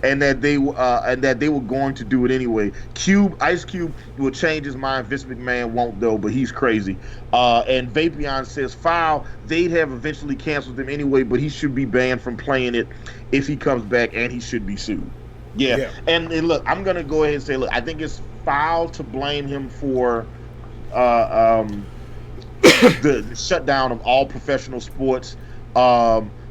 and that they were going to do it anyway. Ice Cube will change his mind. Vince McMahon won't though, but he's crazy. And Vapion says foul. They'd have eventually canceled him anyway, but he should be banned from playing it if he comes back, and he should be sued. Yeah. And look, I'm gonna go ahead and say, look, I think it's foul to blame him for the shutdown of all professional sports.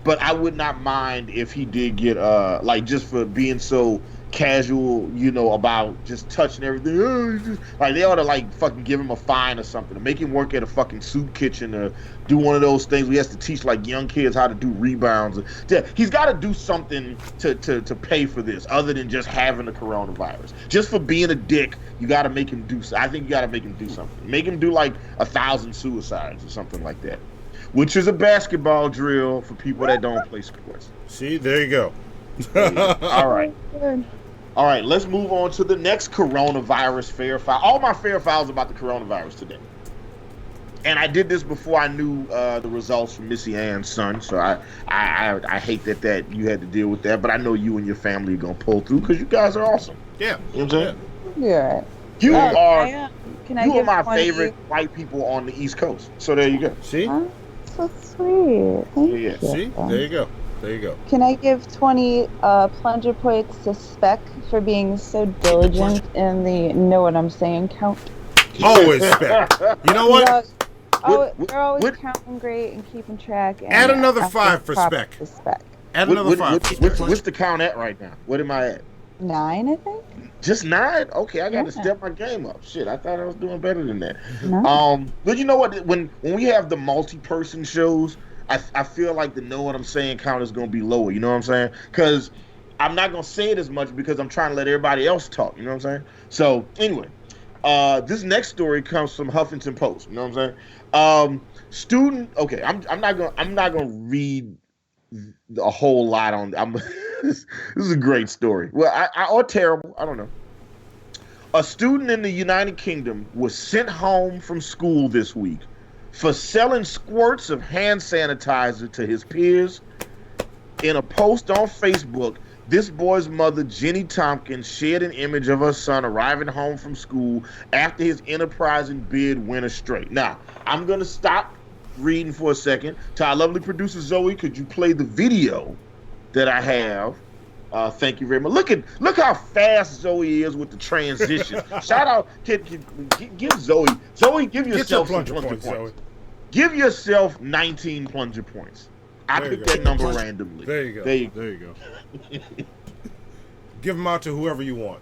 But I would not mind if he did get like, just for being so casual, you know, about just touching everything. Like, they ought to like fucking give him a fine or something, to make him work at a fucking soup kitchen, or do one of those things where he has to teach like young kids how to do rebounds. He's got to do something to pay for this, other than just having the coronavirus. Just for being a dick, you got to make him do. I think you got to make him do something. Make him do like 1,000 suicides or something like that. Which is a basketball drill for people that don't play sports. See, there you go. All right. All right, let's move on to the next coronavirus fair file. All my fair files about the coronavirus today. And I did this before I knew the results from Missy Ann's son, so I hate that you had to deal with that, but I know you and your family are going to pull through because you guys are awesome. Yeah. You know what I'm saying? Yeah. You are you are my favorite white people on the East Coast. So there you go. See? So sweet. Thank you. See? There you go. There you go. Can I give 20 plunger points to Spec for being so diligent in the know what I'm saying count? Always Spec. You know what? They're always counting great and keeping track. And add another 5 for Spec. Add another 5. What's the count at right now? What am I at? 9, I think. Just 9? Okay, I got to step my game up. Shit, I thought I was doing better than that. No. But you know what? When we have the multi-person shows, I feel like the know what I'm saying count is going to be lower. You know what I'm saying? Because I'm not going to say it as much because I'm trying to let everybody else talk. You know what I'm saying? So anyway, this next story comes from Huffington Post. You know what I'm saying? Student. Okay, I'm not gonna read a whole lot on. This is a great story. Well, or terrible. I don't know. A student in the United Kingdom was sent home from school this week for selling squirts of hand sanitizer to his peers. In a post on Facebook, this boy's mother, Jenny Tompkins, shared an image of her son arriving home from school after his enterprising bid went astray. Now, I'm going to stop reading for a second. To our lovely producer, Zoe, could you play the video that I have? Thank you very much. Look how fast Zoe is with the transition. Shout out, give Zoe. Zoe, give yourself some plunger points. Zoe. Give yourself 19 plunger points. I picked that number randomly. There you go. There you go. Give them out to whoever you want.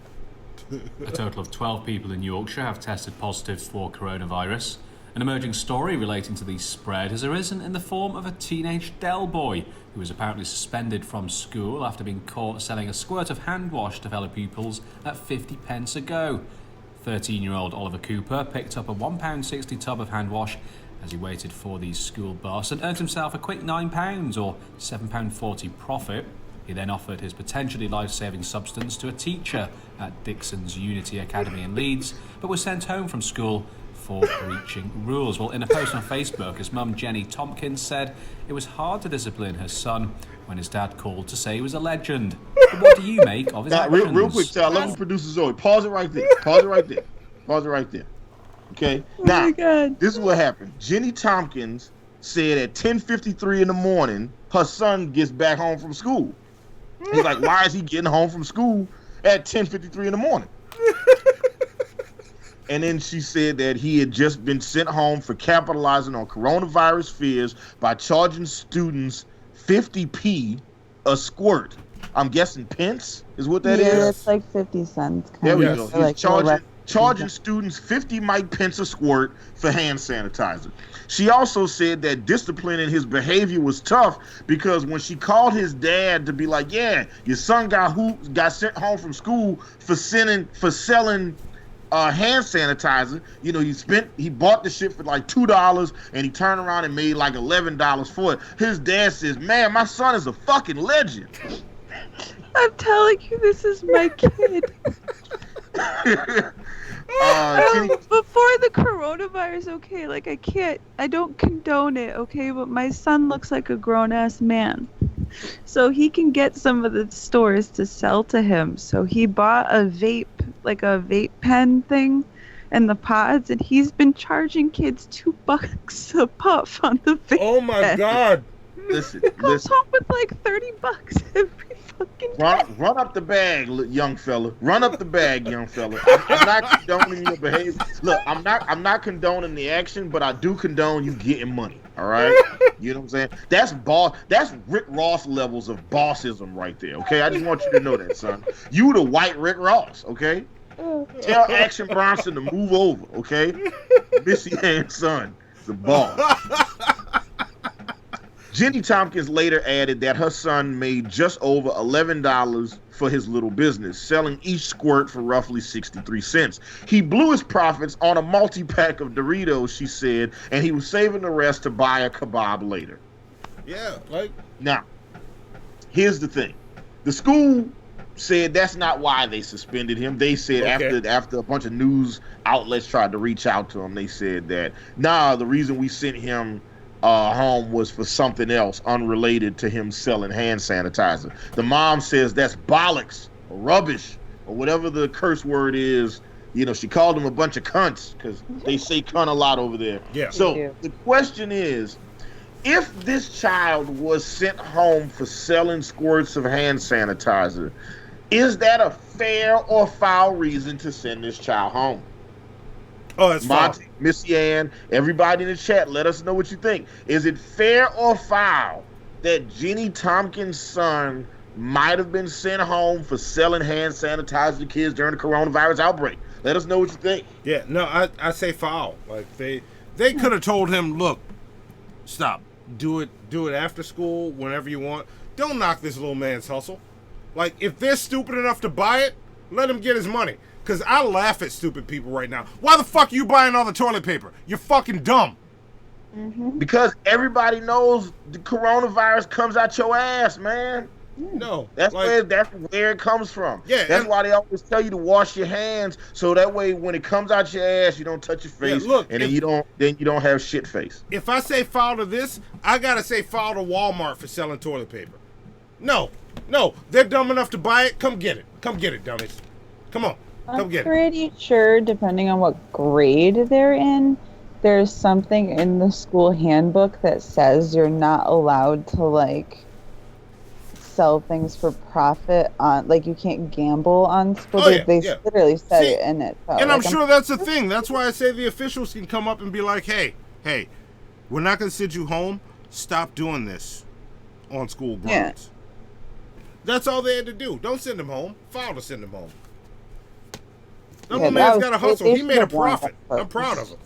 A total of 12 people in Yorkshire have tested positive for coronavirus. An emerging story relating to the spread has arisen in the form of a teenage Del boy who was apparently suspended from school after being caught selling a squirt of hand wash to fellow pupils at 50 pence a go. 13-year-old Oliver Cooper picked up a £1.60 tub of hand wash as he waited for the school bus and earned himself a quick £9 or £7.40 profit. He then offered his potentially life-saving substance to a teacher at Dixon's Unity Academy in Leeds, but was sent home from school for breaching rules. Well, in a post on Facebook, his mum Jenny Tompkins said it was hard to discipline her son when his dad called to say he was a legend. But what do you make of his actions? Real quick, I love you, producer Zoe. Pause it right there. Pause it right there. Pause it right there. Okay? Now, this is what happened. Jenny Tompkins said at 10:53 in the morning, her son gets back home from school. He's like, why is he getting home from school at 10:53 in the morning? And then she said that he had just been sent home for capitalizing on coronavirus fears by charging students 50p a squirt. I'm guessing pence is what that is. Yeah, it's like 50 cents. There we go. He's like charging students 50 pence a squirt for hand sanitizer. She also said that disciplining his behavior was tough because when she called his dad to be like, yeah, your son got sent home from school for selling hand sanitizer. You know, he bought the shit for like $2 and he turned around and made like $11 for it. His dad says, man, my son is a fucking legend. I'm telling you, this is my kid. Before the coronavirus, okay, like I don't condone it, okay, but my son looks like a grown-ass man. So he can get some of the stores to sell to him. So he bought a vape, like a vape pen thing, and the pods, and he's been charging kids $2 a puff on the vape. Oh my God! Listen, he comes home with like $30 every fucking day. Run up the bag, young fella. Run up the bag, young fella. I'm not condoning your behavior. Look, I'm not condoning the action, but I do condone you getting money. All right, you know what I'm saying? That's Rick Ross levels of bossism right there. Okay, I just want you to know that, son. You the white Rick Ross. Okay, tell Action Bronson to move over. Okay, Missy Ann's son, the boss. Jenny Tompkins later added that her son made just over $11 for his little business, selling each squirt for roughly 63 cents. He blew his profits on a multi-pack of Doritos, she said, and he was saving the rest to buy a kebab later. Yeah, like... Now, here's the thing. The school said that's not why they suspended him. They said after a bunch of news outlets tried to reach out to him, they said that, the reason we sent him home was for something else unrelated to him selling hand sanitizer. The mom says that's bollocks or rubbish or whatever the curse word is. You know, she called him a bunch of cunts because they say cunt a lot over there. Yeah. So the question is, if this child was sent home for selling squirts of hand sanitizer, is that a fair or foul reason to send this child home? Oh, that's Monty, foul. Missy Ann, everybody in the chat, let us know what you think. Is it fair or foul that Jenny Tompkins' son might have been sent home for selling hand sanitizer to kids during the coronavirus outbreak? Let us know what you think. Yeah, no, I say foul. Like they could have told him, look, stop. do it after school, whenever you want. Don't knock this little man's hustle. Like, if they're stupid enough to buy it, let him get his money. Because I laugh at stupid people right now. Why the fuck are you buying all the toilet paper? You're fucking dumb. Because everybody knows the coronavirus comes out your ass, man. No, that's where it comes from. Yeah, that's why they always tell you to wash your hands, so that way when it comes out your ass, you don't touch your face. Yeah, look, and then you don't have shit face. If I say foul to this, I gotta say foul to Walmart for selling toilet paper. No, they're dumb enough to buy it. Come get it, dummies. Come on, come get it. I'm pretty sure, depending on what grade they're in, there's something in the school handbook that says you're not allowed to like sell things for profit on, like, you can't gamble on school. They literally said it in it. So, and I'm sure that's the thing. That's why I say the officials can come up and be like, hey, we're not going to send you home. Stop doing this on school grounds. Yeah. That's all they had to do. Don't send him home. File to send him home. That little man's got a hustle. He made a profit. I'm proud of him.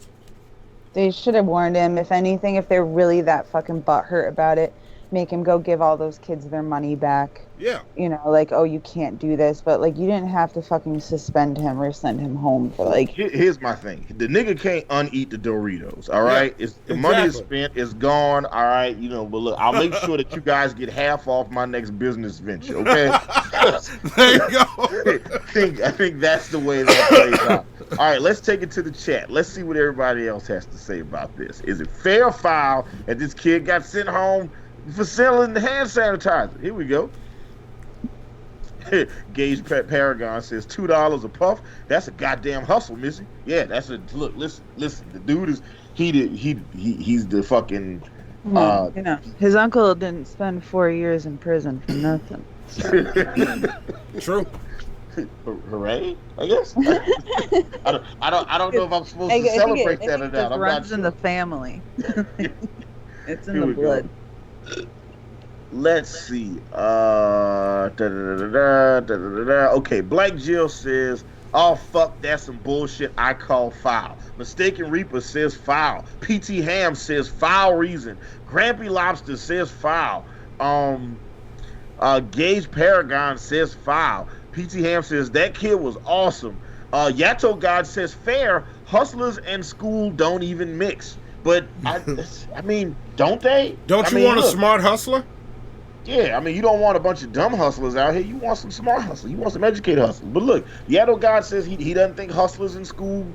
They should have warned him. If anything, if they're really that fucking butthurt about it, make him go give all those kids their money back. Yeah. You know, like, oh, you can't do this, but like, you didn't have to fucking suspend him or send him home for like. Here's my thing: the nigga can't uneat the Doritos. All right, the money is spent, it's gone. All right, you know, but look, I'll make sure that you guys get half off my next business venture. Okay. There you go. I think that's the way that plays out. All right, let's take it to the chat. Let's see what everybody else has to say about this. Is it fair or foul that this kid got sent home for selling the hand sanitizer? Here we go. Gage Paragon says $2 a puff. That's a goddamn hustle, Missy. Yeah, that's a look. Listen. The dude is he's the fucking. You know, his uncle didn't spend 4 years in prison for nothing. True. Hooray! I guess. I don't know if I'm supposed to celebrate that or not. It runs in the family. It's in the blood. Let's see. Okay, Black Jill says, "Oh fuck, that's some bullshit. I call foul." Mistaken Reaper says foul. PT Ham says foul reason. Grampy Lobster says foul. Gage Paragon says foul. PT Ham says that kid was awesome. Yato God says fair. Hustlers and school don't even mix. But I mean, don't they? Don't you want a smart hustler? Yeah, I mean, you don't want a bunch of dumb hustlers out here. You want some smart hustlers. You want some educated hustlers. But look, Yato God says he doesn't think hustlers in school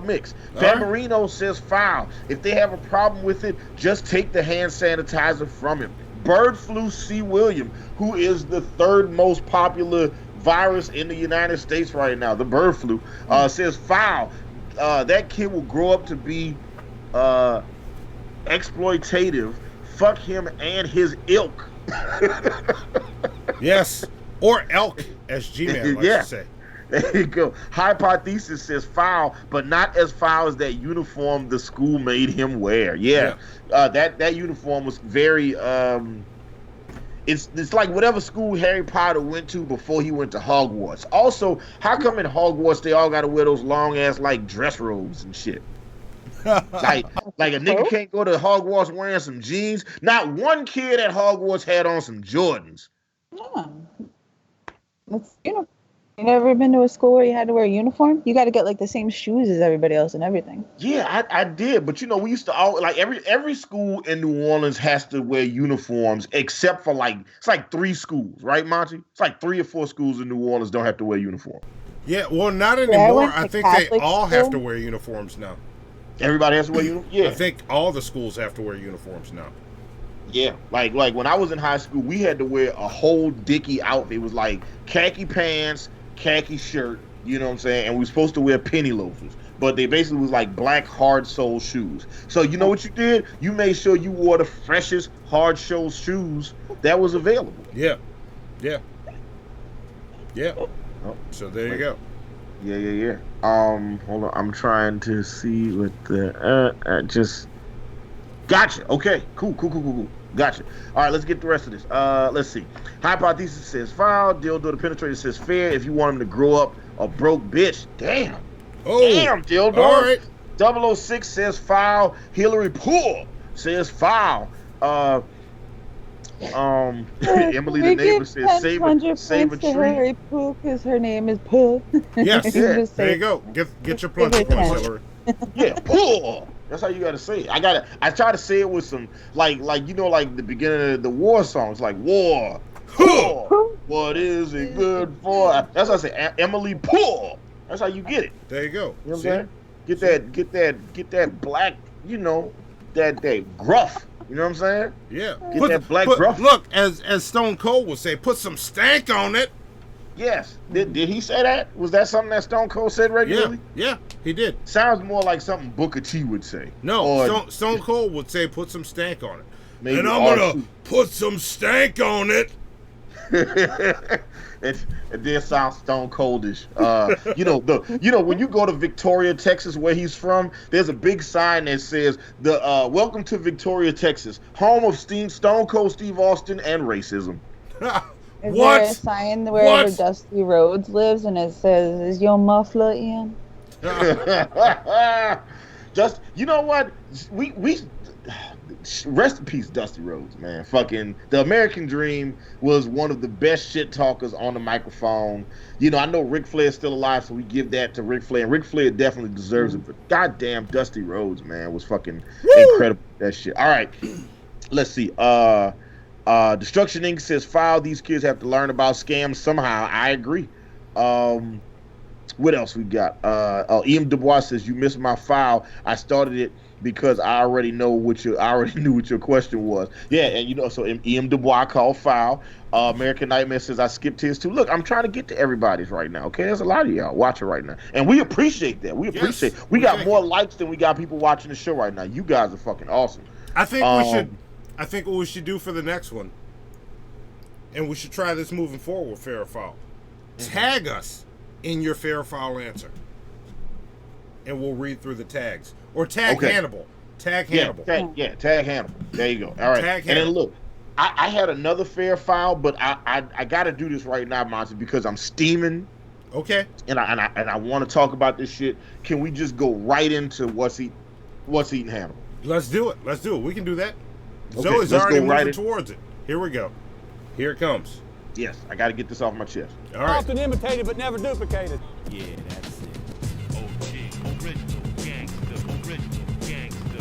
mix. Van Marino says foul. If they have a problem with it, just take the hand sanitizer from him. Bird Flu C. William, who is the third most popular virus in the United States right now, the bird flu, says foul. That kid will grow up to be exploitative. Fuck him and his ilk. Yes, or elk, as G-Man likes to say. There you go. Hypothesis says foul, but not as foul as that uniform the school made him wear. Yeah. That uniform was very it's like whatever school Harry Potter went to before he went to Hogwarts. Also, how come in Hogwarts they all gotta wear those long ass like dress robes and shit? like a nigga can't go to Hogwarts wearing some jeans. Not one kid at Hogwarts had on some Jordans. Yeah. You never been to a school where you had to wear a uniform? You got to get like the same shoes as everybody else and everything. Yeah, I did, but you know, we used to all like every school in New Orleans has to wear uniforms except for it's like 3 schools, right, Monty? It's like 3 or 4 schools in New Orleans don't have to wear uniform. Yeah, well, not anymore. I think Catholic they all have to wear uniforms now. Everybody has to wear uniforms? Yeah. I think all the schools have to wear uniforms now. Yeah, like when I was in high school, we had to wear a whole dicky outfit. It was like khaki pants, khaki shirt, you know what I'm saying? And we were supposed to wear penny loafers. But they basically was like black hard sole shoes. So you know what you did? You made sure you wore the freshest hard sole shoes that was available. Yeah. So there you go. Yeah. Hold on. I'm trying to see what the just gotcha. Okay, cool. Gotcha. All right, let's get the rest of this. Let's see. Hypothesis says foul. Dildo the Penetrator says fair. If you want him to grow up a broke bitch. Damn, Dildo. All right. 006 says foul. Hillary Poole says foul. Emily the neighbor says save a to tree. Hillary Pooh because her name is Pooh. Yes. Yeah. There you go. Get your plunger points, Hillary. Yeah, Pooh. That's how you gotta say it. I try to say it with some like the beginning of the war songs, like war. What is it good for? That's how I say Emily Pooh. That's how you get it. There you go. You know what I'm saying? Get that black, that gruff. You know what I'm saying? Yeah. Get that black gruff. Look, as Stone Cold would say, put some stank on it. Yes. Did he say that? Was that something that Stone Cold said regularly? Yeah, he did. Sounds more like something Booker T would say. No, Stone Cold would say put some stank on it. Maybe and I'm gonna put some stank on it. It did sound Stone Coldish. When you go to Victoria, Texas, where he's from, there's a big sign that says "Welcome to Victoria, Texas, home of Stone Cold Steve Austin and racism." Is there a sign wherever Dusty Rhodes lives and it says, "Is your muffler in?" Just, you know what? We rest in peace, Dusty Rhodes, man. Fucking the American Dream was one of the best shit talkers on the microphone. I know Ric Flair's still alive, so we give that to Ric Flair. And Ric Flair definitely deserves it. But goddamn, Dusty Rhodes, man, was fucking incredible. That shit. All right, let's see. Destruction Inc. says, "File. These kids have to learn about scams somehow." I agree. What else we got? E.M. Dubois says, "You missed my file. I started it because I already knew what your question was." Yeah, and so E.M. Dubois called foul. American Nightmare says, "I skipped his too." Look, I'm trying to get to everybody's right now. Okay, there's a lot of y'all watching right now, and we appreciate that. We appreciate. We got more likes than we got people watching the show right now. You guys are fucking awesome. I think what we should do for the next one, and we should try this moving forward, fair or foul. Tag us in your fair or foul answer, and we'll read through the tags. Or tag Hannibal. Tag Hannibal. Tag Hannibal. There you go. All right. Tag and then look, I had another fair foul, but I got to do this right now, Monty, because I'm steaming. Okay. And I want to talk about this shit. Can we just go right into what's eating Hannibal? Let's do it. We can do that. Okay, Zoe's let's already go right moving towards it. Here we go. Here it comes. Yes, I got to get this off my chest. All right. Often imitated but never duplicated. Yeah, that's it. OG, original gangster, original gangster.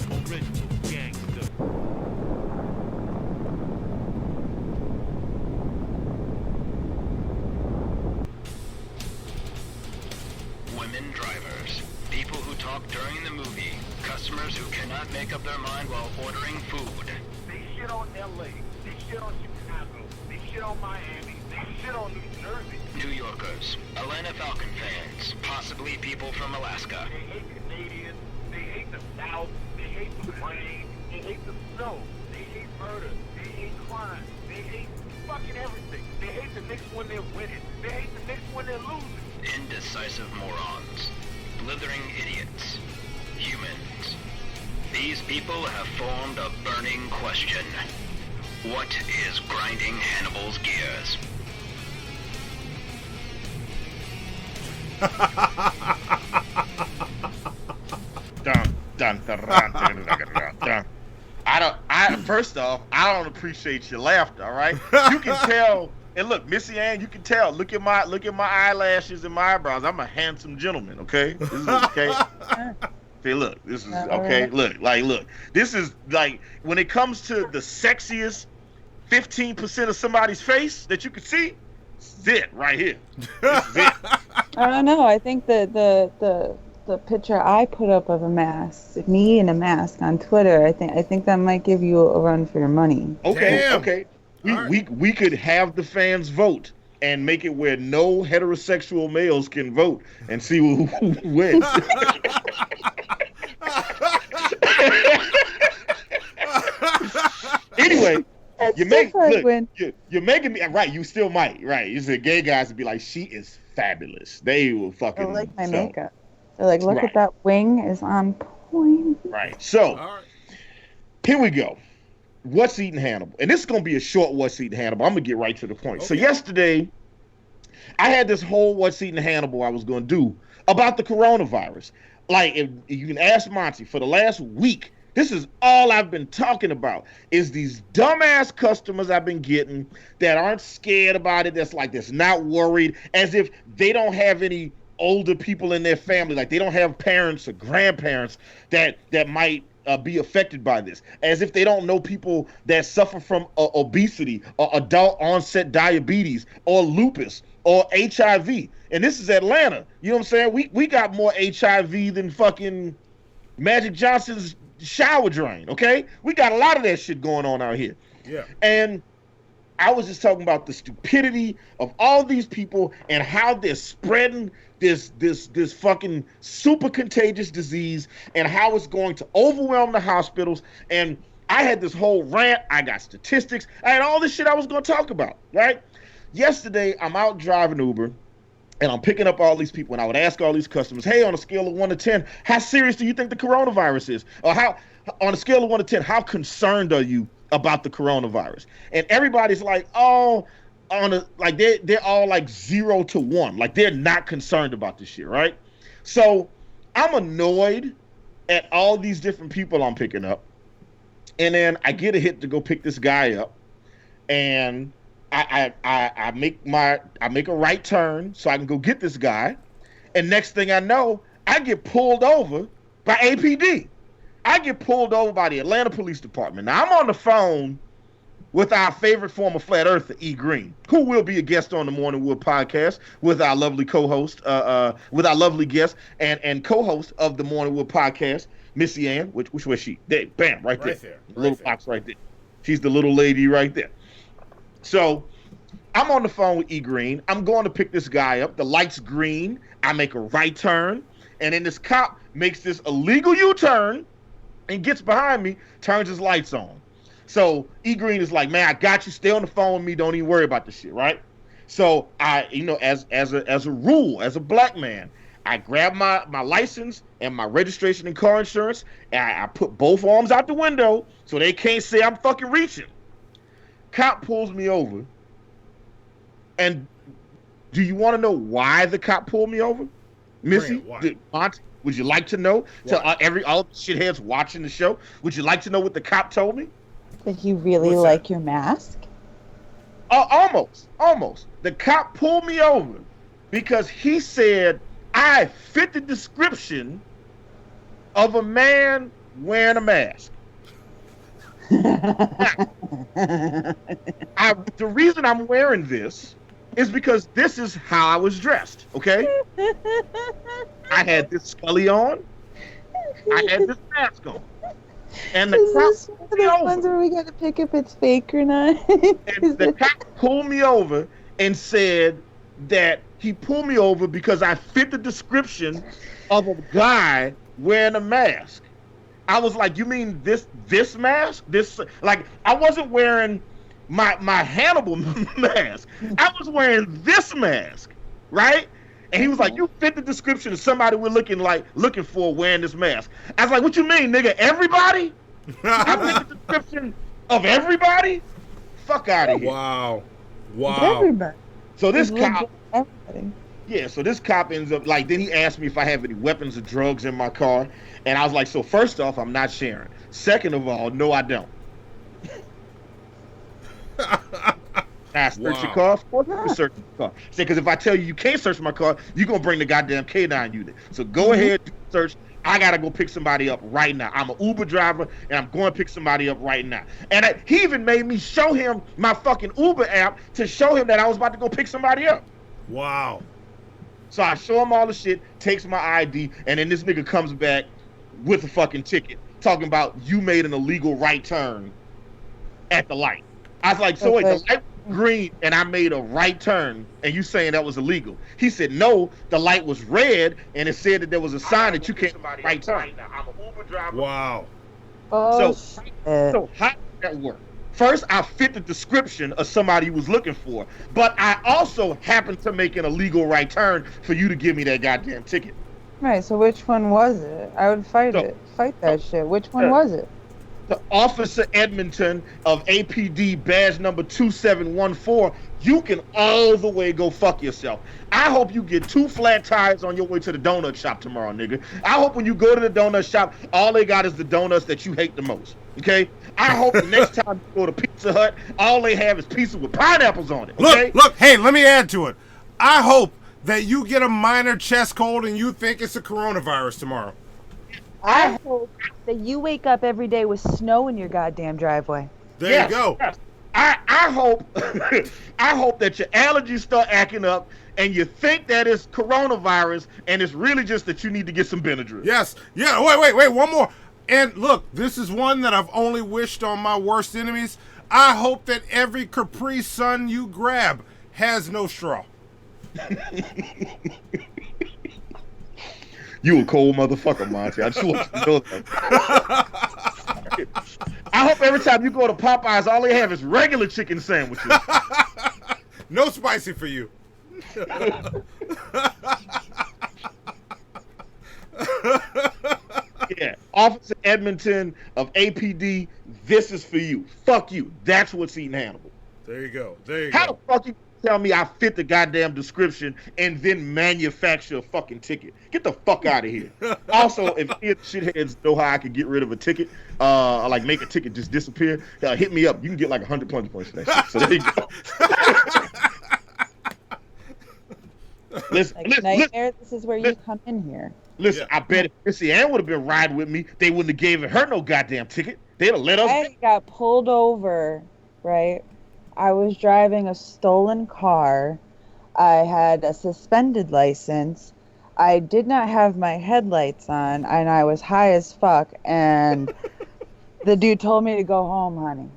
Women drivers, people who talk during the movie, customers who cannot make up their mind while ordering food. They shit on LA, they shit on Chicago, they shit on Miami, they shit on New Jersey. New Yorkers, Atlanta Falcon fans, possibly people from Alaska. They hate Canadians, they hate the South, they hate the rain, they hate the snow, they hate murder, they hate crime, they hate fucking everything. They hate the Knicks when they're winning, they hate the Knicks when they're losing. Indecisive morons, blithering idiots, humans. These people have formed a burning question. What is grinding Hannibal's gears? First off, I don't appreciate your laughter, all right? You can tell, and look, Missy Ann, you can tell. Look at my eyelashes and my eyebrows. I'm a handsome gentleman, okay? This is okay. Okay, look, this is okay. Look. This is like when it comes to the sexiest 15% of somebody's face that you can see, this is it right here. This is it. I don't know. I think the picture I put up of a mask, me in a mask on Twitter, I think that might give you a run for your money. Okay, Damn. okay. We could have the fans vote and make it where no heterosexual males can vote and see who wins. Anyway, you're making me right. You still might, right? You said gay guys would be like, she is fabulous. They will fucking. I like my makeup. They're like, look at that wing is on point. Right. So here we go. What's eating Hannibal? And this is gonna be a short What's eating Hannibal. I'm gonna get right to the point. Okay. So yesterday, I had this whole What's eating Hannibal I was gonna do about the coronavirus. Like, if you can ask Monty, for the last week, This is all I've been talking about is these dumbass customers I've been getting that aren't scared about it, that's not worried, as if they don't have any older people in their family, like they don't have parents or grandparents that might be affected by this, as if they don't know people that suffer from obesity or adult onset diabetes or lupus or HIV. And this is Atlanta. You know what I'm saying? We got more HIV than fucking Magic Johnson's shower drain, okay? We got a lot of that shit going on out here. Yeah. And I was just talking about the stupidity of all these people and how they're spreading this fucking super contagious disease and how it's going to overwhelm the hospitals. And I had this whole rant. I got statistics. I had all this shit I was going to talk about, right? Yesterday, I'm out driving Uber, and I'm picking up all these people, and I would ask all these customers, hey, on a scale of 1 to 10, how serious do you think the coronavirus is? Or how, on a scale of 1 to 10, how concerned are you about the coronavirus? And everybody's like, oh, they're all like 0 to 1. Like, they're not concerned about this shit, right? So I'm annoyed at all these different people I'm picking up. And then I get a hit to go pick this guy up, and I make a right turn so I can go get this guy, and next thing I know, I get pulled over by APD. I get pulled over by the Atlanta Police Department. Now I'm on the phone with our favorite former flat earther, E. Green, who will be a guest on the Morning Wood podcast with our lovely co-host, with our lovely guest and co-host of the Morning Wood podcast, Missy Ann. Which was she? There, bam, right there. The little box right there. She's the little lady right there. So I'm on the phone with E. Green. I'm going to pick this guy up. The light's green. I make a right turn. And then this cop makes this illegal U-turn and gets behind me, turns his lights on. So E. Green is like, man, I got you. Stay on the phone with me. Don't even worry about this shit, right? So I, as a rule, as a black man, I grab my license and my registration and car insurance, and I put both arms out the window so they can't say I'm fucking reaching. Cop pulls me over. And do you want to know why the cop pulled me over? Missy, Monty, would you like to know? To all the shitheads watching the show, would you like to know what the cop told me? Did he really like your mask? Almost. The cop pulled me over because he said I fit the description of a man wearing a mask. The reason I'm wearing this is because this is how I was dressed, okay? I had this scully on. I had this mask on. And the Is cop this one of the ones where we got to pick if it's fake or not? and the cop pulled me over and said that he pulled me over because I fit the description of a guy wearing a mask. I was like, you mean this mask? I wasn't wearing my Hannibal mask. I was wearing this mask, right? And he was like, you fit the description of somebody we're looking for wearing this mask. I was like, what you mean, nigga? Everybody? I fit the description of everybody? Fuck out of here. Wow. Everybody. So this It's cop, everybody. yeah, so this cop ends up, then he asked me if I have any weapons or drugs in my car. And I was like, so first off, I'm not sharing. Second of all, no, I don't. I search your car? Of course you search your car. Say, because if I tell you can't search my car, you're going to bring the goddamn K9 unit. So go ahead, do the search. I got to go pick somebody up right now. I'm an Uber driver, and I'm going to pick somebody up right now. And he even made me show him my fucking Uber app to show him that I was about to go pick somebody up. Wow. So I show him all the shit, takes my ID, and then this nigga comes back with a fucking ticket, talking about you made an illegal right turn at the light. I was like, so wait, the light was green and I made a right turn and you saying that was illegal? He said, no, the light was red and it said that there was a sign that you can't right turn. I'm an Uber driver. Wow. So how did that work? First, I fit the description of somebody who was looking for, but I also happened to make an illegal right turn for you to give me that goddamn ticket. Right, so which one was it? I would fight that shit. Which one was it? The Officer Edmonton of APD badge number 2714 you can all the way go fuck yourself. I hope you get 2 flat tires on your way to the donut shop tomorrow, nigga. I hope when you go to the donut shop, all they got is the donuts that you hate the most. Okay? I hope the next time you go to Pizza Hut, all they have is pizza with pineapples on it. Okay? Look, hey, let me add to it. I hope that you get a minor chest cold and you think it's a coronavirus tomorrow. I hope that you wake up every day with snow in your goddamn driveway. There you go. Yes. I hope I hope that your allergies start acting up and you think that it's coronavirus and it's really just that you need to get some Benadryl. Yes. Yeah, wait, one more. And look, this is one that I've only wished on my worst enemies. I hope that every Capri Sun you grab has no straw. You a cold motherfucker, Monty. I just want you to know that. I hope every time you go to Popeyes, all they have is regular chicken sandwiches. No spicy for you. Yeah, Officer Edmonton of APD, this is for you. Fuck you. That's what's eating Hannibal. There you go. There you How go. the fuck you tell me I fit the goddamn description and then manufacture a fucking ticket? Get the fuck out of here. Also, if any of the shitheads know how I can get rid of a ticket, like make a ticket just disappear, hit me up. You can get like 100 plunge points for that shit. So there you go. Listen, Nightmare, this is where you come in here. Listen, I bet if Missy Ann would have been riding with me, they wouldn't have given her no goddamn ticket. They'd have let us. I got pulled over, right? I was driving a stolen car. I had a suspended license. I did not have my headlights on, and I was high as fuck. And the dude told me to go home, honey.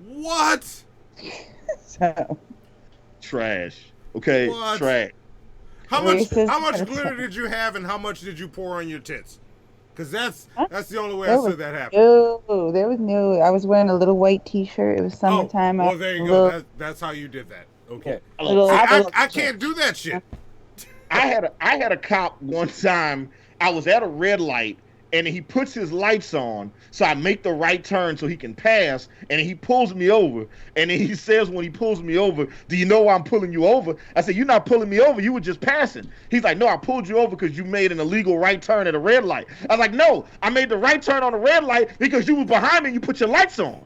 What? So. Trash. Okay, What? trash. How much glitter did you have and how much did you pour on your tits? Because that's the only way I saw that happen. No, there was no. I was wearing a little white T-shirt. It was summertime. Well, there you go. That's how you did that. Okay. I can't do that shit. I had a cop one time. I was at a red light and he puts his lights on, so I make the right turn so he can pass, and he pulls me over, and then he says when he pulls me over, do you know why I'm pulling you over? I said, you're not pulling me over, you were just passing. He's like, no, I pulled you over because you made an illegal right turn at a red light. I was like, no, I made the right turn on a red light because you was behind me and you put your lights on.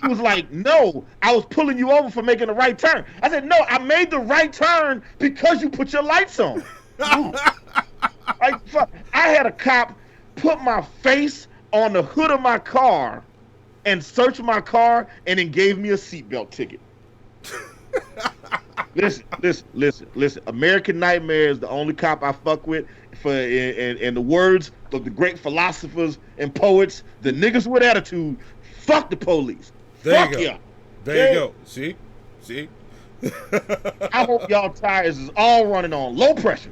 He was like, no, I was pulling you over for making the right turn. I said, no, I made the right turn because you put your lights on. Like, fuck. I had a cop put my face on the hood of my car and search my car and then gave me a seatbelt ticket. Listen. American Nightmare is the only cop I fuck with. In the words of the great philosophers and poets, the niggas with attitude, fuck the police. There fuck you go. y'all. There you go. See? I hope y'all tires is all running on low pressure.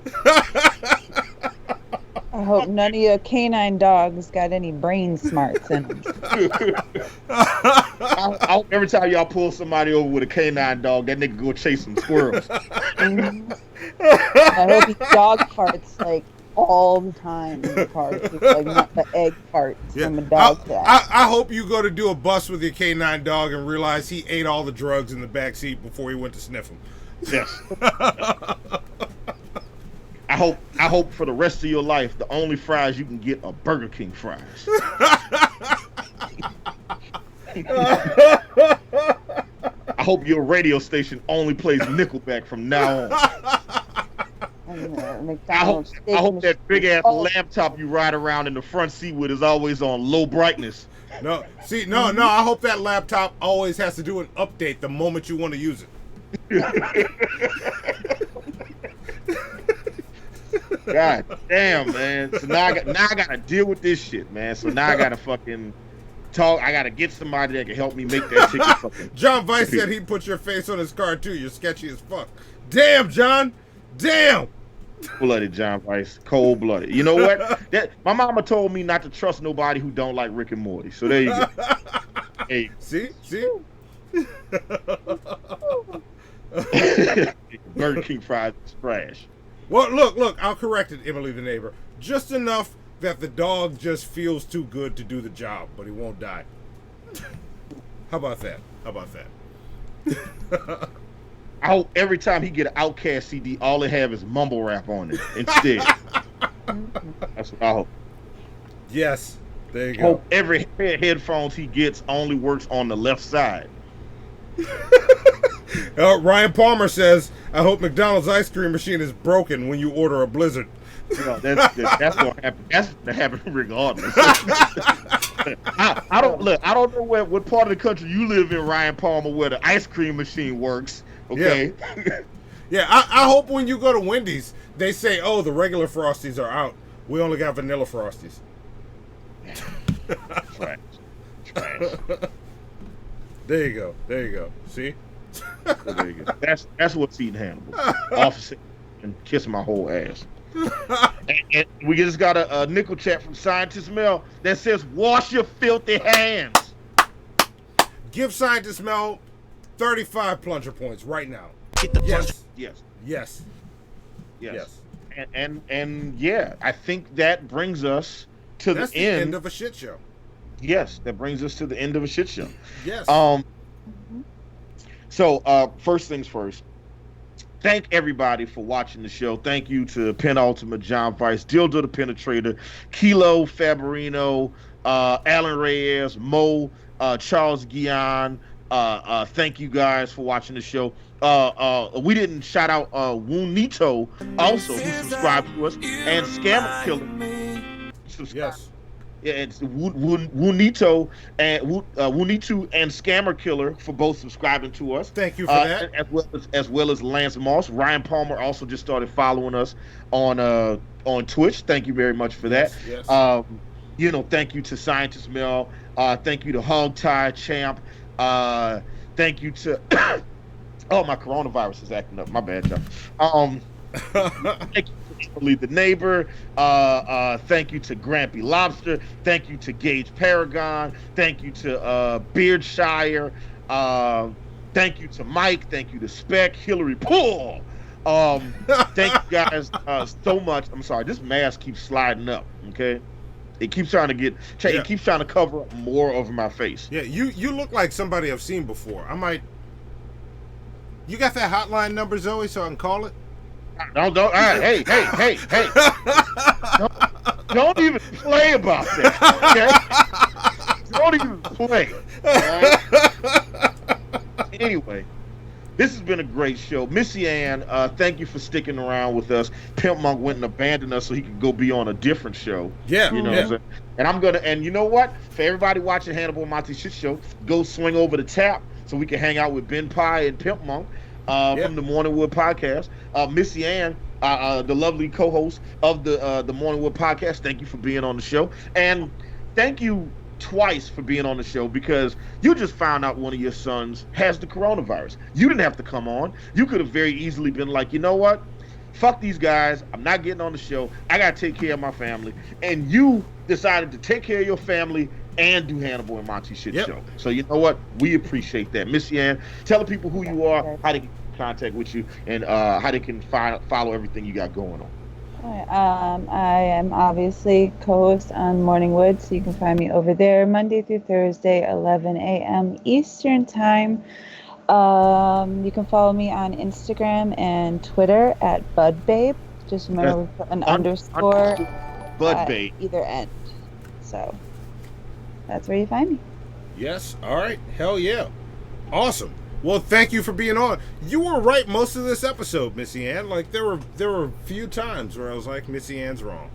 I hope none of your canine dogs got any brain smarts in them. I hope every time y'all pull somebody over with a canine dog, that nigga go chase some squirrels. I hope he dog farts like all the time in the car. Like not the egg farts from a dog. I hope you go to do a bust with your canine dog and realize he ate all the drugs in the back seat before he went to sniff them. Yes. I hope for the rest of your life, the only fries you can get are Burger King fries. I hope your radio station only plays Nickelback from now on. I hope that big ass laptop you ride around in the front seat with is always on low brightness. No, I hope that laptop always has to do an update the moment you want to use it. God damn, man. So now I gotta deal with this shit, man. So now I gotta fucking talk. I gotta get somebody that can help me make that ticket fucking. John Vice said he'd put your face on his car too. You're sketchy as fuck. Damn, John. Damn. Blooded John Vice. Cold-blooded. You know what? My mama told me not to trust nobody who don't like Rick and Morty. So there you go. Hey. See? Burger King fries is trash. Well, look, I'll correct it, Emily the neighbor. Just enough that the dog just feels too good to do the job, but he won't die. How about that? How about that? I hope every time he get an Outkast CD, all they have is mumble rap on it instead. That's what I hope. Yes, there you go. Hope every headphones he gets only works on the left side. Ryan Palmer says, "I hope McDonald's ice cream machine is broken when you order a Blizzard." No, that's gonna happen. That's gonna happen regardless. I don't know what part of the country you live in, Ryan Palmer, where the ice cream machine works. Okay. Yeah. I hope when you go to Wendy's, they say, "Oh, the regular Frosties are out. We only got vanilla Frosties." Trash. There you go. See? There you go. That's what's eating Hannibal. Officer and kiss my whole ass. and we just got a nickel chat from Scientist Mel that says, "Wash your filthy hands." Give Scientist Mel 35 plunger points right now. Get the Yes. And yeah, I think that brings us to That's the the end. end of a shit show. Yes, that brings us to the end of a shit show. Yes. So first things first. Thank everybody for watching the show. Thank you to Penultimate, John Vice, Dildo the Penetrator, Kilo Fabarino, Alan Reyes, Mo, Charles Guion. Thank you guys for watching the show. We didn't shout out Wunito also, who subscribed to us, and Scammer Killer. Yes. Yeah, it's Wunito and Wunitu and Scammer Killer for both subscribing to us. Thank you for that. As well as Lance Moss. Ryan Palmer also just started following us on Twitch. Thank you very much for that. Yes. Thank you to Scientist Mel. Thank you to Hog Tie Champ. Thank you to oh, my coronavirus is acting up. My bad, y'all. Thank you to Emily the Neighbor. Thank you to Grampy Lobster. Thank you to Gage Paragon. Thank you to Beardshire. Thank you to Mike. Thank you to Spec, Hillary Poole. Thank you guys so much. I'm sorry, this mask keeps sliding up. Okay, it keeps trying to it keeps trying to cover up more of my face. Yeah, you look like somebody I've seen before. You got that hotline number, Zoe, so I can call it? Don't. All right, hey. Don't even play about that. Okay? Don't even play. Right? Anyway, this has been a great show. Missy Ann, thank you for sticking around with us. Pimpmunk went and abandoned us so he could go be on a different show. Yeah. You know what I'm saying? And you know what? For everybody watching Hannibal and Monty Shit Show, go swing over the tap so we can hang out with Ben Pye and Pimpmunk from the Morningwood Podcast. Missy Ann, the lovely co-host of the Morningwood Podcast, thank you for being on the show. And thank you twice for being on the show, because you just found out one of your sons has the coronavirus. You didn't have to come on. You could have very easily been like, you know what? Fuck these guys. I'm not getting on the show. I got to take care of my family. And you decided to take care of your family and do Hannibal and Monty Shit Show. So you know what? We appreciate that. Missy Ann, tell the people who you are, how to get in contact with you, and how they can follow everything you got going on. I am obviously co-host on Morningwood, so you can find me over there Monday through Thursday, 11 a.m. Eastern Time. You can follow me on Instagram and Twitter at BudBabe. Just remember we put an underscore BudBabe either end. So that's where you find me. Yes. All right. Hell yeah. Awesome. Well, thank you for being on. You were right most of this episode, Missy Ann. Like there were a few times where I was like, Missy Ann's wrong.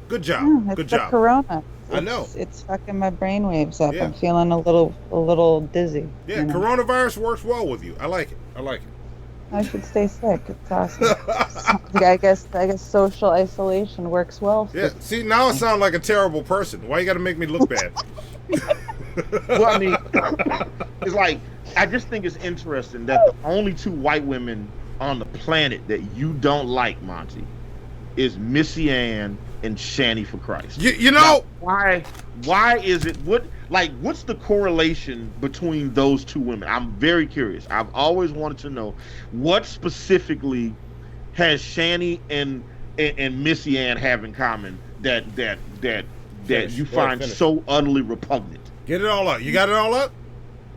Good job. It's Good the job. Corona. I know. It's fucking my brainwaves up. Yeah. I'm feeling a little dizzy. Yeah, you know? coronavirus works well with you. I like it. I should stay sick. It's awesome. I guess social isolation works well. Yeah. See, now I sound like a terrible person. Why you got to make me look bad? Well, I mean, it's like, I just think it's interesting that the only two white women on the planet that you don't like, Monty, is Missy Ann and Shanny for Christ. You know now, why is it what's the correlation between those two women? I'm very curious. I've always wanted to know what specifically has Shanny and Missy Ann have in common that you find so utterly repugnant. Get it all up. You got it all up?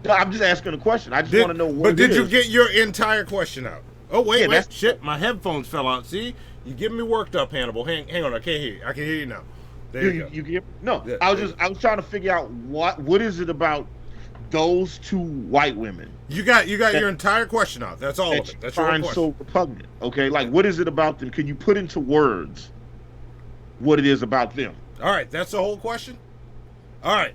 No, I'm just asking a question. I just want to know what. But did you get your entire question out? Oh wait, Yeah, wait, shit! My headphones fell out. See, you getting me worked up, Hannibal. Hang on, I can't hear you. I can hear you now. There you go. You get no. Yeah, I was trying to figure out what is it about those two white women. You got your entire question out. That's all of it. That's your find question. so repugnant. Okay, like what is it about them? Can you put into words what it is about them? All right, that's the whole question. All right,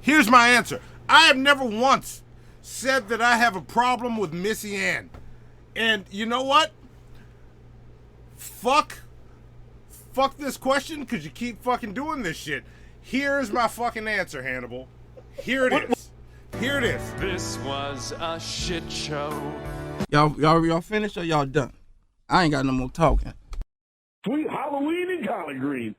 here's my answer. I have never once said that I have a problem with Missy Ann. And you know what? Fuck this question, because you keep fucking doing this shit. Here's my fucking answer, Hannibal. Here it is. Here it is. This was a shit show. Y'all finished or y'all done? I ain't got no more talking. Sweet Halloween and collard greens.